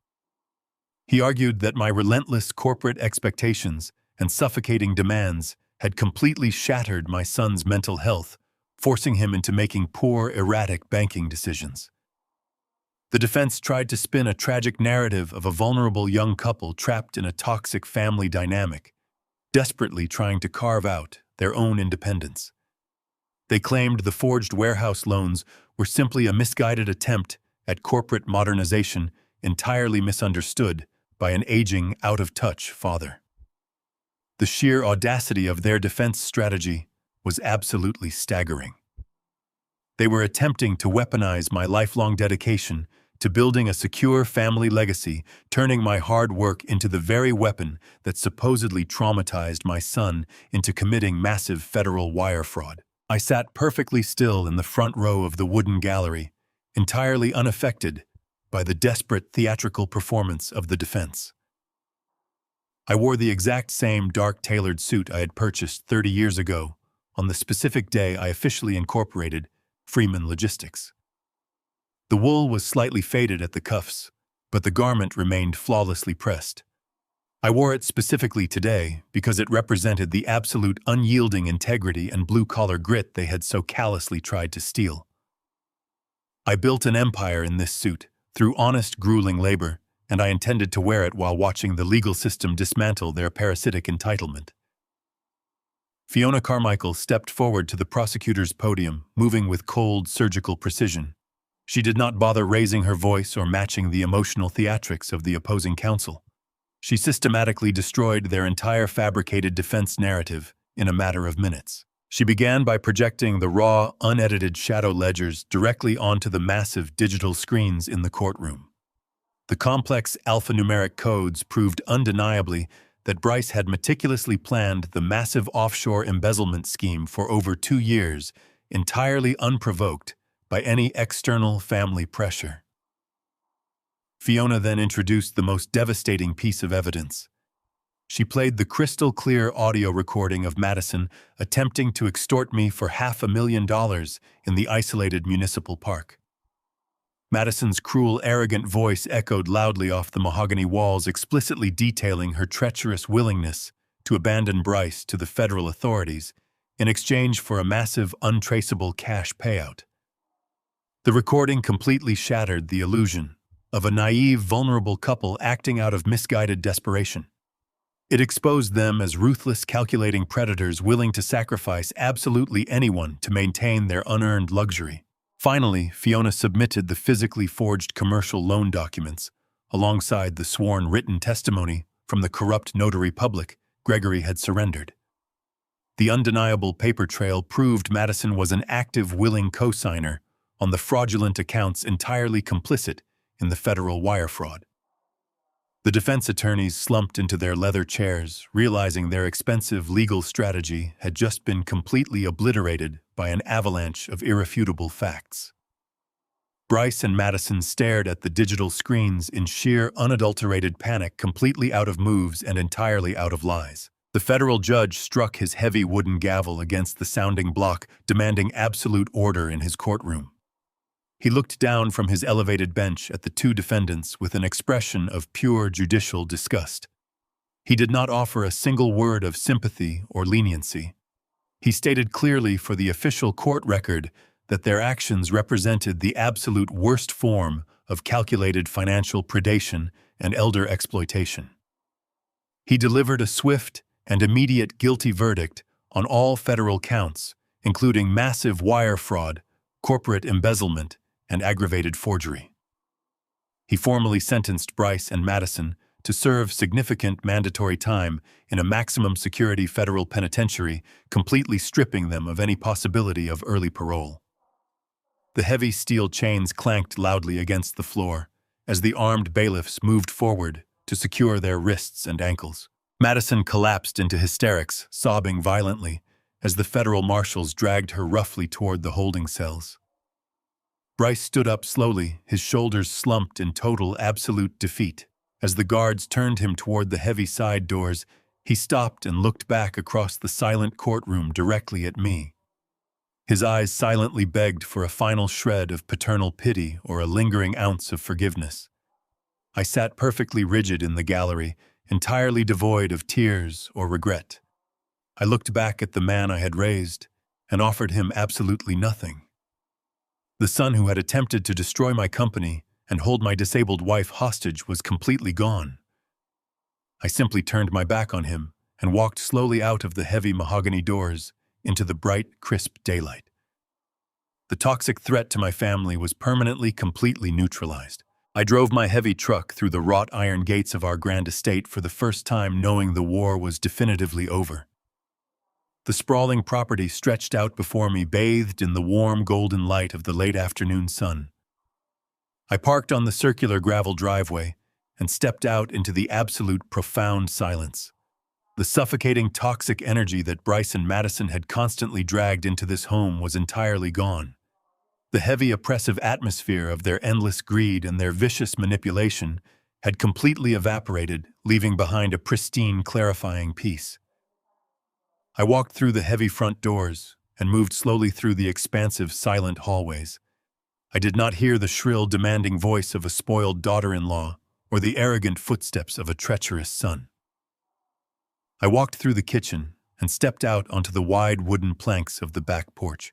He argued that my relentless corporate expectations and suffocating demands had completely shattered my son's mental health, forcing him into making poor, erratic banking decisions. The defense tried to spin a tragic narrative of a vulnerable young couple trapped in a toxic family dynamic, desperately trying to carve out their own independence. They claimed the forged warehouse loans were simply a misguided attempt at corporate modernization, entirely misunderstood by an aging, out-of-touch father. The sheer audacity of their defense strategy was absolutely staggering. They were attempting to weaponize my lifelong dedication to building a secure family legacy, turning my hard work into the very weapon that supposedly traumatized my son into committing massive federal wire fraud. I sat perfectly still in the front row of the wooden gallery, entirely unaffected by the desperate theatrical performance of the defense. I wore the exact same dark tailored suit I had purchased 30 years ago on the specific day I officially incorporated Freeman Logistics. The wool was slightly faded at the cuffs, but the garment remained flawlessly pressed. I wore it specifically today because it represented the absolute unyielding integrity and blue-collar grit they had so callously tried to steal. I built an empire in this suit through honest, grueling labor, and I intended to wear it while watching the legal system dismantle their parasitic entitlement. Fiona Carmichael stepped forward to the prosecutor's podium, moving with cold, surgical precision. She did not bother raising her voice or matching the emotional theatrics of the opposing counsel. She systematically destroyed their entire fabricated defense narrative in a matter of minutes. She began by projecting the raw, unedited shadow ledgers directly onto the massive digital screens in the courtroom. The complex alphanumeric codes proved undeniably that Bryce had meticulously planned the massive offshore embezzlement scheme for over 2 years, entirely unprovoked by any external family pressure. Fiona then introduced the most devastating piece of evidence. She played the crystal-clear audio recording of Madison attempting to extort me for $500,000 in the isolated municipal park. Madison's cruel, arrogant voice echoed loudly off the mahogany walls, explicitly detailing her treacherous willingness to abandon Bryce to the federal authorities in exchange for a massive, untraceable cash payout. The recording completely shattered the illusion of a naive, vulnerable couple acting out of misguided desperation. It exposed them as ruthless, calculating predators willing to sacrifice absolutely anyone to maintain their unearned luxury. Finally, Fiona submitted the physically forged commercial loan documents, alongside the sworn written testimony from the corrupt notary public Gregory had surrendered. The undeniable paper trail proved Madison was an active, willing co-signer on the fraudulent accounts, entirely complicit in the federal wire fraud. The defense attorneys slumped into their leather chairs, realizing their expensive legal strategy had just been completely obliterated by an avalanche of irrefutable facts. Bryce and Madison stared at the digital screens in sheer, unadulterated panic, completely out of moves and entirely out of lies. The federal judge struck his heavy wooden gavel against the sounding block, demanding absolute order in his courtroom. He looked down from his elevated bench at the two defendants with an expression of pure judicial disgust. He did not offer a single word of sympathy or leniency. He stated clearly for the official court record that their actions represented the absolute worst form of calculated financial predation and elder exploitation. He delivered a swift and immediate guilty verdict on all federal counts, including massive wire fraud, corporate embezzlement, and aggravated forgery. He formally sentenced Bryce and Madison to serve significant mandatory time in a maximum security federal penitentiary, completely stripping them of any possibility of early parole. The heavy steel chains clanked loudly against the floor as the armed bailiffs moved forward to secure their wrists and ankles. Madison collapsed into hysterics, sobbing violently as the federal marshals dragged her roughly toward the holding cells. Bryce stood up slowly, his shoulders slumped in total, absolute defeat. As the guards turned him toward the heavy side doors, he stopped and looked back across the silent courtroom directly at me. His eyes silently begged for a final shred of paternal pity or a lingering ounce of forgiveness. I sat perfectly rigid in the gallery, entirely devoid of tears or regret. I looked back at the man I had raised and offered him absolutely nothing. The son who had attempted to destroy my company and hold my disabled wife hostage was completely gone. I simply turned my back on him and walked slowly out of the heavy mahogany doors into the bright, crisp daylight. The toxic threat to my family was permanently, completely neutralized. I drove my heavy truck through the wrought iron gates of our grand estate for the first time, knowing the war was definitively over. The sprawling property stretched out before me, bathed in the warm golden light of the late afternoon sun. I parked on the circular gravel driveway and stepped out into the absolute profound silence. The suffocating toxic energy that Bryce and Madison had constantly dragged into this home was entirely gone. The heavy oppressive atmosphere of their endless greed and their vicious manipulation had completely evaporated, leaving behind a pristine, clarifying peace. I walked through the heavy front doors and moved slowly through the expansive, silent hallways. I did not hear the shrill, demanding voice of a spoiled daughter-in-law or the arrogant footsteps of a treacherous son. I walked through the kitchen and stepped out onto the wide wooden planks of the back porch.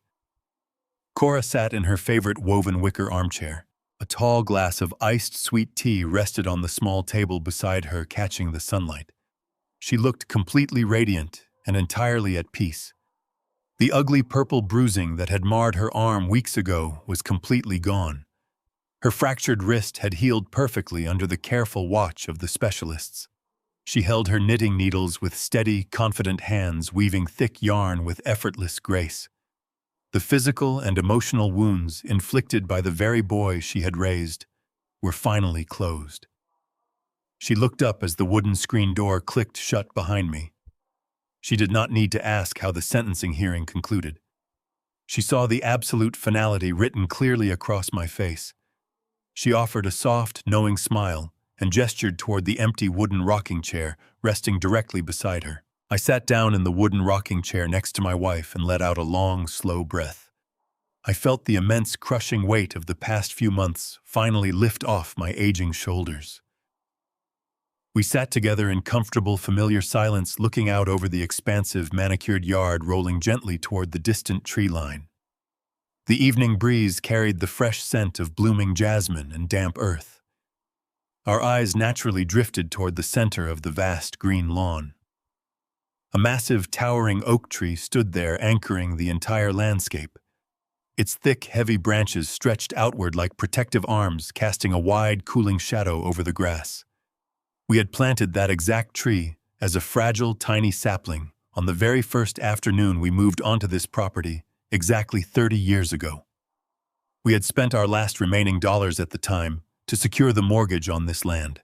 Cora sat in her favorite woven wicker armchair. A tall glass of iced sweet tea rested on the small table beside her, catching the sunlight. She looked completely radiant and entirely at peace. The ugly purple bruising that had marred her arm weeks ago was completely gone. Her fractured wrist had healed perfectly under the careful watch of the specialists. She held her knitting needles with steady, confident hands, weaving thick yarn with effortless grace. The physical and emotional wounds inflicted by the very boy she had raised were finally closed. She looked up as the wooden screen door clicked shut behind me. She did not need to ask how the sentencing hearing concluded. She saw the absolute finality written clearly across my face. She offered a soft, knowing smile and gestured toward the empty wooden rocking chair resting directly beside her. I sat down in the wooden rocking chair next to my wife and let out a long, slow breath. I felt the immense crushing weight of the past few months finally lift off my aging shoulders. We sat together in comfortable, familiar silence, looking out over the expansive, manicured yard rolling gently toward the distant tree line. The evening breeze carried the fresh scent of blooming jasmine and damp earth. Our eyes naturally drifted toward the center of the vast green lawn. A massive, towering oak tree stood there, anchoring the entire landscape. Its thick, heavy branches stretched outward like protective arms, casting a wide, cooling shadow over the grass. We had planted that exact tree as a fragile, tiny sapling on the very first afternoon we moved onto this property, exactly 30 years ago. We had spent our last remaining dollars at the time to secure the mortgage on this land.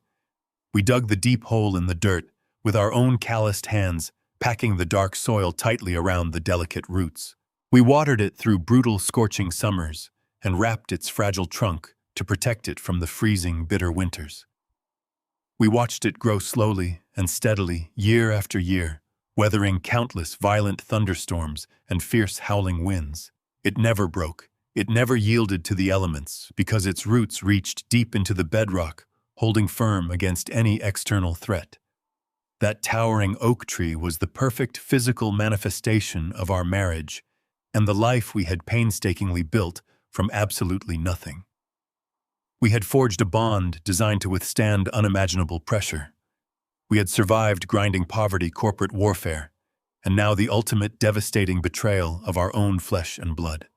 We dug the deep hole in the dirt with our own calloused hands, packing the dark soil tightly around the delicate roots. We watered it through brutal, scorching summers and wrapped its fragile trunk to protect it from the freezing, bitter winters. We watched it grow slowly and steadily, year after year, weathering countless violent thunderstorms and fierce howling winds. It never broke. It never yielded to the elements because its roots reached deep into the bedrock, holding firm against any external threat. That towering oak tree was the perfect physical manifestation of our marriage, and the life we had painstakingly built from absolutely nothing. We had forged a bond designed to withstand unimaginable pressure. We had survived grinding poverty, corporate warfare, and now the ultimate devastating betrayal of our own flesh and blood.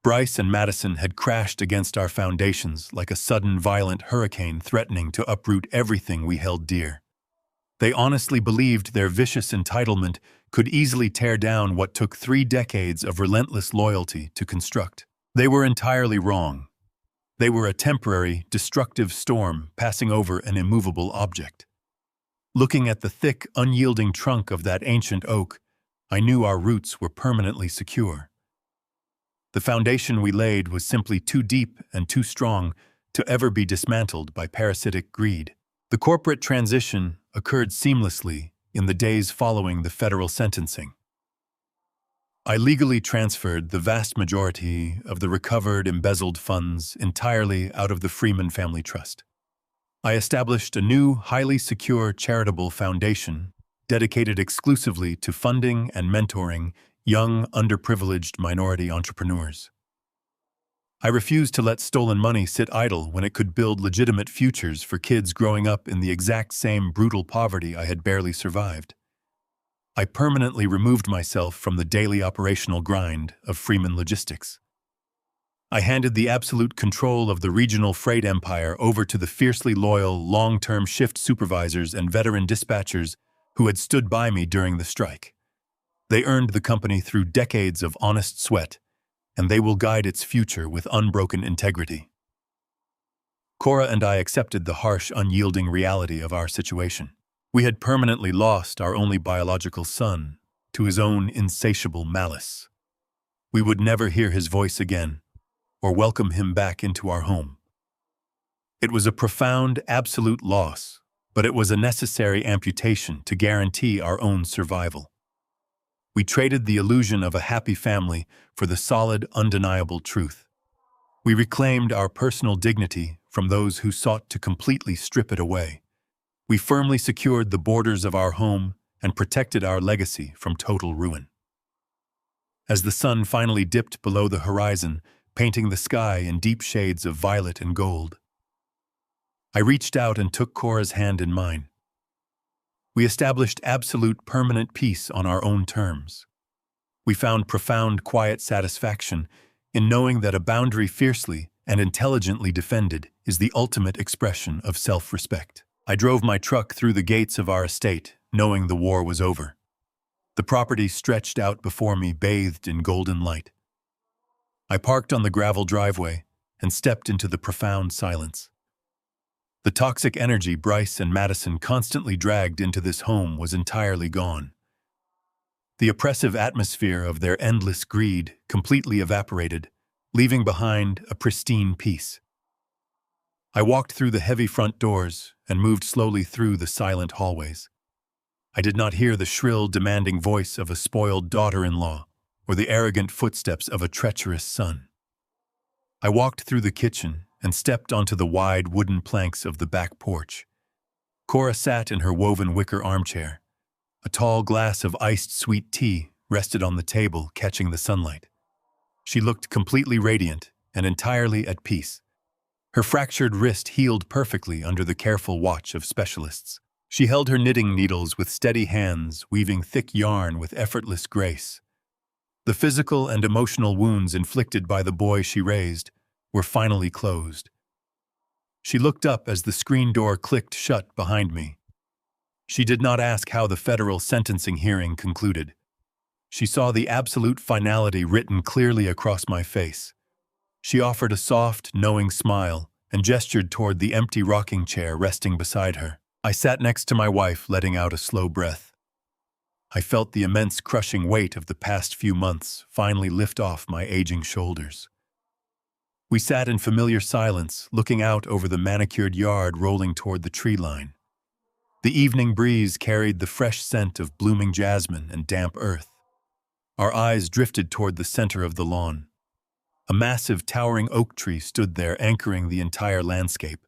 Bryce and Madison had crashed against our foundations like a sudden violent hurricane threatening to uproot everything we held dear. They honestly believed their vicious entitlement could easily tear down what took 3 decades of relentless loyalty to construct. They were entirely wrong. They were a temporary, destructive storm passing over an immovable object. Looking at the thick, unyielding trunk of that ancient oak, I knew our roots were permanently secure. The foundation we laid was simply too deep and too strong to ever be dismantled by parasitic greed. The corporate transition occurred seamlessly in the days following the federal sentencing. I legally transferred the vast majority of the recovered embezzled funds entirely out of the Freeman Family Trust. I established a new, highly secure charitable foundation dedicated exclusively to funding and mentoring young, underprivileged minority entrepreneurs. I refused to let stolen money sit idle when it could build legitimate futures for kids growing up in the exact same brutal poverty I had barely survived. I permanently removed myself from the daily operational grind of Freeman Logistics. I handed the absolute control of the regional freight empire over to the fiercely loyal, long-term shift supervisors and veteran dispatchers who had stood by me during the strike. They earned the company through decades of honest sweat, and they will guide its future with unbroken integrity. Cora and I accepted the harsh, unyielding reality of our situation. We had permanently lost our only biological son to his own insatiable malice. We would never hear his voice again, or welcome him back into our home. It was a profound, absolute loss, but it was a necessary amputation to guarantee our own survival. We traded the illusion of a happy family for the solid, undeniable truth. We reclaimed our personal dignity from those who sought to completely strip it away. We firmly secured the borders of our home and protected our legacy from total ruin. As the sun finally dipped below the horizon, painting the sky in deep shades of violet and gold, I reached out and took Cora's hand in mine. We established absolute permanent peace on our own terms. We found profound, quiet satisfaction in knowing that a boundary fiercely and intelligently defended is the ultimate expression of self-respect. I drove my truck through the gates of our estate, knowing the war was over. The property stretched out before me, bathed in golden light. I parked on the gravel driveway and stepped into the profound silence. The toxic energy Bryce and Madison constantly dragged into this home was entirely gone. The oppressive atmosphere of their endless greed completely evaporated, leaving behind a pristine peace. I walked through the heavy front doors and moved slowly through the silent hallways. I did not hear the shrill, demanding voice of a spoiled daughter-in-law or the arrogant footsteps of a treacherous son. I walked through the kitchen and stepped onto the wide wooden planks of the back porch. Cora sat in her woven wicker armchair. A tall glass of iced sweet tea rested on the table, catching the sunlight. She looked completely radiant and entirely at peace. Her fractured wrist healed perfectly under the careful watch of specialists. She held her knitting needles with steady hands, weaving thick yarn with effortless grace. The physical and emotional wounds inflicted by the boy she raised were finally closed. She looked up as the screen door clicked shut behind me. She did not ask how the federal sentencing hearing concluded. She saw the absolute finality written clearly across my face. She offered a soft, knowing smile and gestured toward the empty rocking chair resting beside her. I sat next to my wife, letting out a slow breath. I felt the immense crushing weight of the past few months finally lift off my aging shoulders. We sat in familiar silence, looking out over the manicured yard rolling toward the tree line. The evening breeze carried the fresh scent of blooming jasmine and damp earth. Our eyes drifted toward the center of the lawn. A massive, towering oak tree stood there, anchoring the entire landscape.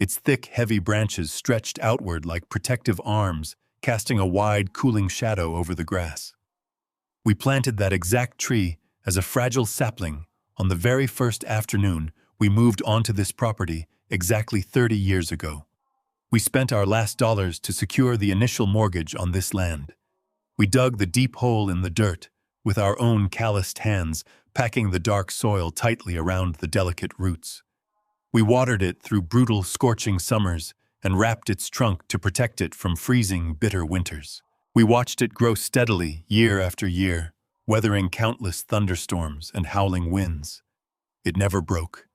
Its thick, heavy branches stretched outward like protective arms, casting a wide, cooling shadow over the grass. We planted that exact tree as a fragile sapling on the very first afternoon we moved onto this property exactly 30 years ago. We spent our last dollars to secure the initial mortgage on this land. We dug the deep hole in the dirt with our own calloused hands, packing the dark soil tightly around the delicate roots. We watered it through brutal, scorching summers and wrapped its trunk to protect it from freezing, bitter winters. We watched it grow steadily year after year, weathering countless thunderstorms and howling winds. It never broke.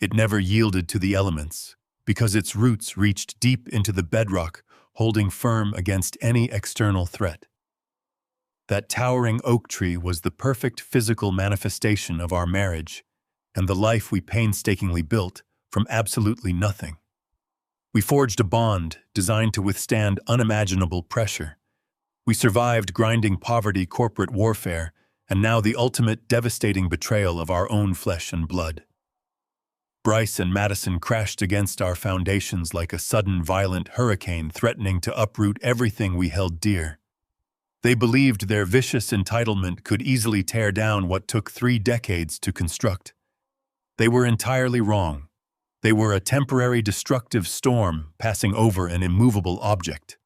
It never yielded to the elements, because its roots reached deep into the bedrock, holding firm against any external threat. That towering oak tree was the perfect physical manifestation of our marriage and the life we painstakingly built from absolutely nothing. We forged a bond designed to withstand unimaginable pressure. We survived grinding poverty, corporate warfare, and now the ultimate devastating betrayal of our own flesh and blood. Bryce and Madison crashed against our foundations like a sudden violent hurricane threatening to uproot everything we held dear. They believed their vicious entitlement could easily tear down what took 3 decades to construct. They were entirely wrong. They were a temporary destructive storm passing over an immovable object.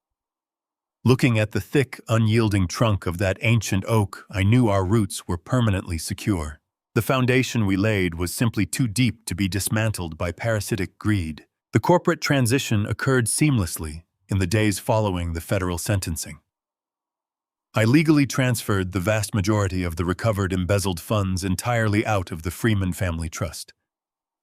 Looking at the thick, unyielding trunk of that ancient oak, I knew our roots were permanently secure. The foundation we laid was simply too deep to be dismantled by parasitic greed. The corporate transition occurred seamlessly in the days following the federal sentencing. I legally transferred the vast majority of the recovered embezzled funds entirely out of the Freeman Family Trust.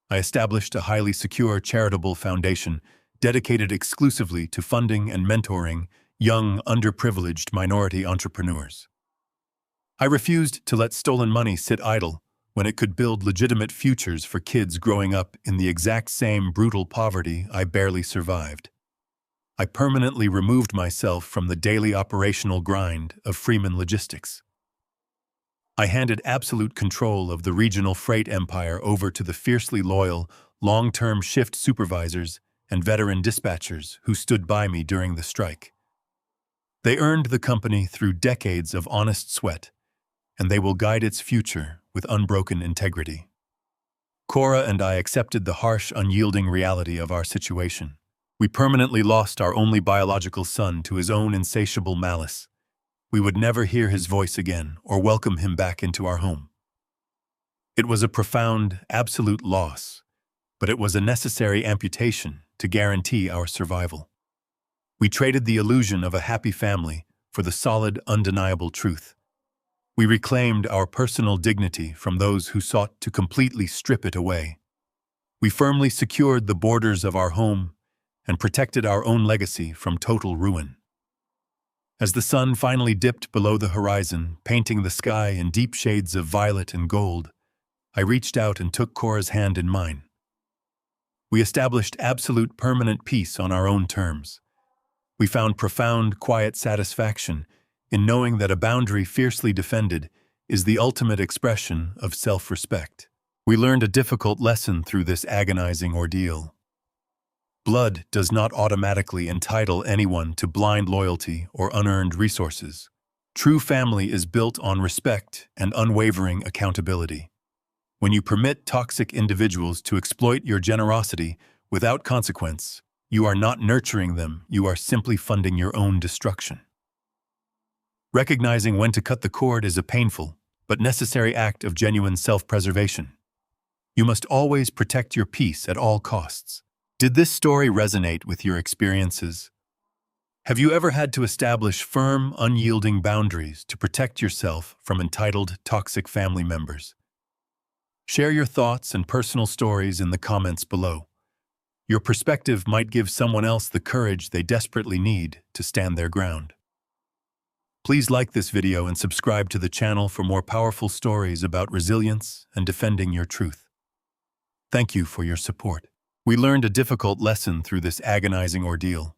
I established a highly secure charitable foundation dedicated exclusively to funding and mentoring young, underprivileged minority entrepreneurs. I refused to let stolen money sit idle when it could build legitimate futures for kids growing up in the exact same brutal poverty I barely survived. I permanently removed myself from the daily operational grind of Freeman Logistics. I handed absolute control of the regional freight empire over to the fiercely loyal, long-term shift supervisors and veteran dispatchers who stood by me during the strike. They earned the company through decades of honest sweat, and they will guide its future with unbroken integrity. Cora and I accepted the harsh, unyielding reality of our situation. We permanently lost our only biological son to his own insatiable malice. We would never hear his voice again or welcome him back into our home. It was a profound, absolute loss, but it was a necessary amputation to guarantee our survival. We traded the illusion of a happy family for the solid, undeniable truth. We reclaimed our personal dignity from those who sought to completely strip it away. We firmly secured the borders of our home and protected our own legacy from total ruin. As the sun finally dipped below the horizon, painting the sky in deep shades of violet and gold, I reached out and took Cora's hand in mine. We established absolute permanent peace on our own terms. We found profound, quiet satisfaction in knowing that a boundary fiercely defended is the ultimate expression of self-respect. We learned a difficult lesson through this agonizing ordeal. Blood does not automatically entitle anyone to blind loyalty or unearned resources. True family is built on respect and unwavering accountability. When you permit toxic individuals to exploit your generosity without consequence, you are not nurturing them, you are simply funding your own destruction. Recognizing when to cut the cord is a painful but necessary act of genuine self-preservation. You must always protect your peace at all costs. Did this story resonate with your experiences? Have you ever had to establish firm, unyielding boundaries to protect yourself from entitled, toxic family members? Share your thoughts and personal stories in the comments below. Your perspective might give someone else the courage they desperately need to stand their ground. Please like this video and subscribe to the channel for more powerful stories about resilience and defending your truth. Thank you for your support. We learned a difficult lesson through this agonizing ordeal.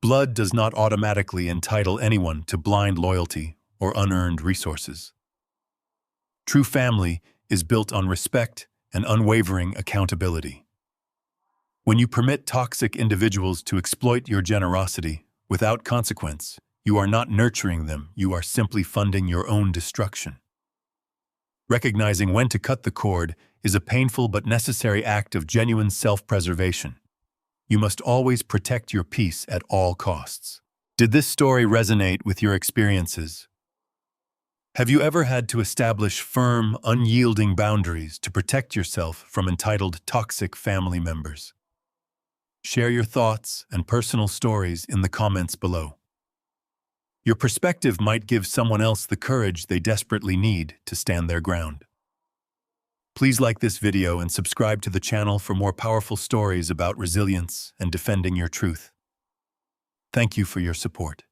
Blood does not automatically entitle anyone to blind loyalty or unearned resources. True family is built on respect and unwavering accountability. When you permit toxic individuals to exploit your generosity without consequence, You are not nurturing them, you are simply funding your own destruction. Recognizing when to cut the cord is a painful but necessary act of genuine self-preservation. You must always protect your peace at all costs. Did this story resonate with your experiences? Have you ever had to establish firm, unyielding boundaries to protect yourself from entitled, toxic family members? Share your thoughts and personal stories in the comments below. Your perspective might give someone else the courage they desperately need to stand their ground. Please like this video and subscribe to the channel for more powerful stories about resilience and defending your truth. Thank you for your support.